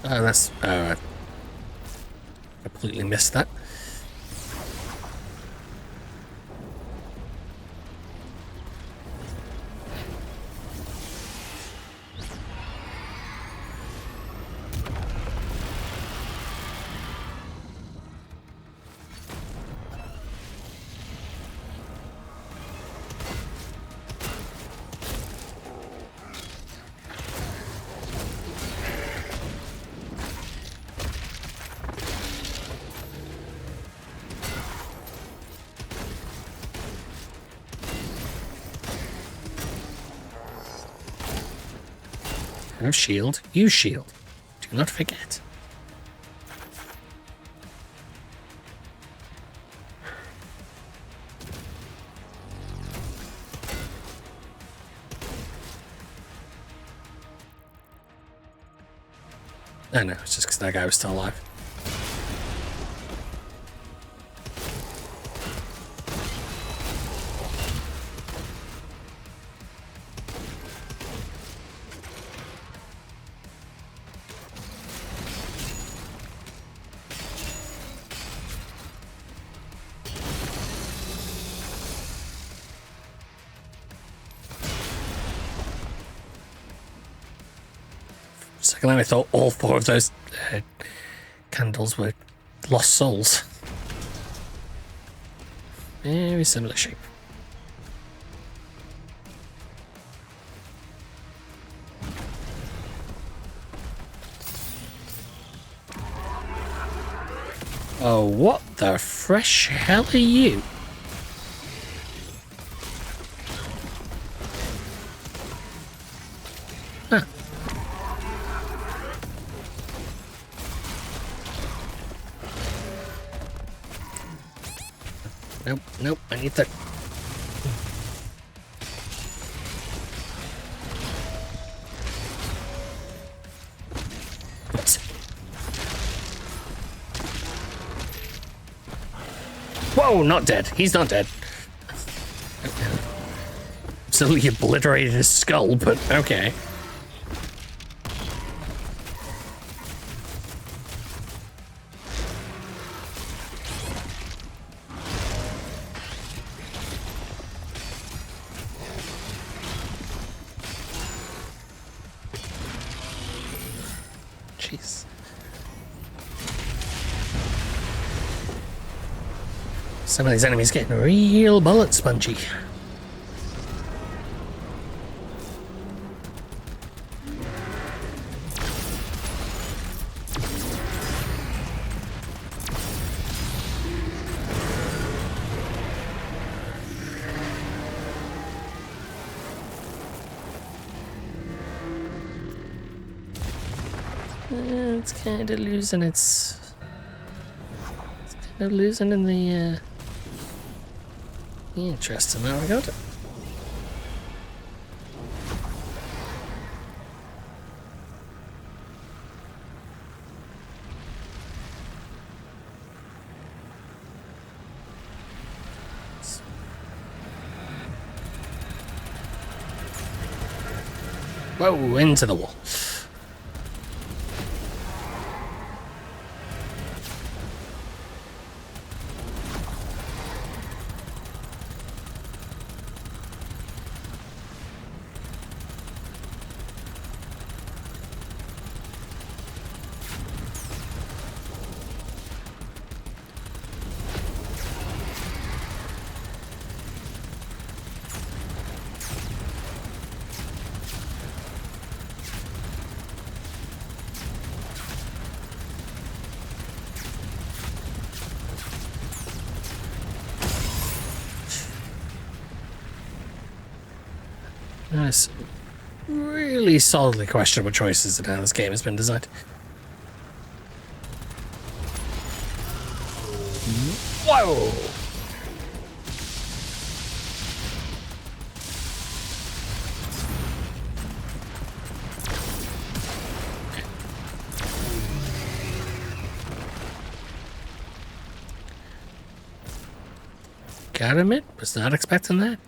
Oh, that's... I completely missed that. Have shield. Use shield. Do not forget. Oh no, it's just because that guy was still alive. second I thought all 4 of those candles were lost souls. Very similar shape. Oh, what the fresh hell are you? Huh. Nope, nope, I need that. Whoa, not dead. He's not dead. Absolutely obliterated his skull, but okay. Jeez. Some of these enemies getting real bullet spongy. It's kind of losing its... It's kind of losing in the interest in that regard. Whoa, into the wall. Nice. Really solidly questionable choices in how this game has been designed. Whoa! Gotta admit, was not expecting that.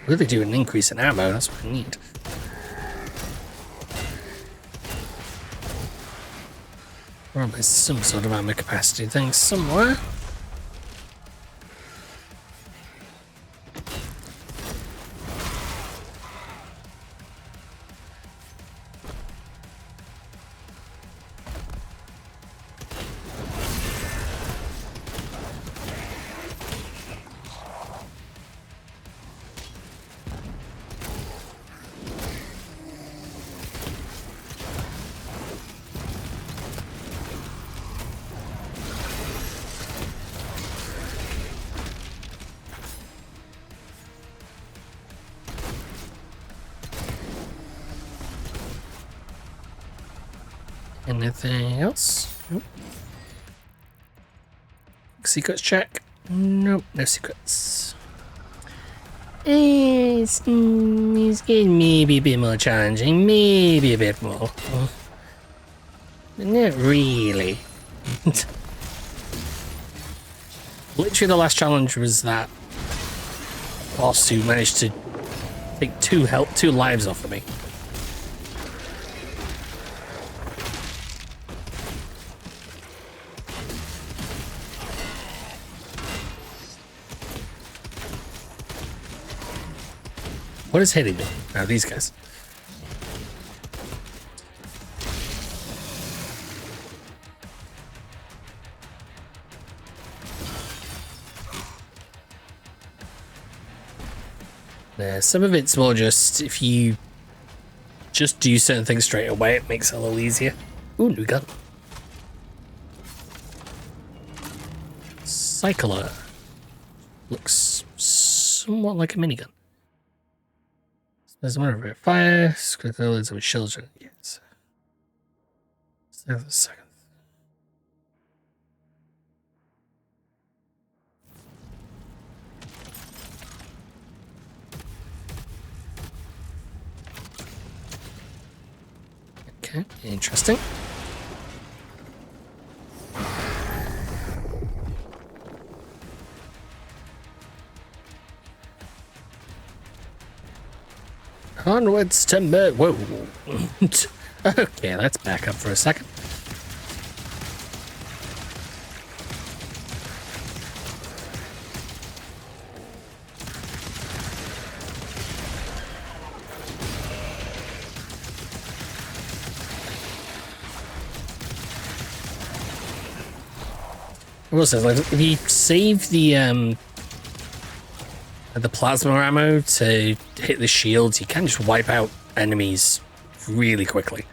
Really do an increase in ammo, that's what I need. Probably some sort of ammo capacity thing somewhere. Anything else? Nope. Secrets check. Nope, no secrets. It's getting maybe a bit more challenging, maybe a bit more. But not really. Literally the last challenge was that boss who managed to take two lives off of me. What is hitting me? Oh, these guys. Some of it's more just if you just do certain things straight away, it makes it a little easier. Ooh, new gun. Cycler. Looks somewhat like a minigun. There's one over at fire. Squirrels with children. Yes. Save a second. Okay, interesting. Onwards to whoa. Okay, let's back up for a second. Also, like, if you save the plasma ammo to hit the shields, you can just wipe out enemies really quickly.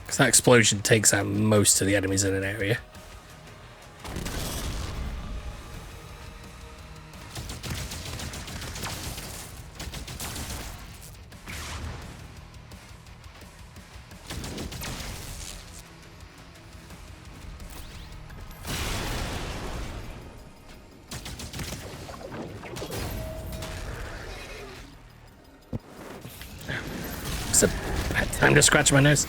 Because that explosion takes out most of the enemies in an area. It's a bad time to scratch my nose.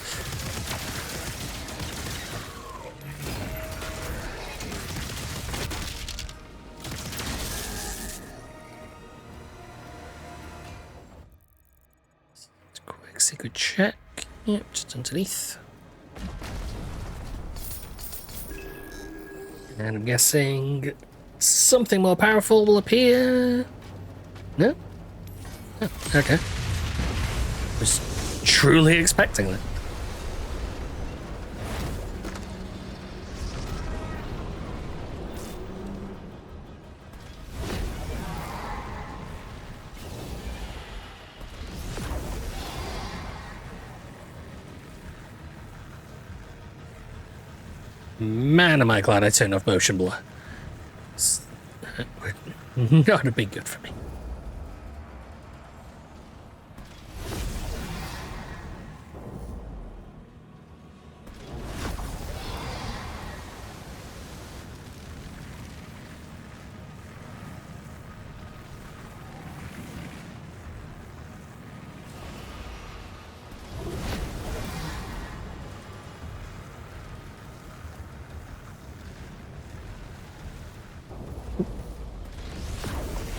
Quick secret check. Yep, just underneath. And I'm guessing something more powerful will appear. No? Oh, okay. Was truly expecting that. Man, am I glad I turned off motion blur. Not a big good for me.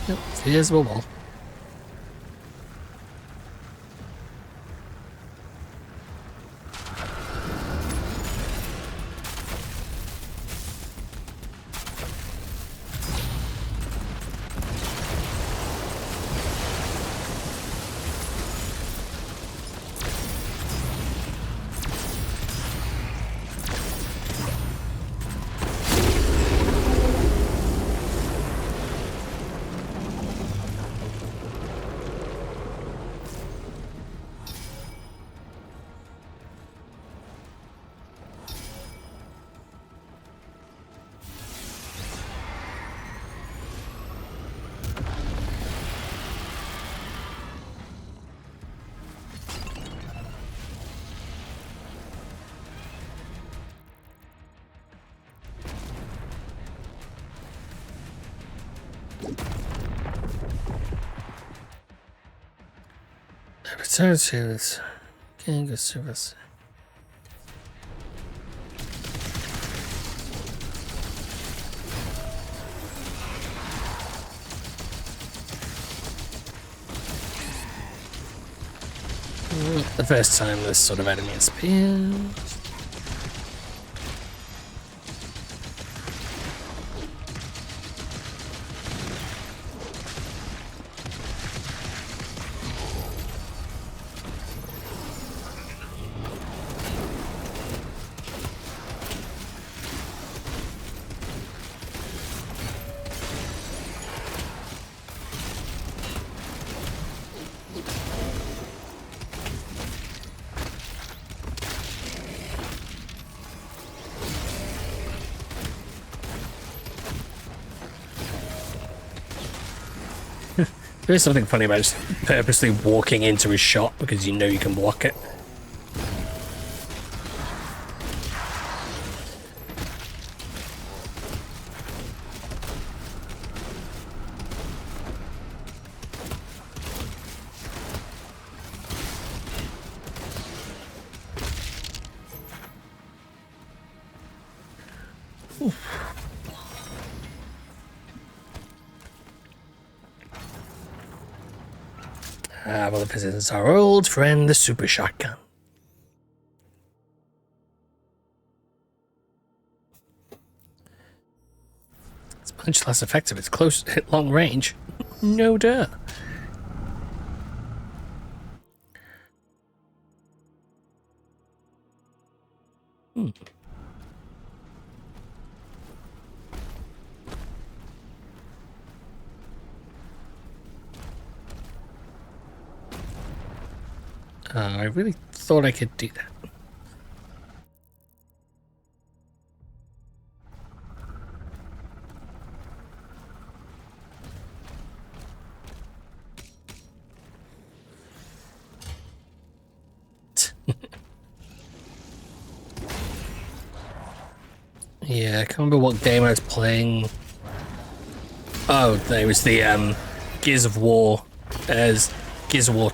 Nope, here's the wall. Return to this. Gang of service. The first time this sort of enemy appears. There's something funny about just purposely walking into a shot because you know you can block it. Well, the presents our old friend, the super shotgun. It's much less effective. It's close at long range. No duh. I really thought I could do that. Yeah, I can't remember what game I was playing. Oh, there was the Gears of War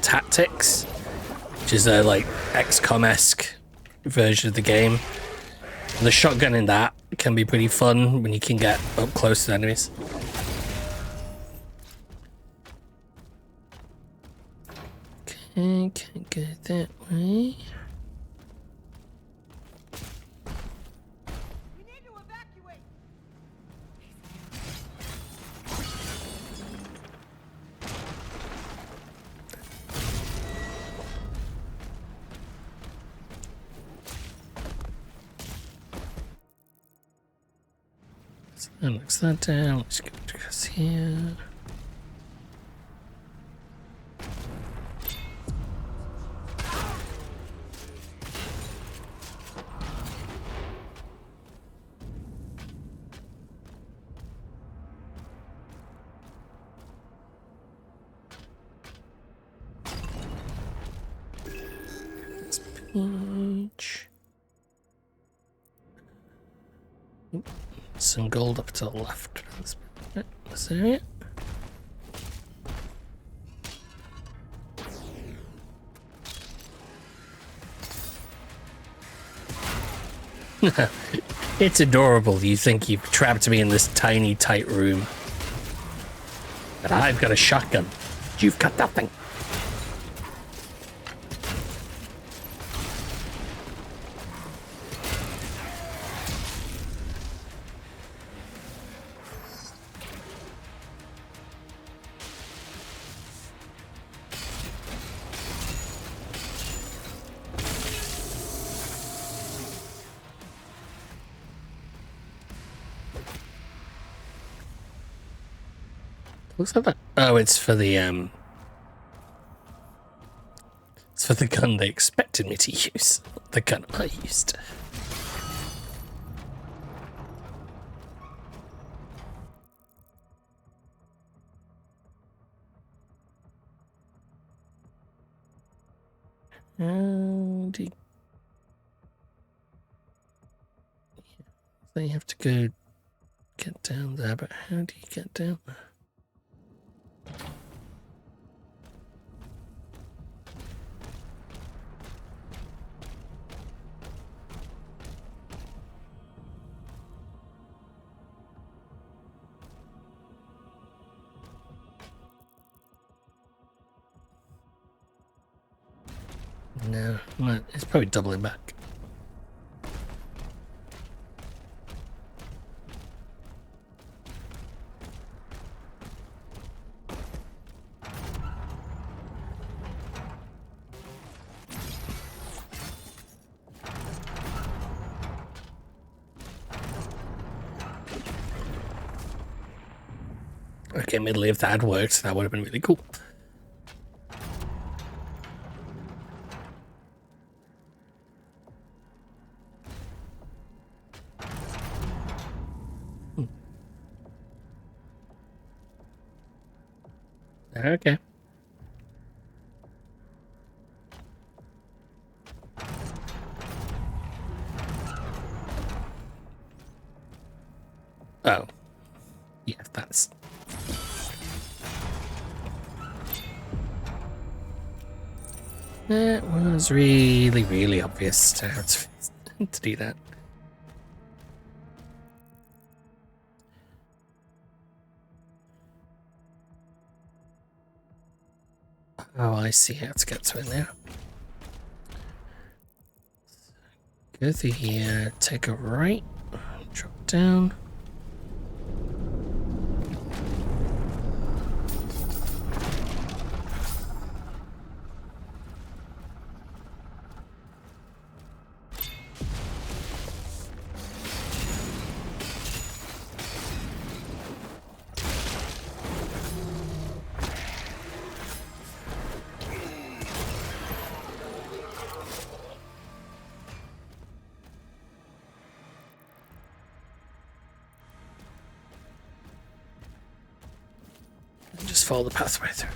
Tactics, which is a like XCOM-esque version of the game. And the shotgun in that can be pretty fun when you can get up close to enemies. Okay, can't go that way. That looks that down. Let's go to this here. This page. Some gold up to the left. This area. It's adorable. You think you've trapped me in this tiny, tight room. But I've got a shotgun. You've got nothing. Looks like that. Oh, it's for the it's for the gun they expected me to use. The gun I used. How do you... So you have to go get down there, but how do you get down there? No, it's probably doubling back. Okay, admittedly, if that had worked, that would have been really cool. Okay. Oh. Yeah, that's... It was really, really obvious to how to do that. Oh, I see how to get to it now. Go through here, take a right, drop down. Just follow the pathway through.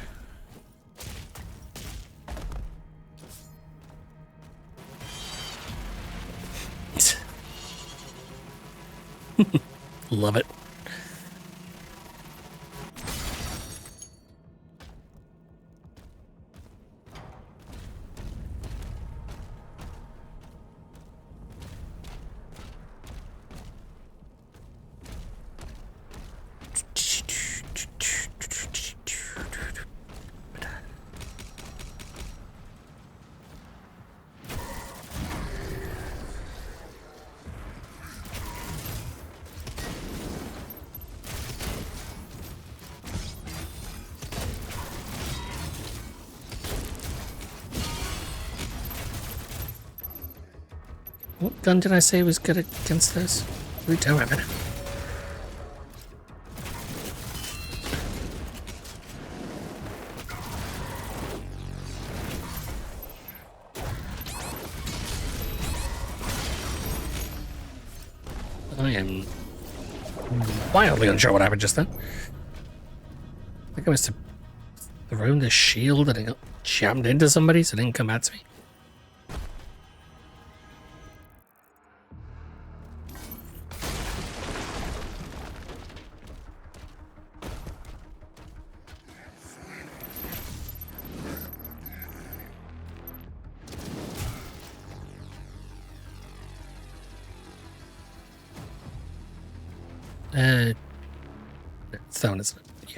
Love it. What gun did I say was good against those? We don't have it. I am wildly unsure what happened just then. I think I must have thrown the shield and it got jammed into somebody, so it didn't come back to me. It's that one, isn't it? Yeah.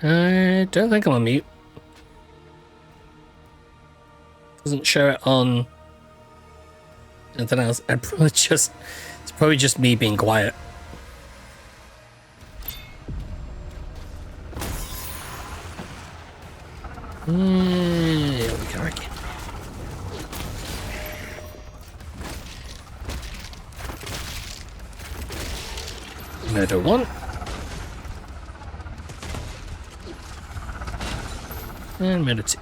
I don't think I'm on mute. Doesn't show it on anything else. It's probably just me being quiet. Here we go again. Murder one. And meditate.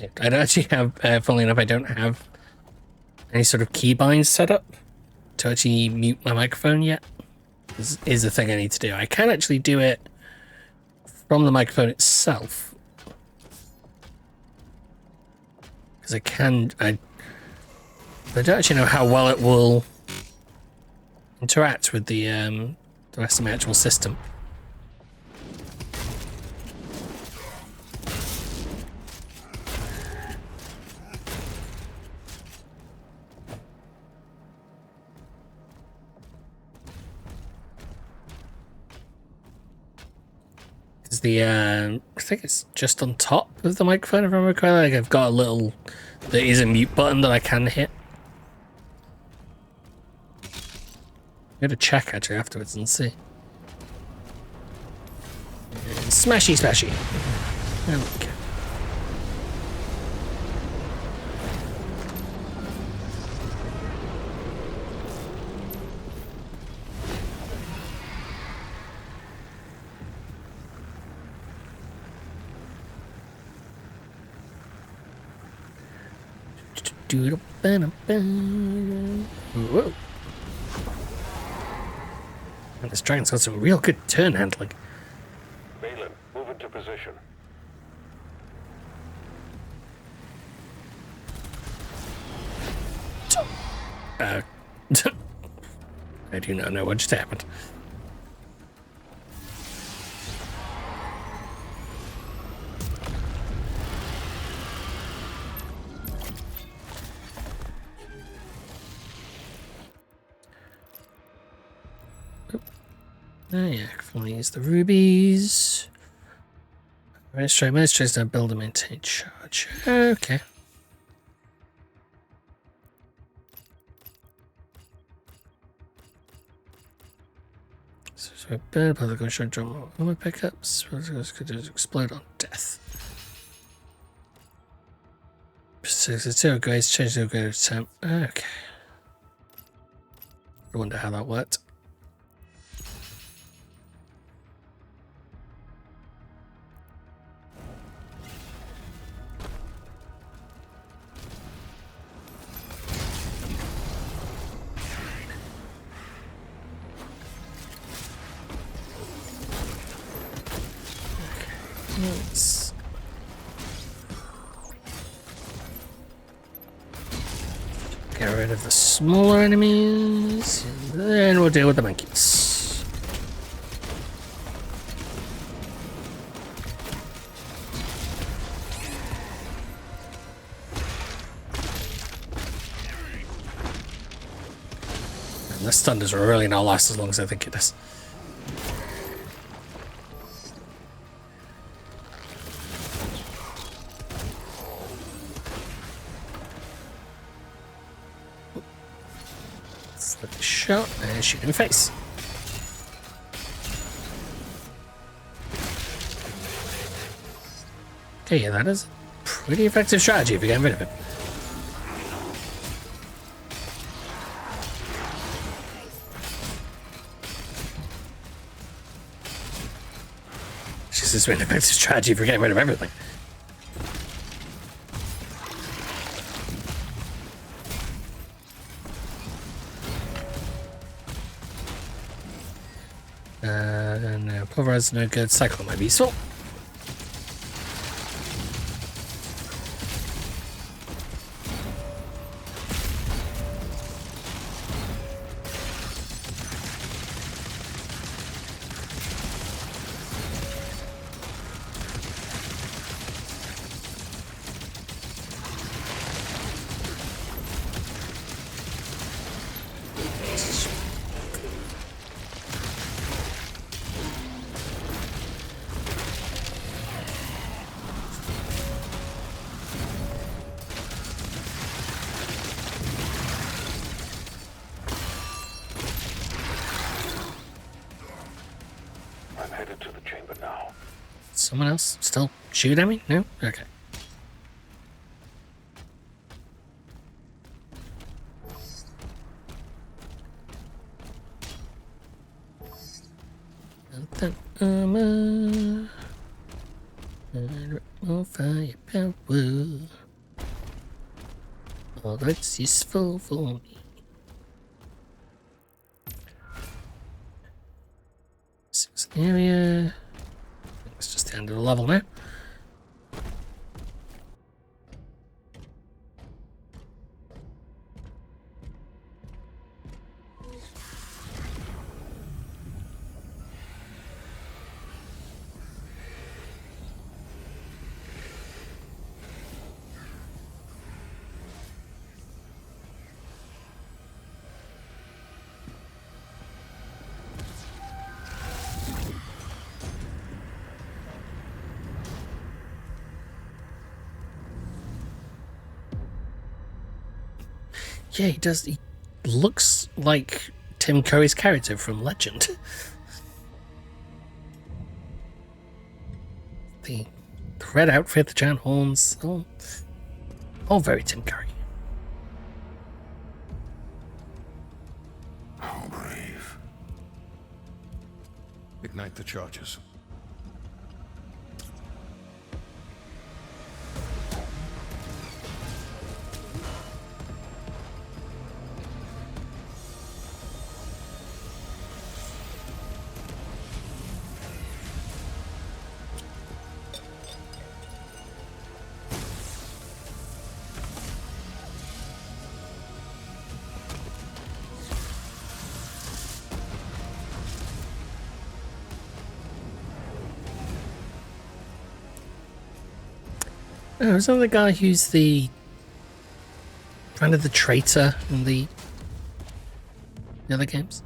Yeah, I don't actually have, funnily enough, I don't have any sort of keybind set up to actually mute my microphone yet. This is the thing I need to do. I can actually do it from the microphone itself. Because I don't actually know how well it will interact with the rest of my actual system. I think it's just on top of the microphone if I remember correctly. Like I've got a little, there is a mute button that I can hit. I'm gonna check actually afterwards and see. And smashy smashy. There we go. Whoa. And this dragon's got some real good turn handling. Balin, move into position. I do not know what just happened. Oh yeah, I can use the rubies. Administrators don't build and maintain charge. Okay. So burn public construct drum armor pickups. Could explode on death. 0 grades, change the grade of temp. Okay. I wonder how that worked. Let's get rid of the smaller enemies, and then we'll deal with the monkeys. And this stun does really not last as long as I think it does. Shot and shoot in the face. Okay, yeah, that is a pretty effective strategy if you're getting rid of it. It's just an effective strategy if you're getting rid of everything. No, pulverize no good. Cyclone might be useful. Someone else still shoot at me? No? Okay. Armor and firepower. Well, that's useful for me. Six area. It's just the end of the level now. Yeah, he does. He looks like Tim Curry's character from Legend. The red outfit, the giant horns, all very Tim Curry. How brave. Ignite the charges. Oh, is that the guy who's the kind of the traitor in the other games?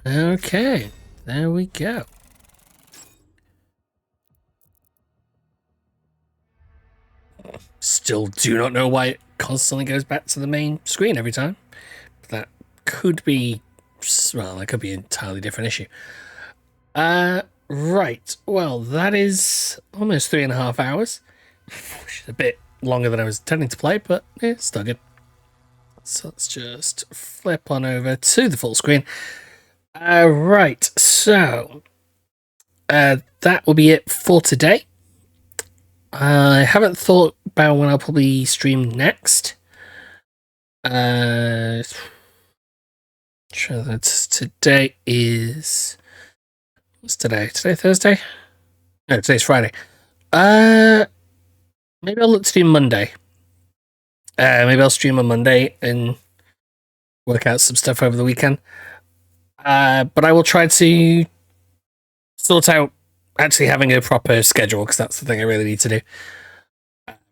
Okay, there we go. Still do not know why it constantly goes back to the main screen every time. That could be, well, that could be an entirely different issue. Right, well, that is almost 3.5 hours. Which is a bit longer than I was intending to play, but yeah, still good. So let's just flip on over to the full screen. Right, so that will be it for today. I haven't thought about when I'll probably stream next. Sure, that's today is... What's today? Today Thursday? No, today's Friday. Maybe I'll look to do Monday. Maybe I'll stream on Monday and work out some stuff over the weekend. But I will try to sort out actually having a proper schedule, because that's the thing I really need to do.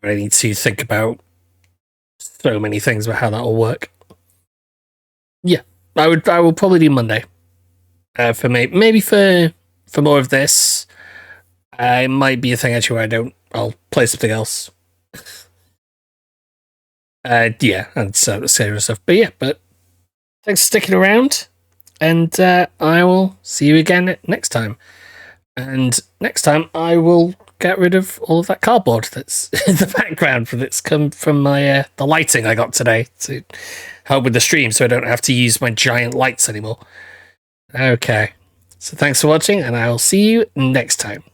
I need to think about so many things about how that will work. Yeah, I will probably do Monday. For me, maybe for more of this, it might be a thing actually where I'll play something else. Yeah, and serious stuff. But yeah, thanks for sticking around. And I will see you again next time. And next time I will get rid of all of that cardboard that's in the background that's come from my the lighting I got today to help with the stream, so I don't have to use my giant lights anymore. Okay. So thanks for watching, and I will see you next time.